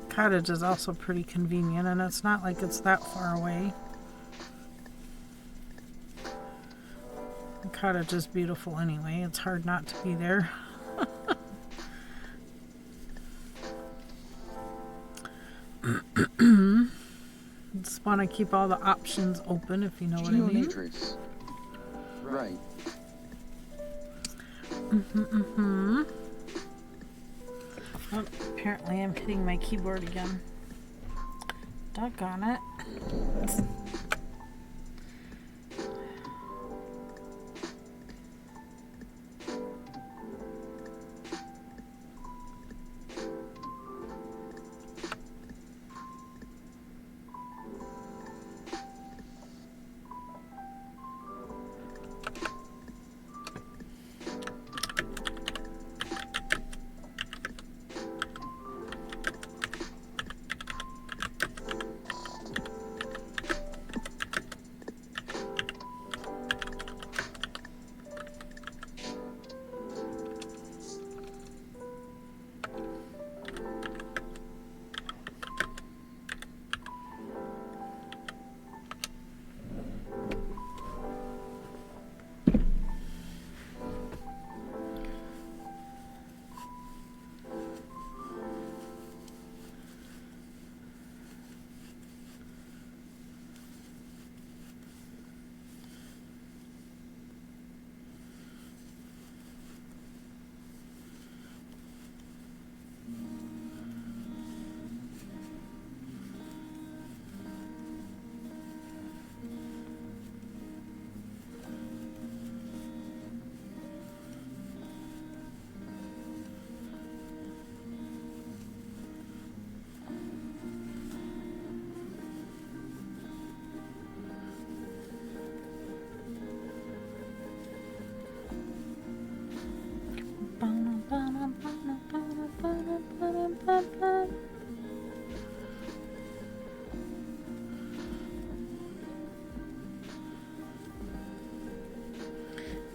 Cottage is also pretty convenient, and it's not like it's that far away. The Cottage is beautiful anyway. It's hard not to be there. Just want to keep all the options open, if you know what I mean. Geonatrix. Right. Oh, apparently I'm hitting my keyboard again. Doggone it.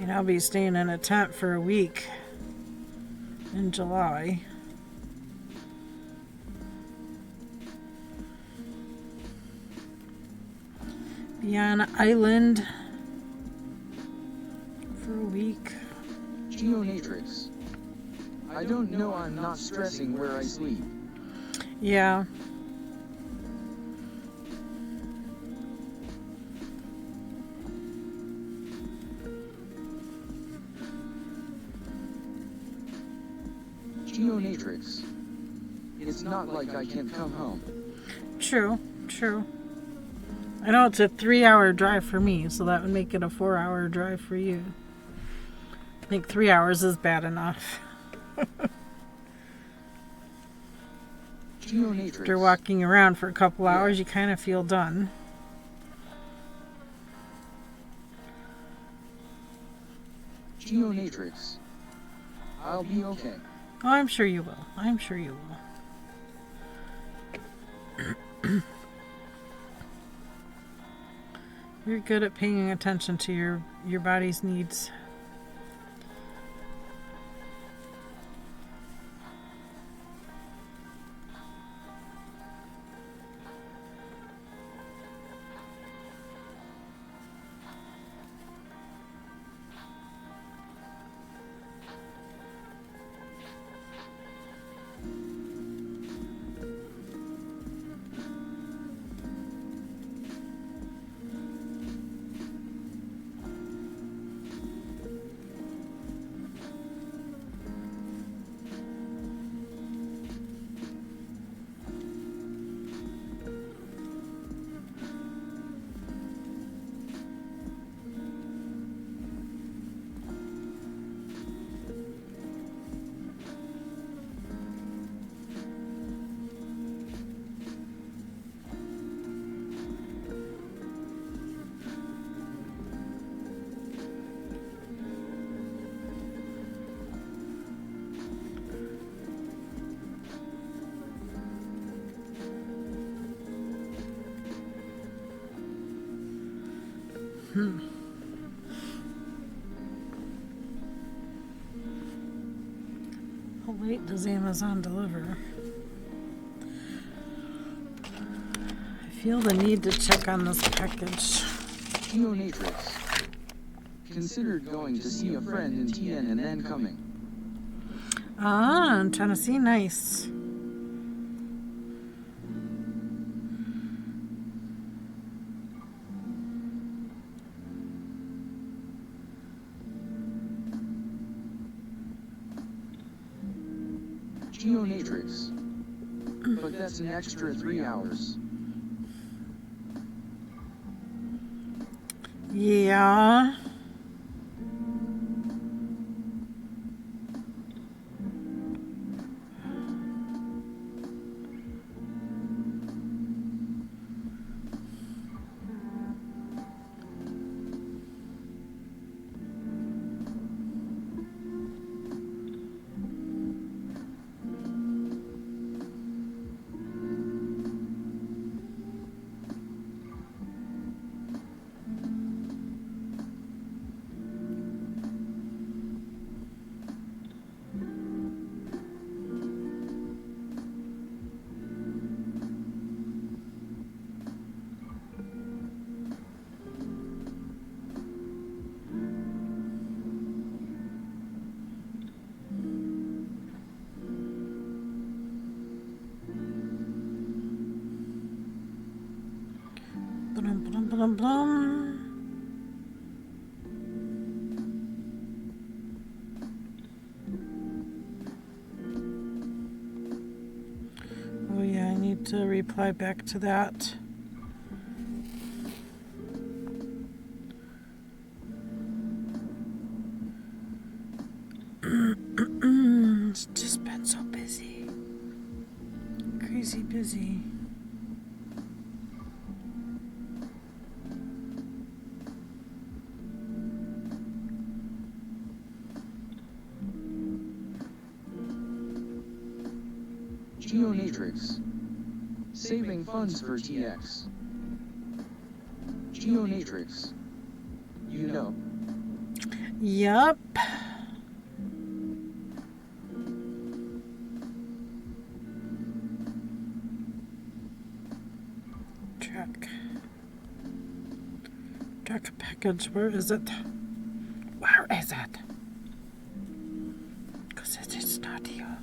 And I'll be staying in a tent for a week in July. Be on an island for a week. Geonatrix. I don't know, I'm not stressing where I sleep. Yeah. Geonatrix. It's not like I can't come home. True, true. I know it's a 3-hour drive for me, so that would make it a 4-hour drive for you. I think 3 hours is bad enough. After walking around for a couple hours, you kind of feel done. Geonatrix. I'll be okay. Oh, I'm sure you will. I'm sure you will. You're good at paying attention to your body's needs. How late does Amazon deliver? I feel the need to check on this package. Geonatrix. Considered going to see a friend in TN and then coming. Ah, in Tennessee, nice. Geonatrix. But that's an extra 3 hours. Yeah. Blum, blum, blum, blum. Oh yeah, I need to reply back to that. It's just been so busy. Crazy busy. Geonatrix. Saving funds for TX. Geonatrix. You know. Yup. Track a package. Where is it? Where is it? Because it's not here.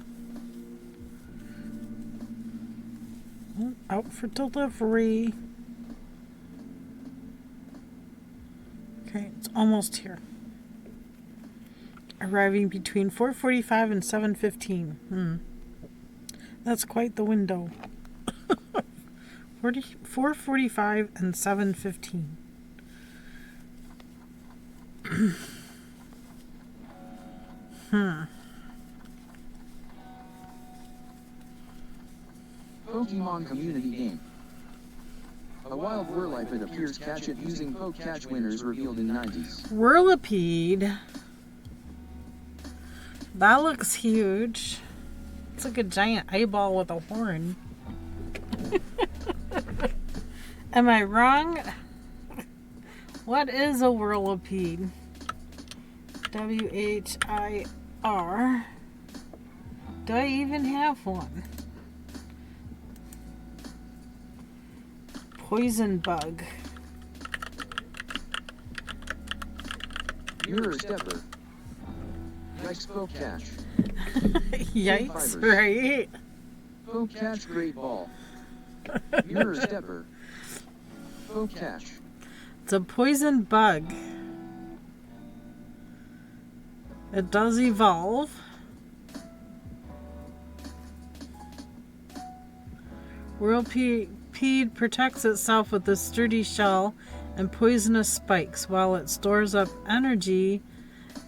Oh, out for delivery. Okay, it's almost here. Arriving between 4:45 and 7:15. That's quite the window. 4:45 and 7:15. Pokemon community game. A wild whirlipede appears. Catch it using poke catch. Winners revealed in 90s. Whirlipede. That looks huge. It's like a giant eyeball with a horn. Am I wrong? What is a whirlipede? W-H-I-R. Do I even have one? Poison bug. You're a stepper. Next poke catch. Yikes, KBfibers. right? Poke catch. Great ball. You're a stepper. Poke catch. It's a poison bug. It does evolve. Whirlipede protects itself with a sturdy shell and poisonous spikes. While it stores up energy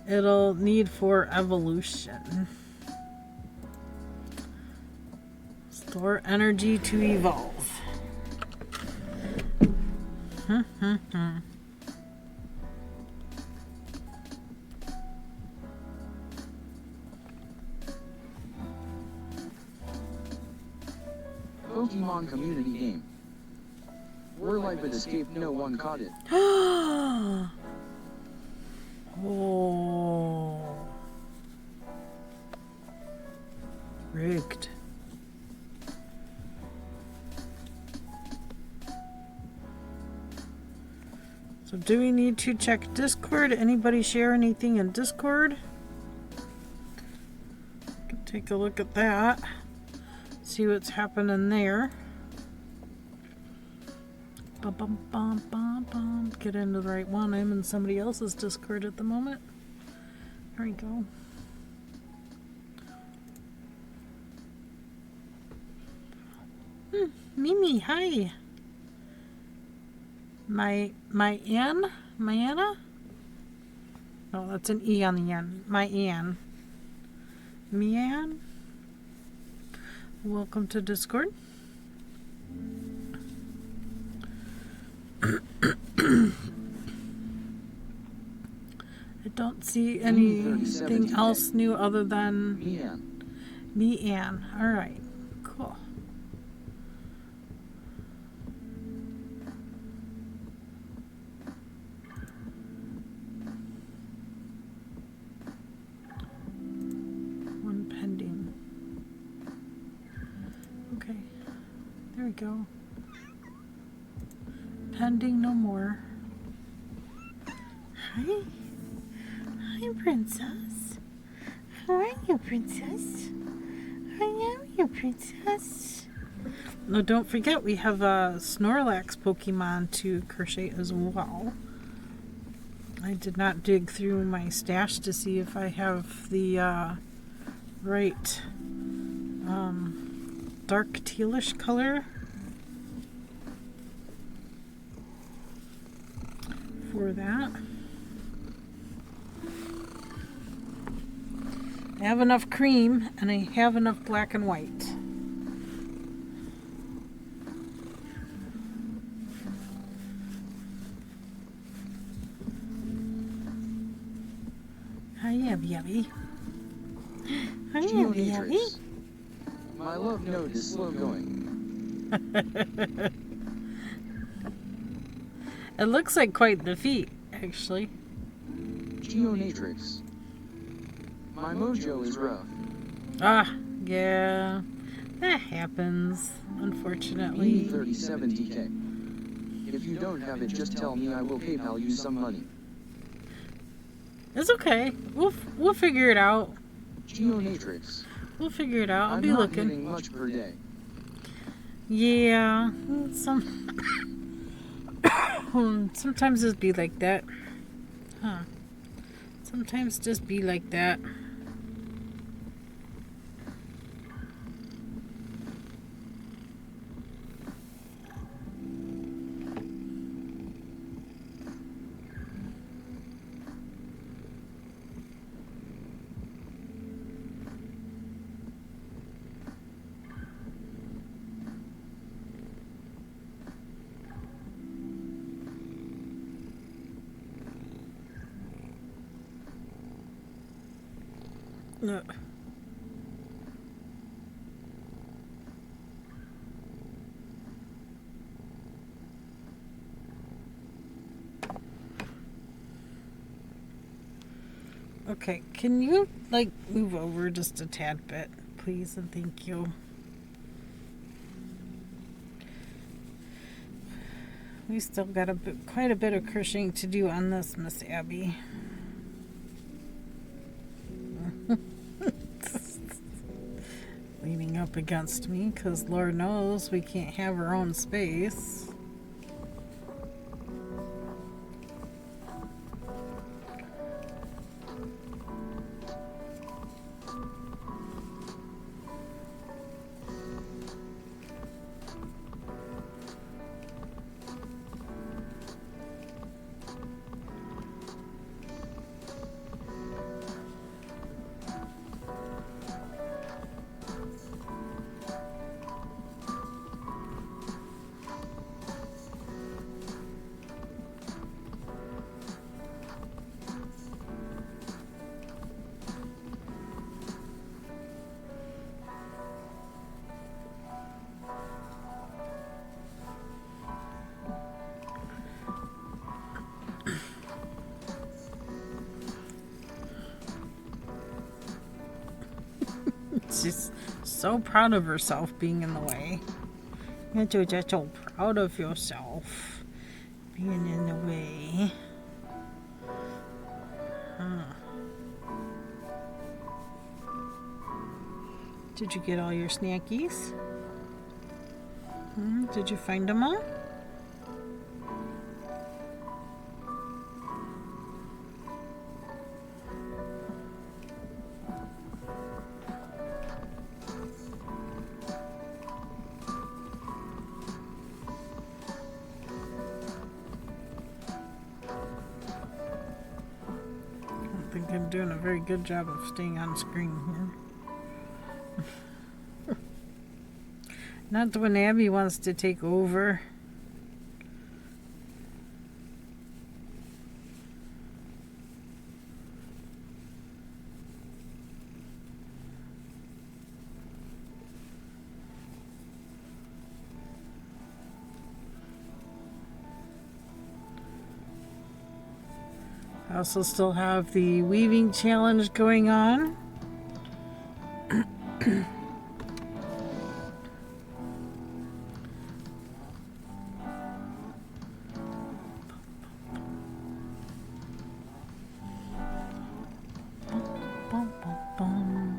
it'll need for evolution. Store energy to evolve. Pokemon community game. Whirlipede escaped. No one caught it. Oh. Rigged. So do we need to check Discord? Anybody share anything in Discord? Take a look at that. See what's happening there. Bum, bum, bum, bum, bum. Get into the right one. I'm in somebody else's Discord at the moment. There we go. Mimi, hi. Mayanna? No, that's an E on the end. Mian? Welcome to Discord. I don't see anything else new other than Mian. Alright, cool. One pending. Okay, there we go. Pending no more. Hi. Hi, Princess. How are you, Princess? How are you, Princess? No, don't forget we have a Snorlax Pokemon to crochet as well. I did not dig through my stash to see if I have the right dark tealish color for that. I have enough cream and I have enough black and white. Hi, Yubby. Hi, Yubby. My love note is slow going. It looks like quite the feat, actually. Geonatrix. My mojo is rough. Ah, yeah. That happens, unfortunately. 37 DK. If you don't have it, just tell me. I will PayPal you some money. It's okay. We'll figure it out. Geonatrix. We'll figure it out. I'll I'm be not looking. getting much per day. Yeah, sometimes it be like that. Huh. Sometimes just be like that. No. Okay, can you, like, move over just a tad bit, please, and thank you. We still got quite a bit of crocheting to do on this, Miss Abby. Leaning up against me, because Lord knows we can't have our own space. She's so proud of herself being in the way. You're just so proud of yourself being in the way. Huh. Did you get all your snackies? Did you find them all? I think I'm doing a very good job of staying on screen here. Not when Abby wants to take over. I also still have the weaving challenge going on. Bum, bum, bum.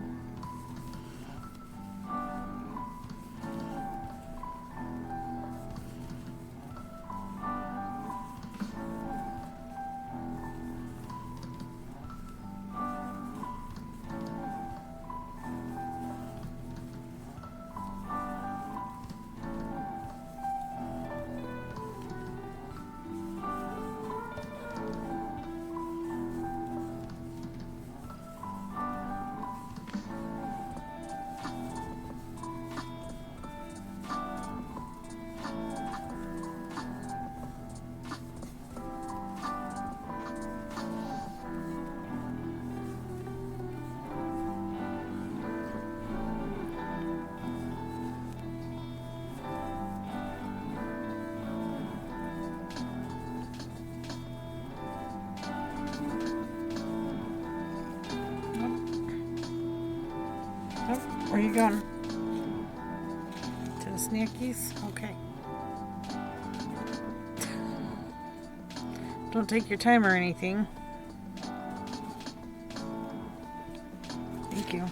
Where are you going? To the snackies? Okay. Don't take your time or anything. Thank you.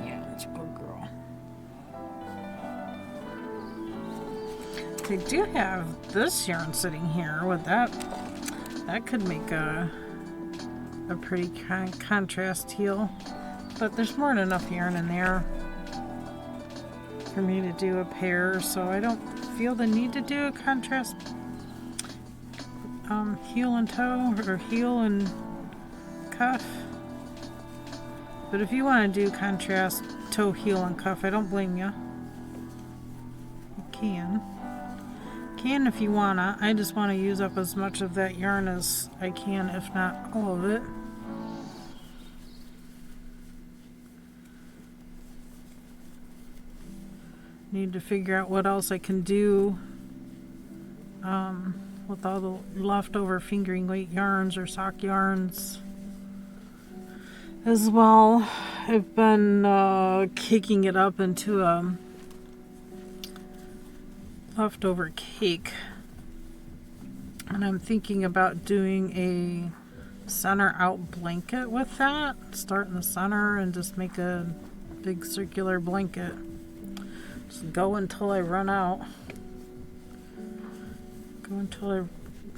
Yeah, that's a good girl. They do have this yarn sitting here with that. That could make a pretty contrast heel, but there's more than enough yarn in there for me to do a pair, so I don't feel the need to do a contrast heel and toe or heel and cuff. But if you want to do contrast toe, heel, and cuff, I don't blame you. You can. Can if you wanna. I just want to use up as much of that yarn as I can, if not all of it. Need to figure out what else I can do with all the leftover fingering weight yarns or sock yarns as well. I've been caking it up into a leftover cake, and I'm thinking about doing a center out blanket with that. Start in the center and just make a big circular blanket. Just go until I run out. Go until I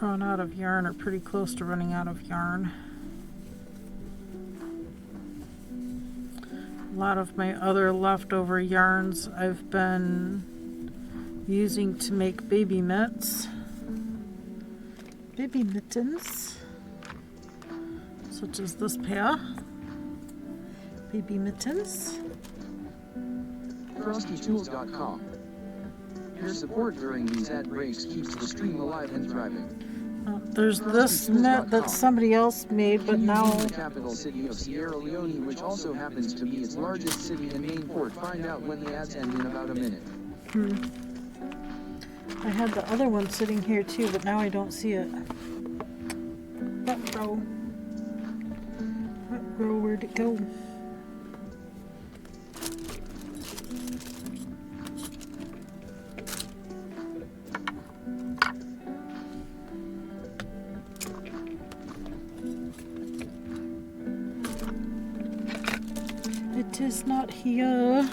run out of yarn, or pretty close to running out of yarn. A lot of my other leftover yarns I've been using to make baby mitts. Baby mittens. Such as this pair. Baby mittens. CrossKeyTools.com. Your support during these ad breaks keeps the stream alive and thriving. There's this mitt that somebody else made, but now... The capital city of Sierra Leone, which also happens to be its largest city and main port. Find out when the ads end in about a minute. I had the other one sitting here too, but now I don't see it. Ruh-roh. Ruh-roh, where'd it go? It is not here.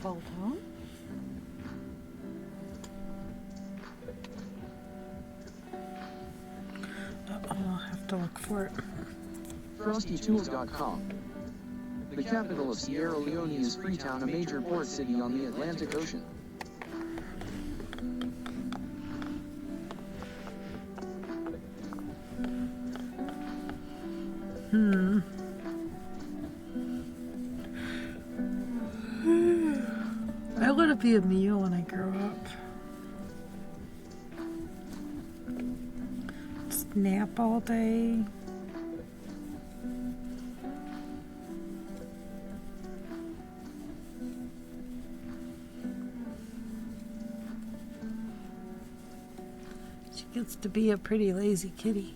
Fall down. I'll have to look for it. FrostyTools.com. The capital of Sierra Leone is Freetown, a major port city on the Atlantic Ocean. I want to be a meal when I grow up. Just nap all day. She gets to be a pretty lazy kitty.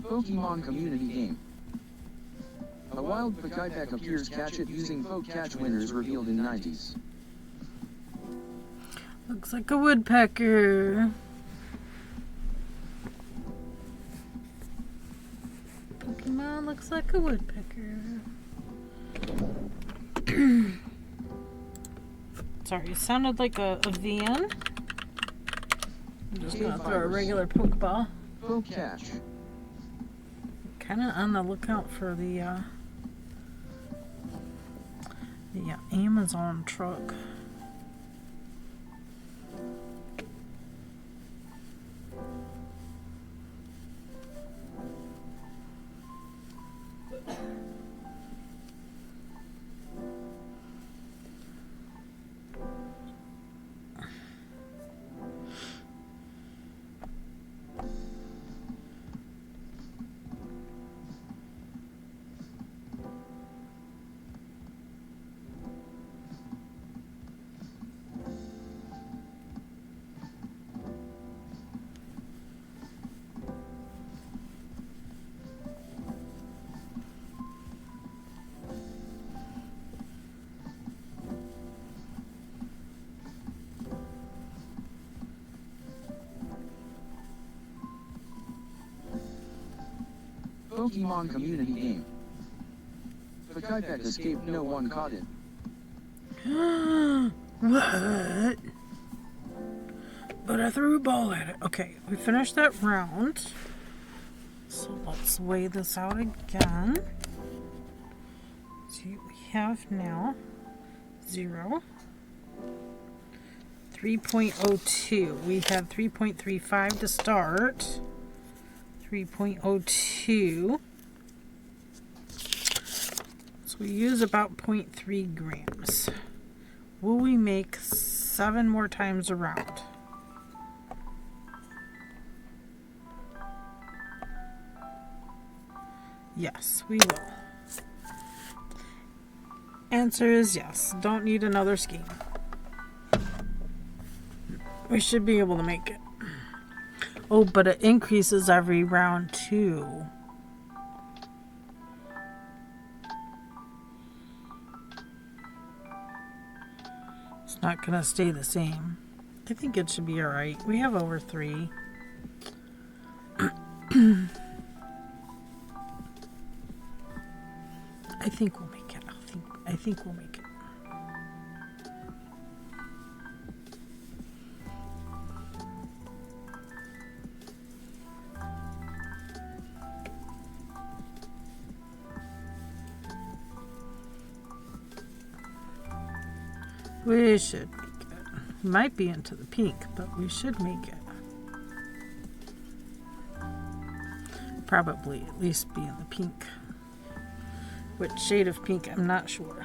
Pokemon community game. A wild Pokemon appears. Catch it using Poke Catch winners revealed in 90s. Looks like a woodpecker. Pokemon looks like a woodpecker. Sorry, it sounded like a van. I'm just gonna throw a regular Pokeball. Poke catch. Kind of on the lookout for the Amazon truck. Pokemon community game. Pokipet escaped, no one caught it. What? But I threw a ball at it. Okay, we finished that round. So let's weigh this out again. See what we have now. 0. 3.02. We had 3.35 to start. 3.02. So we use about 0.3 grams. Will we make 7 more times around? Yes, we will. Answer is yes. Don't need another scheme. We should be able to make it. Oh, but it increases every round too. It's not gonna stay the same. I think it should be alright. We have over 3. I think we'll make it. I think we'll make it. We should make it. Might be into the pink, but we should make it. Probably at least be in the pink. Which shade of pink, I'm not sure.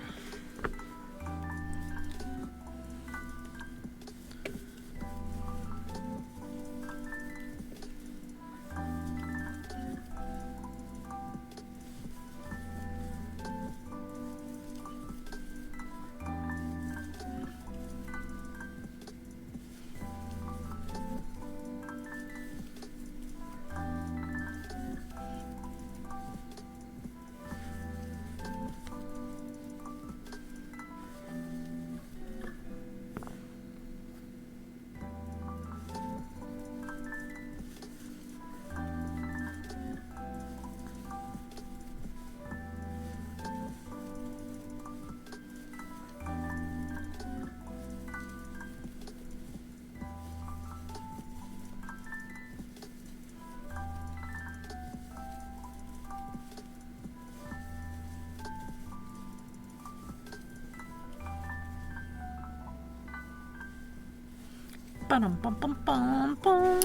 Ba-dum, bum, bum, bum, bum.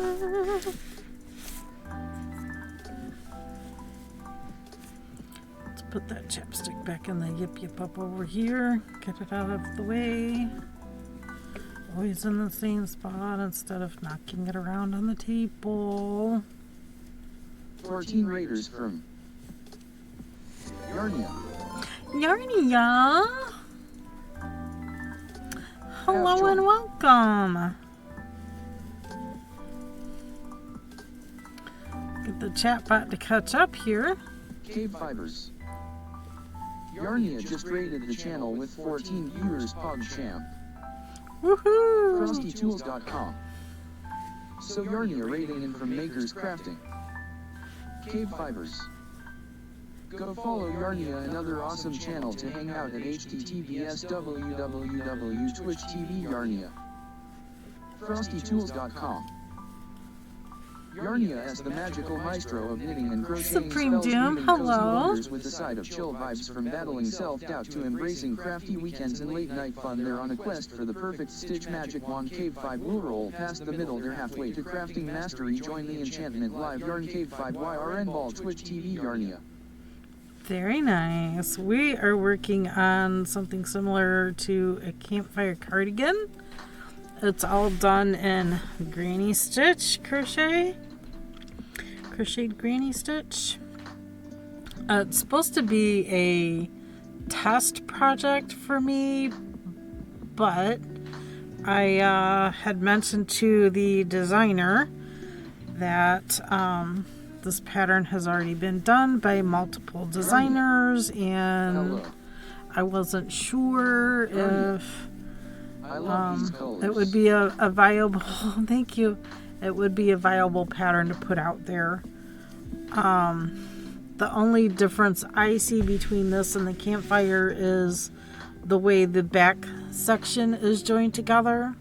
Let's put that chapstick back in the yip yip up over here. Get it out of the way. Always in the same spot instead of knocking it around on the table. 14 raiders from Yarnia. Yarnia! Hello and welcome! Get the chat bot to catch up here. KBfibers. Yarnia just raided the channel with 14 viewers. PogChamp. Woohoo! FrostyTools.com. So Yarnia rating in from Makers Crafting. KBfibers. Go follow Yarnia, another awesome channel to hang out at https www.twitch.tv Yarnia. FrostyTools.com. Yarnia as the magical maestro of knitting and crocheting Supreme spells, Doom, weaving cozy hello. wonders with the side of chill vibes. From battling self-doubt to embracing crafty weekends and late-night fun, they're on a quest for the perfect stitch magic wand. KBfibe will roll past the middle, they're halfway to crafting mastery. Join the enchantment live. Yarn KBfibe YRN Ball Twitch TV Yarnia. Very nice. We are working on something similar to a campfire cardigan. It's all done in granny stitch crocheted granny stitch. It's supposed to be a test project for me, but I had mentioned to the designer that this pattern has already been done by multiple designers, and I wasn't sure if it would be a viable thank you, it would be a viable pattern to put out there. The only difference I see between this and the campfire is the way the back section is joined together.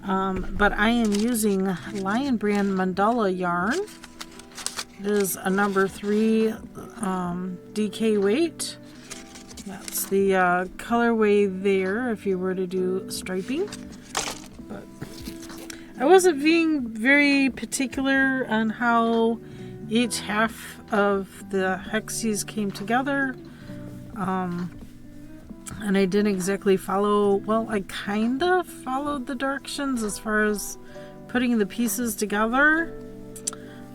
But I am using Lion Brand Mandala yarn. It is a number 3 DK weight. That's the colorway there if you were to do striping. But I wasn't being very particular on how each half of the hexes came together. And I didn't exactly follow, well, I kind of followed the directions as far as putting the pieces together.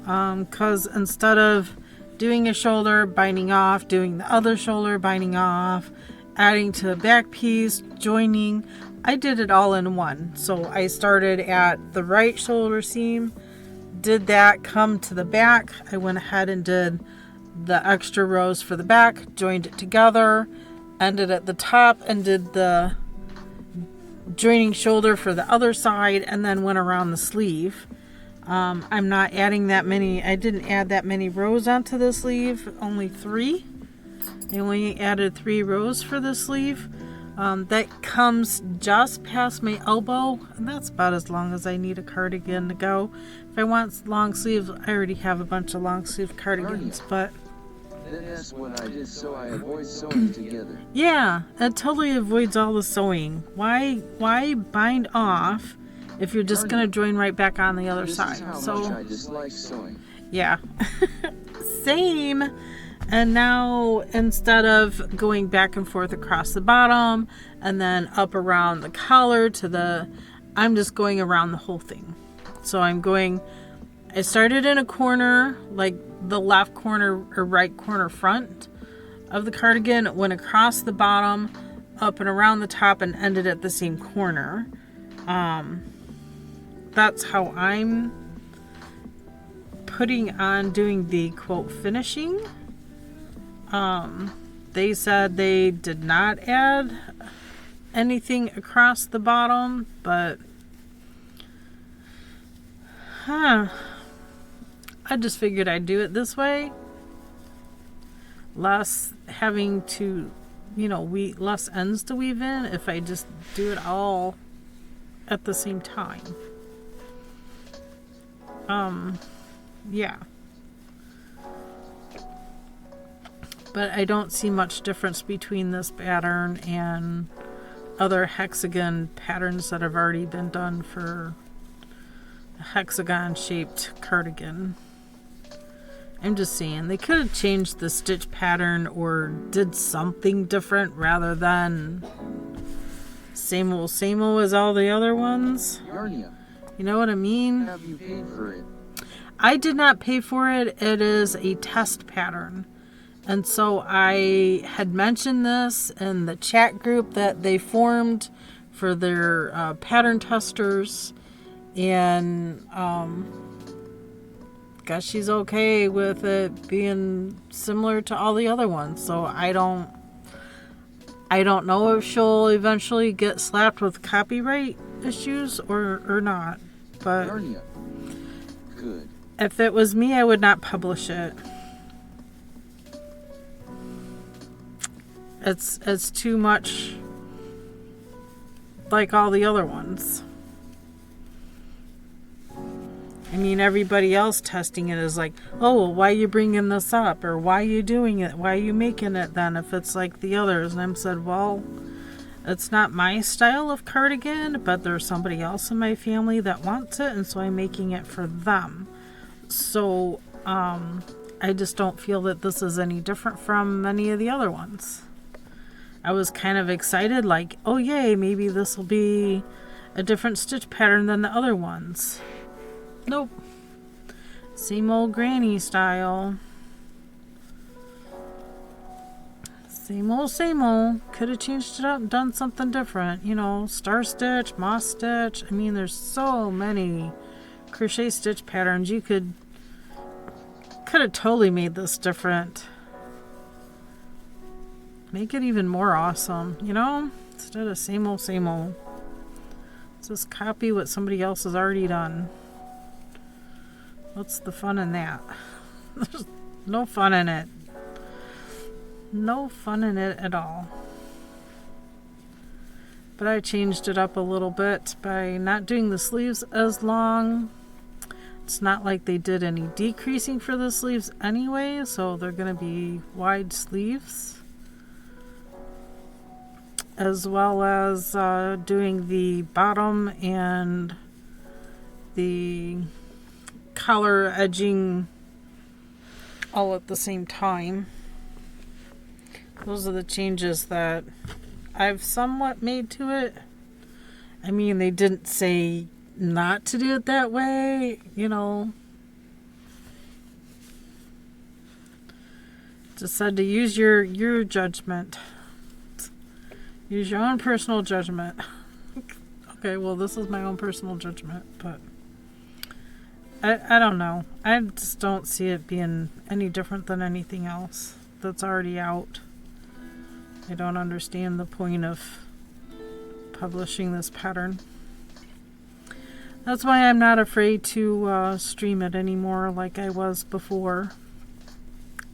Because instead of doing a shoulder, binding off, doing the other shoulder, binding off, adding to the back piece, joining, I did it all in one. So I started at the right shoulder seam, did that, come to the back. I went ahead and did the extra rows for the back, joined it together, ended at the top and did the joining shoulder for the other side, and then went around the sleeve. I'm not adding that many. I didn't add that many rows onto the sleeve, only 3. I only added 3 rows for the sleeve. That comes just past my elbow, and that's about as long as I need a cardigan to go. If I want long sleeves, I already have a bunch of long sleeve cardigans, but That's what I did, so I avoid sewing together. yeah, it totally avoids all the sewing. Why bind off if you're just gonna join right back on the other This side? is how So much I dislike sewing. yeah. Same. And now instead of going back and forth across the bottom and then up around the collar to the, I'm just going around the whole thing. So I started in a corner, like the left corner or right corner front of the cardigan, went across the bottom, up and around the top, and ended at the same corner. That's how I'm putting on doing the quote finishing. They said they did not add anything across the bottom, but I just figured I'd do it this way. Less having to, less ends to weave in if I just do it all at the same time. Yeah. But I don't see much difference between this pattern and other hexagon patterns that have already been done for a hexagon shaped cardigan. I'm just saying they could have changed the stitch pattern or did something different rather than same old as all the other ones. Yarnia, You know what I mean? have you paid for it? I did not pay for it. It is a test pattern. And so I had mentioned this in the chat group that they formed for their pattern testers. And guess she's okay with it being similar to all the other ones. So I don't I don't know if she'll eventually get slapped with copyright issues or not. But Yarnia. Good. if it was me, I would not publish it. It's too much like all the other ones. I mean, everybody else testing it is like, oh, well, why are you bringing this up? Or why are you doing it? Why are you making it then if it's like the others? And I'm said, well, it's not my style of cardigan, but there's somebody else in my family that wants it, and so I'm making it for them. So I just don't feel that this is any different from many of the other ones. I was kind of excited, like, oh yay, maybe this will be a different stitch pattern than the other ones. Nope. Same old granny style. Same old, same old. Could have changed it up and done something different. You know, star stitch, moss stitch. I mean, there's so many crochet stitch patterns. You could have totally made this different. Make it even more awesome, you know? Instead of same old, same old. Just copy what somebody else has already done. What's the fun in that? There's no fun in it. No fun in it at all. But I changed it up a little bit by not doing the sleeves as long. It's not like they did any decreasing for the sleeves anyway, so they're going to be wide sleeves. As well as doing the bottom and the collar edging all at the same time. Those are the changes that I've somewhat made to it. I mean, they didn't say not to do it that way, you know. Just said to use your judgment. Use your own personal judgment. Okay, well, this is my own personal judgment, but I don't know. I just don't see it being any different than anything else that's already out. I don't understand the point of publishing this pattern. That's why I'm not afraid to stream it anymore like I was before.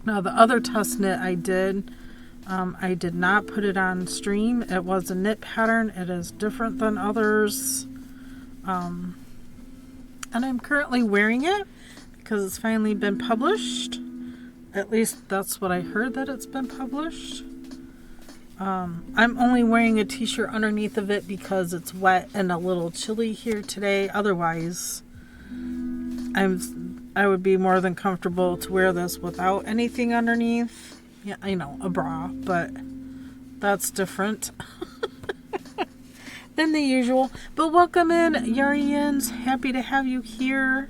Now, the other test knit I did not put it on stream. It was a knit pattern. It is different than others. And I'm currently wearing it because it's finally been published. At least that's what I heard, that it's been published. I'm only wearing a t-shirt underneath of it because it's wet and a little chilly here today. Otherwise, I would be more than comfortable to wear this without anything underneath. Yeah, I know, a bra, but that's different than the usual. But welcome in, Yarians. Happy to have you here.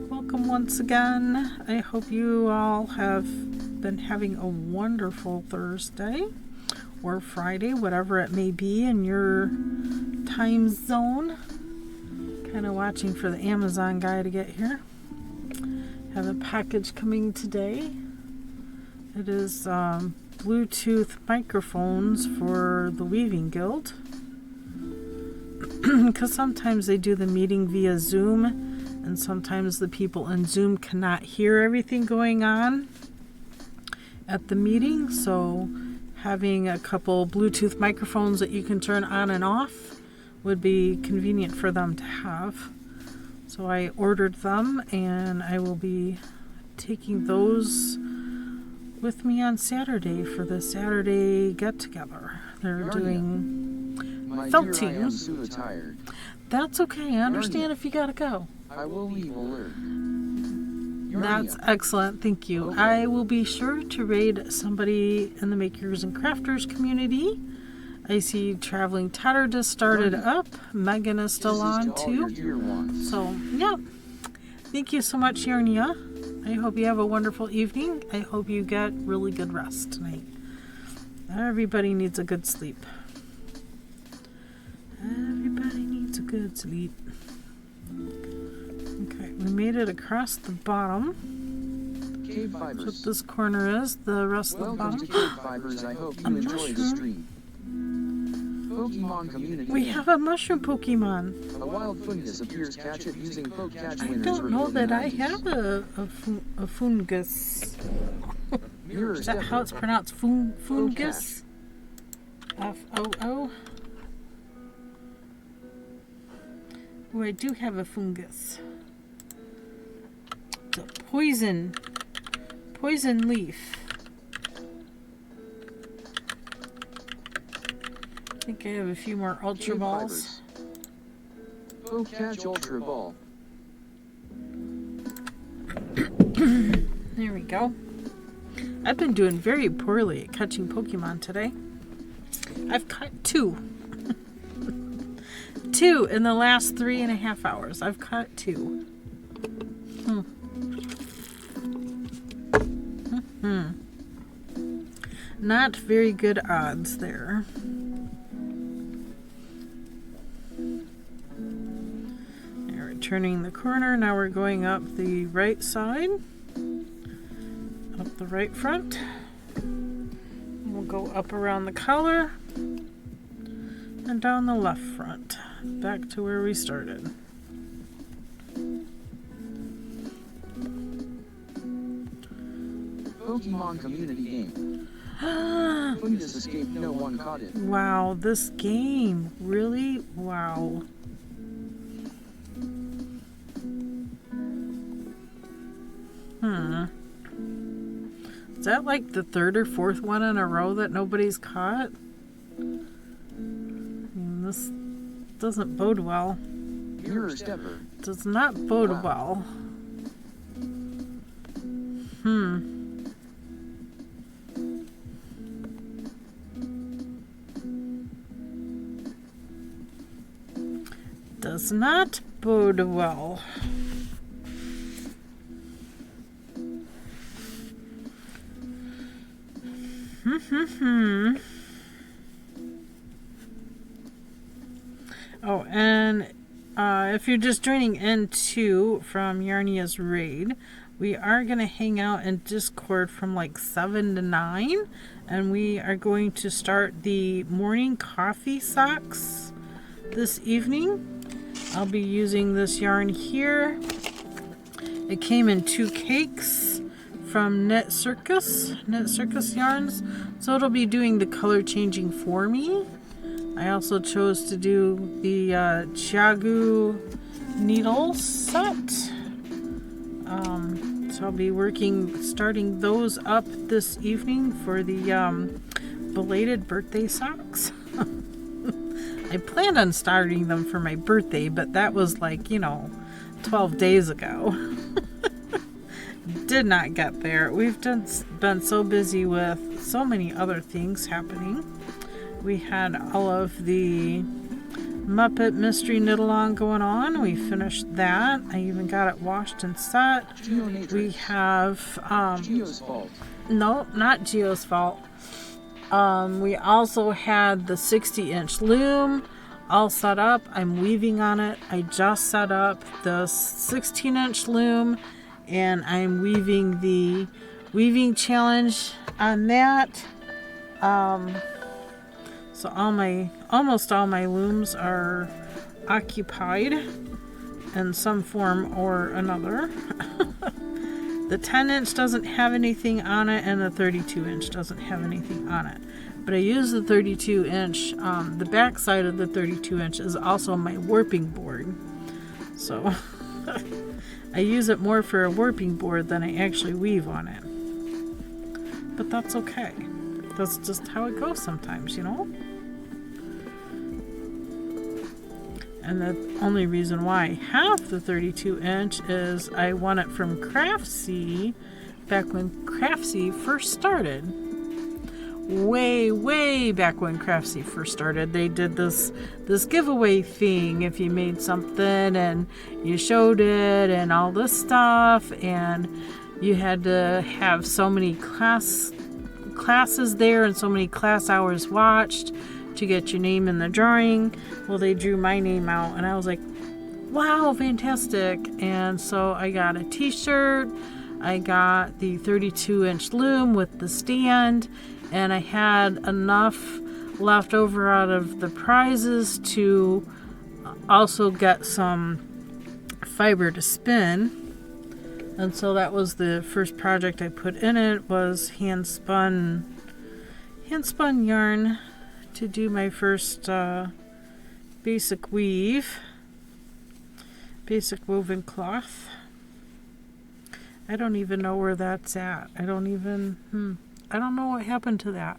Welcome once again. I hope you all have been having a wonderful Thursday or Friday, whatever it may be in your time zone. Kind of watching for the Amazon guy to get here. Have a package coming today. It is Bluetooth microphones for the Weaving Guild. Because sometimes they do the meeting via Zoom, and sometimes the people in Zoom cannot hear everything going on at the meeting. So having a couple Bluetooth microphones that you can turn on and off would be convenient for them to have. So I ordered them, and I will be taking those with me on Saturday for the Saturday get-together. They're doing felting. I am so tired. That's okay. I understand if you gotta go. I will leave alert. That's excellent. Thank you. Okay. I will be sure to raid somebody in the Makers and Crafters community. I see Traveling Tatter just started up. Megan is still on too. So, yeah. Thank you so much, Yarnia. I hope you have a wonderful evening. I hope you get really good rest tonight. Everybody needs a good sleep. Everybody needs a good sleep. Okay, we made it across the bottom. KBfibers. That's what this corner is. The rest of the Welcome bottom. to KBfibers. I hope you enjoy the stream. Pokemon Community We Game. have a mushroom Pokemon. A wild fungus appears. Catch it using Poke Catch I winners don't know revealed in that I 90s. have a fungus. Mirror Is that Stepper. how it's pronounced? Fungus? F-O-O? Oh, I do have a fungus. It's a poison leaf. I think I have a few more Ultra Balls. KBfibers. Poke Catch Ultra Ball. There we go. I've been doing very poorly at catching Pokemon today. I've caught 2. 2 in the last 3.5 hours. I've caught 2. Not very good odds there. We're turning the corner. Now we're going up the right side. Up the right front. We'll go up around the collar and down the left front, back to where we started. Pokemon Community Game. Fungus escaped, no one caught it. Wow, this game, really? Wow. Is that like the 3rd or 4th one in a row that nobody's caught? This doesn't bode well. Mirror Stepper. Does not bode well. Does not bode well. Oh, and if you're just joining N2 from Yarnia's raid, we are going to hang out in Discord from like 7 to 9, and we are going to start the morning coffee socks this evening. I'll be using this yarn here. It came in 2 cakes from Knit Circus yarns, so it'll be doing the color changing for me. I also chose to do the Chiagu needle set. So I'll be starting those up this evening for the belated birthday socks. I planned on starting them for my birthday, but that was like, 12 days ago. Did not get there. We've been so busy with so many other things happening. We had all of the Muppet Mystery Knit-Along going on. We finished that. I even got it washed and set. We have... Geo's fault. No, not Geo's fault. We also had the 60-inch loom all set up. I'm weaving on it. I just set up the 16-inch loom, and I'm weaving the weaving challenge on that. So almost all my looms are occupied in some form or another. The 10-inch doesn't have anything on it, and the 32-inch doesn't have anything on it. But I use the 32-inch. The back side of the 32-inch is also my warping board. So I use it more for a warping board than I actually weave on it. But that's okay. That's just how it goes sometimes, And the only reason why I have the 32-inch is I won it from Craftsy back when Craftsy first started. Way back when Craftsy first started, they did this giveaway thing. If you made something and you showed it and all this stuff, and you had to have so many classes there and so many class hours watched to get your name in the drawing. Well, they drew my name out, and I was like, wow, fantastic. And so I got a t-shirt, I got the 32-inch loom with the stand, and I had enough left over out of the prizes to also get some fiber to spin. And so that was the first project I put in it, was hand spun yarn to do my first basic woven cloth. I don't even know where that's at. I don't know what happened to that.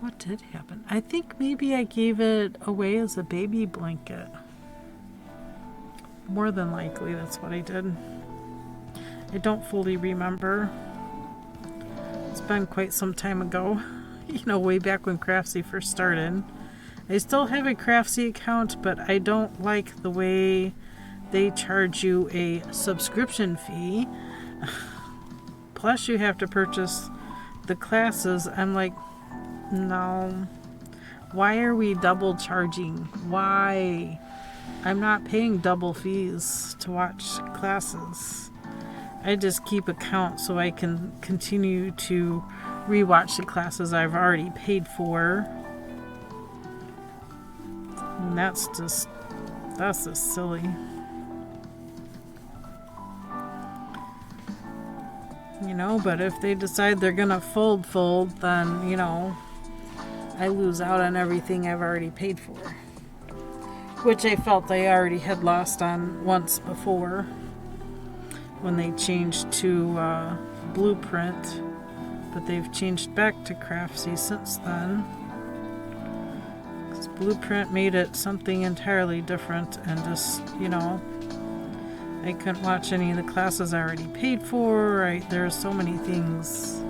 What did happen? I think maybe I gave it away as a baby blanket. More than likely, that's what I did. I don't fully remember. It's been quite some time ago. You know, way back when Craftsy first started. I still have a Craftsy account, but I don't like the way they charge you a subscription fee. Plus you have to purchase the classes. I'm like, no. Why are we double charging? Why? I'm not paying double fees to watch classes. I just keep a count so I can continue to rewatch the classes I've already paid for. And that's just silly. You know, but if they decide they're gonna fold, then, you know, I lose out on everything I've already paid for. Which I felt I already had lost on once before when they changed to Blueprint, but they've changed back to Craftsy since then. 'Cause Blueprint made it something entirely different, and just, you know, I couldn't watch any of the classes I already paid for. There's so many things.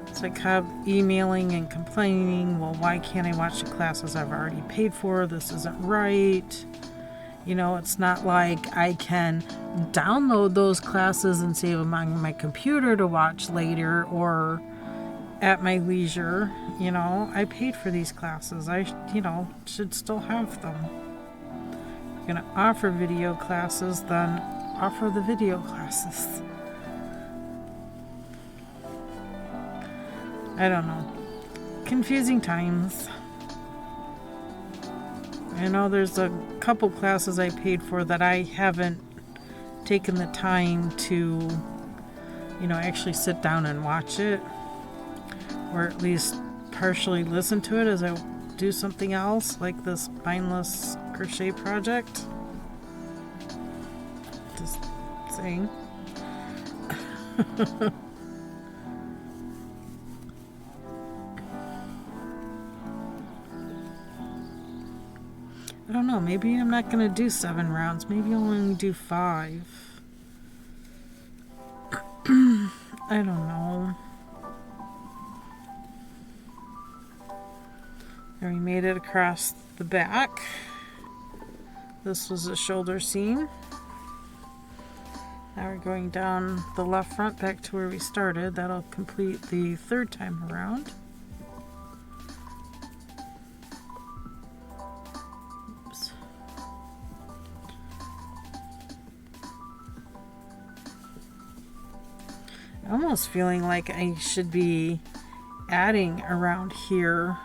It's like emailing and complaining, well, why can't I watch the classes I've already paid for? This isn't right. You know, it's not like I can download those classes and save them on my computer to watch later or at my leisure. You know, I paid for these classes. I, you know, should still have them. If you're going to offer video classes, then offer the video classes. I don't know. Confusing times. I know there's a couple classes I paid for that I haven't taken the time to, you know, actually sit down and watch it. Or at least partially listen to it as I do something else, like this mindless crochet project. Just saying. I don't know, maybe I'm not going to do 7 rounds. Maybe I'll only do 5. I don't know. And we made it across the back. This was the shoulder seam. Now we're going down the left front back to where we started. That'll complete the 3rd time around. Almost feeling like I should be adding around here.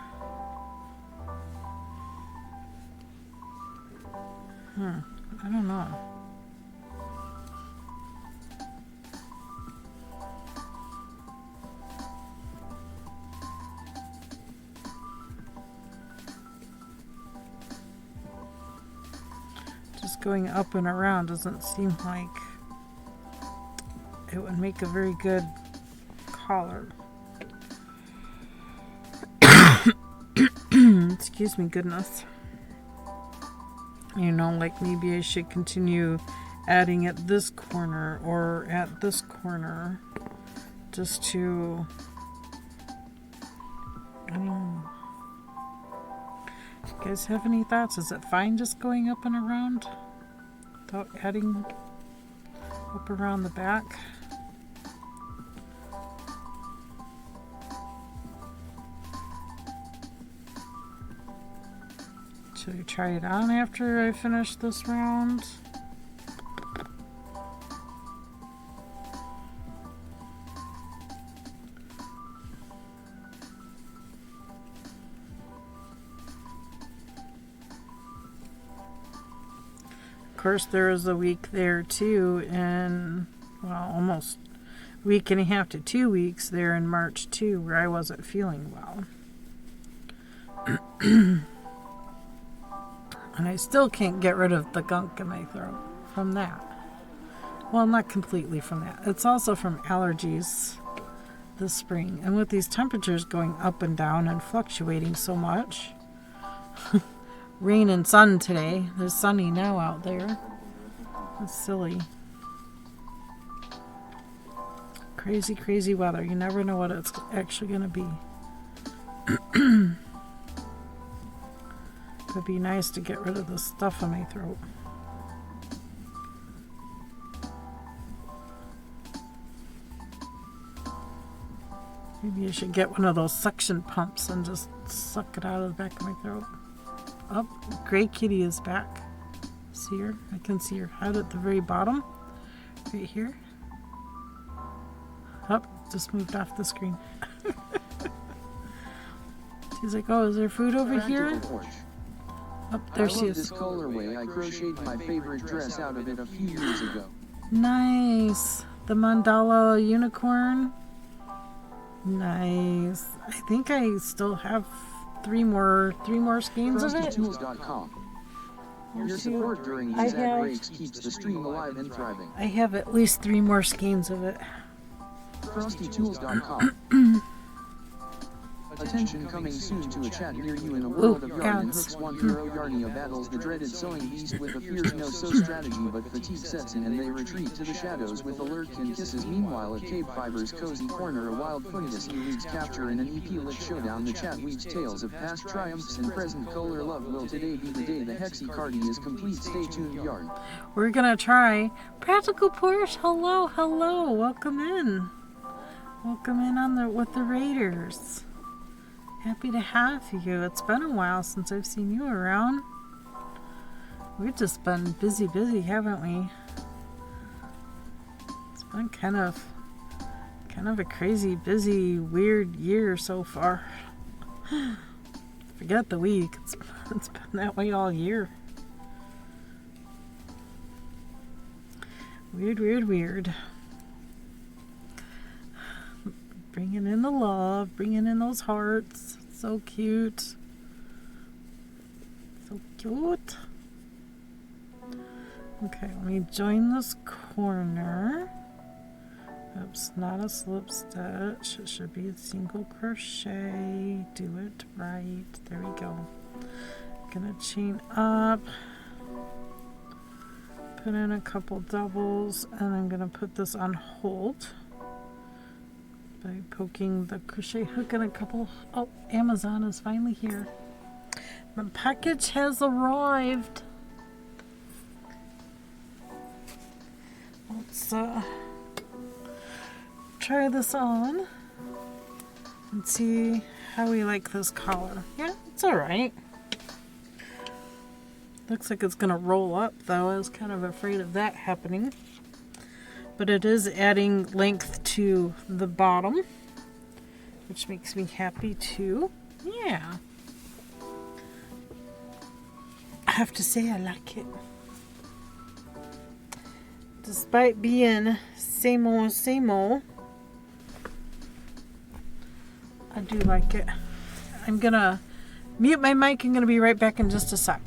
I don't know. Just going up and around doesn't seem like it would make a very good collar. Excuse me, goodness. You know, like maybe I should continue adding at this corner or at this corner just to, I don't know. Do you guys have any thoughts? Is it fine just going up and around without adding up around the back? Should I try it on after I finish this round? course, there was a week there too, and well, almost a week and a half to 2 weeks there in March too, where I wasn't feeling well. And I still can't get rid of the gunk in my throat from that. Well, not completely from that. It's also from allergies this spring. And with these temperatures going up and down and fluctuating so much, rain and sun today. There's sunny now out there. It's silly. Crazy, crazy weather. You never know what it's actually going to be. It'd be nice to get rid of the stuff in my throat. Maybe I should get one of those suction pumps and just suck it out of the back of my throat. Oh, Gray Kitty is back. See her? I can see her head at the very bottom. Right here. Oh, just moved off the screen. She's like, oh, is there food over here? Oh, there she is. This colorway. I crocheted my favorite dress out of it a few years ago. Nice. The mandala unicorn. Nice. I think I still have three more skeins of it. CrochetingTools.com. Your support during these ad breaks keeps the stream alive and thriving. I have at least 3 more skeins of it. CrochetingTools.com. Attention, coming soon to a chat near you in a world of yarn and hooks. One hero Yarnia battles the dreaded sewing beast with a fierce no-sew strategy, but fatigue sets in and they retreat to the shadows with Alertkin kisses. Meanwhile, at KBfibers' cozy corner, a wild fungus eludes capture in an EP-lit showdown. The chat weaves tales of past triumphs and present color love. Will today be the day the Hexicardy is complete? Stay tuned, yarn. We're gonna try Practical Porsche. Hello, hello, welcome in. Welcome in on with the Raiders. Happy to have you. It's been a while since I've seen you around. We've just been busy, haven't we? It's been kind of a crazy, busy, weird year so far. Forget the week. It's been that way all year. Weird. Bringing in the love, bringing in those hearts. So cute. So cute. Okay, let me join this corner. Oops, not a slip stitch. It should be a single crochet. Do it right. There we go. Gonna chain up. Put in a couple doubles, and I'm gonna put this on hold by poking the crochet hook in a couple. Oh, Amazon is finally here. My package has arrived. Let's try this on and see how we like this collar. Yeah, it's alright. Looks like it's gonna roll up though. I was kind of afraid of that happening. But it is adding length to the bottom, which makes me happy too. Yeah. I have to say I like it. Despite being same old, I do like it. I'm gonna mute my mic. I'm gonna be right back in just a sec.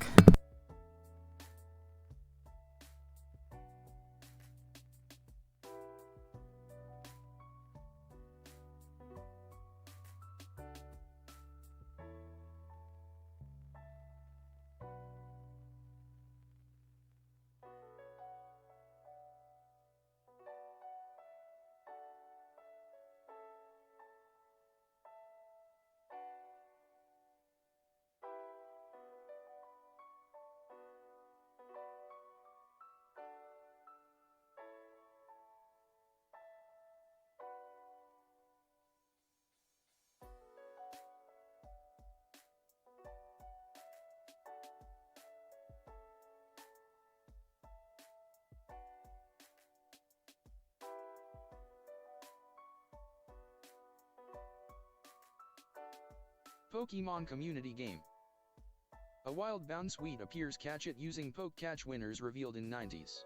Pokemon community game. A wild bound suite appears. Catch it using poke catch. Winners revealed in 90s.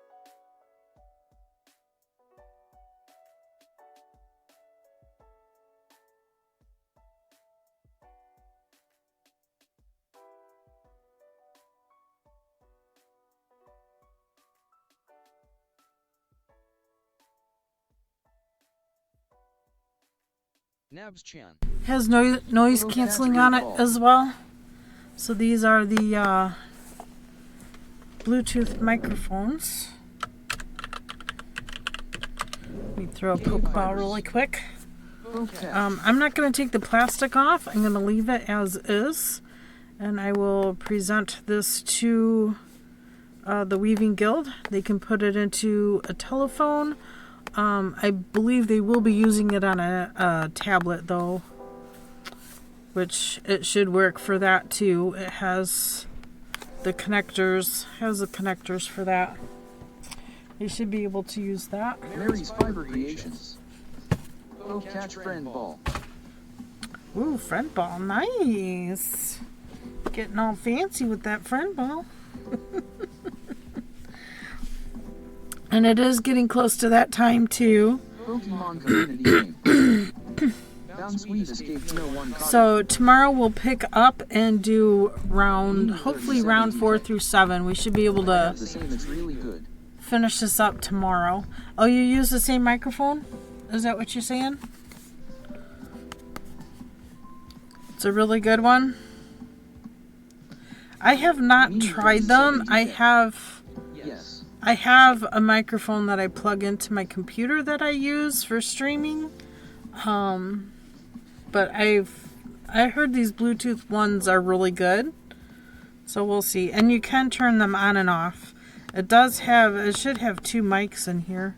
Nabs Chan has noise canceling on it as well. So these are the Bluetooth microphones. Let me throw a Pokeball really quick. I'm not going to take the plastic off. I'm going to leave it as is. And I will present this to the Weaving Guild. They can put it into a telephone. I believe they will be using it on a tablet though, which it should work for that too. It has the connectors, for that. You should be able to use that. Mary's Fiber Creations. Poke catch friend ball. Ooh, friend ball, nice. Getting all fancy with that friend ball. And it is getting close to that time too. Pokemon community game. Bound suite escaped no one caught. So tomorrow we'll pick up and do hopefully round 4 through 7. We should be able to The same, it's really good. finish this up tomorrow. Oh, you use the same microphone? Is that what you're saying? It's a really good one. I have not tried them. Yes. I have a microphone that I plug into my computer that I use for streaming. But I heard these Bluetooth ones are really good. So we'll see. And you can turn them on and off. It should have 2 mics in here.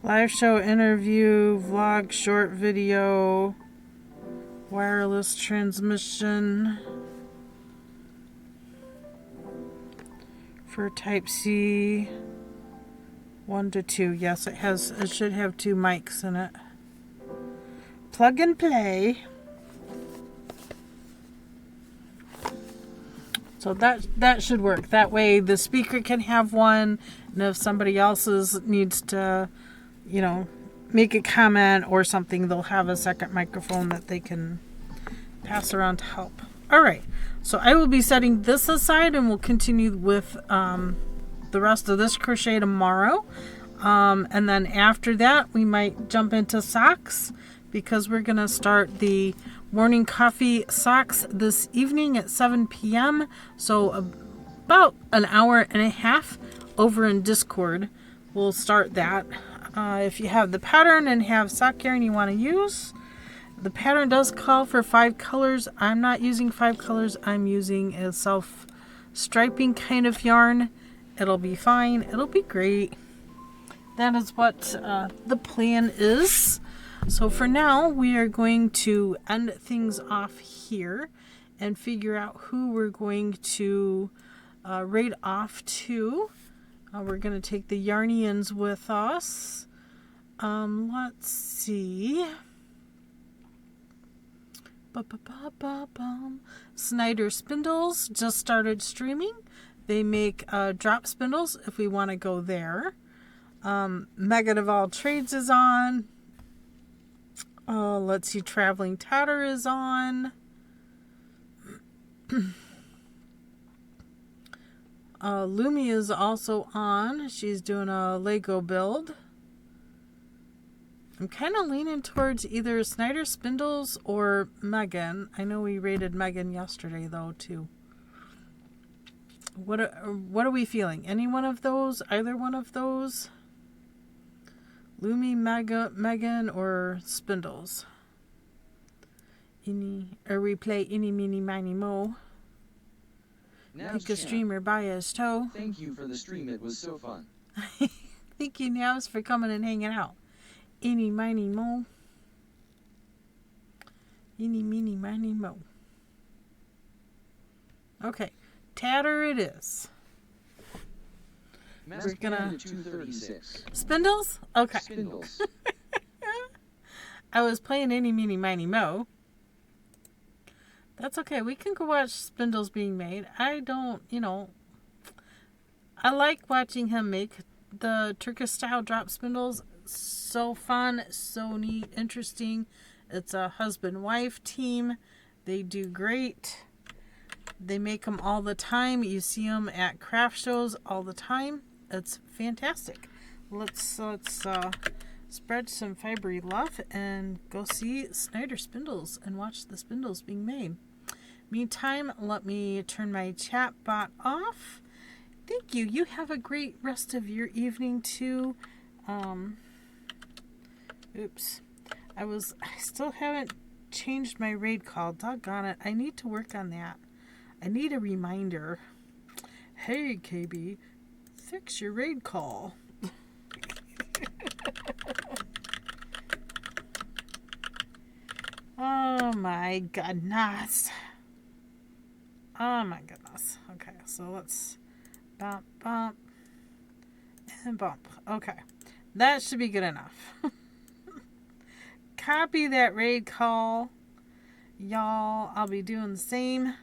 Live show, interview, vlog, short video, wireless transmission for Type-C 1 to 2. Yes, it should have 2 mics in it. Plug and play. So that should work. That way the speaker can have one, and if somebody else's needs to, make a comment or something, they'll have a second microphone that they can pass around to help. All right. So I will be setting this aside, and we'll continue with the rest of this crochet tomorrow. And then after that, we might jump into socks, because we're going to start the morning coffee socks this evening at 7 p.m. So about an hour and a half over in Discord. We'll start that. If you have the pattern and have sock yarn you want to use, the pattern does call for 5 colors. I'm not using 5 colors. I'm using a self-striping kind of yarn. It'll be fine. It'll be great. That is what the plan is. So for now, we are going to end things off here and figure out who we're going to raid off to. We're going to take the Yarnians with us. Let's see. Snyder Spindles just started streaming. They make drop spindles if we want to go there. Megan of All Trades is on. Let's see, Traveling Tatter is on. Lumi is also on. She's doing a Lego build. I'm kind of leaning towards either Snyder Spindles or Megan. I know we rated Megan yesterday, though, too. What are we feeling? Any one of those? Either one of those? Lumi, Megan, or Spindles? Or we play Eeny, Meeny, Miny, Mo. Pick a streamer by his toe. Thank you for the stream. It was so fun. Thank you, Navs, for coming and hanging out. Eeny, Miny, Mo. Eeny, Meeny, Miny, Mo. Okay. Tatter it is. We're gonna 236. Spindles? Okay. Spindles. I was playing Eeny, Meeny, Miny, Mo. That's okay. We can go watch spindles being made. I don't, I like watching him make the Turkish style drop spindles. So fun, so neat, interesting. It's a husband-wife team. They do great. They make them all the time. You see them at craft shows all the time. It's fantastic. Let's spread some fibery love and go see Snyder Spindles and watch the spindles being made. Meantime, let me turn my chat bot off. Thank you. You have a great rest of your evening too. Oops. I still haven't changed my raid call. Doggone it. I need to work on that. I need a reminder. Hey, KB, fix your raid call. Oh my goodness. Oh my goodness. Okay, so let's bump, bump, and bump. Okay, that should be good enough. Copy that raid call. Y'all, I'll be doing the same.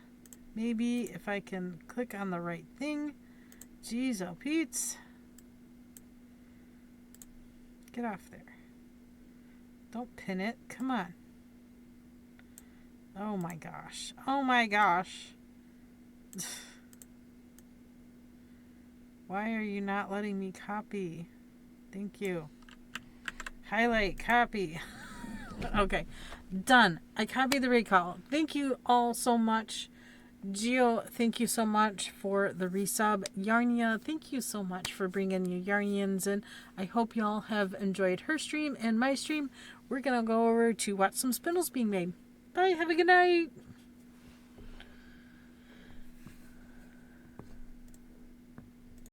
Maybe if I can click on the right thing. Jeez, oh Pete's. Get off there. Don't pin it. Come on. Oh my gosh. Oh my gosh. Why are you not letting me copy? Thank you. Highlight, copy. Okay, done. I copied the raid call. Thank you all so much. Geo, thank you so much for the resub. Yarnia, thank you so much for bringing your Yarnians in. I hope y'all have enjoyed her stream and my stream. We're going to go over to watch some spindles being made. Bye. Have a good night.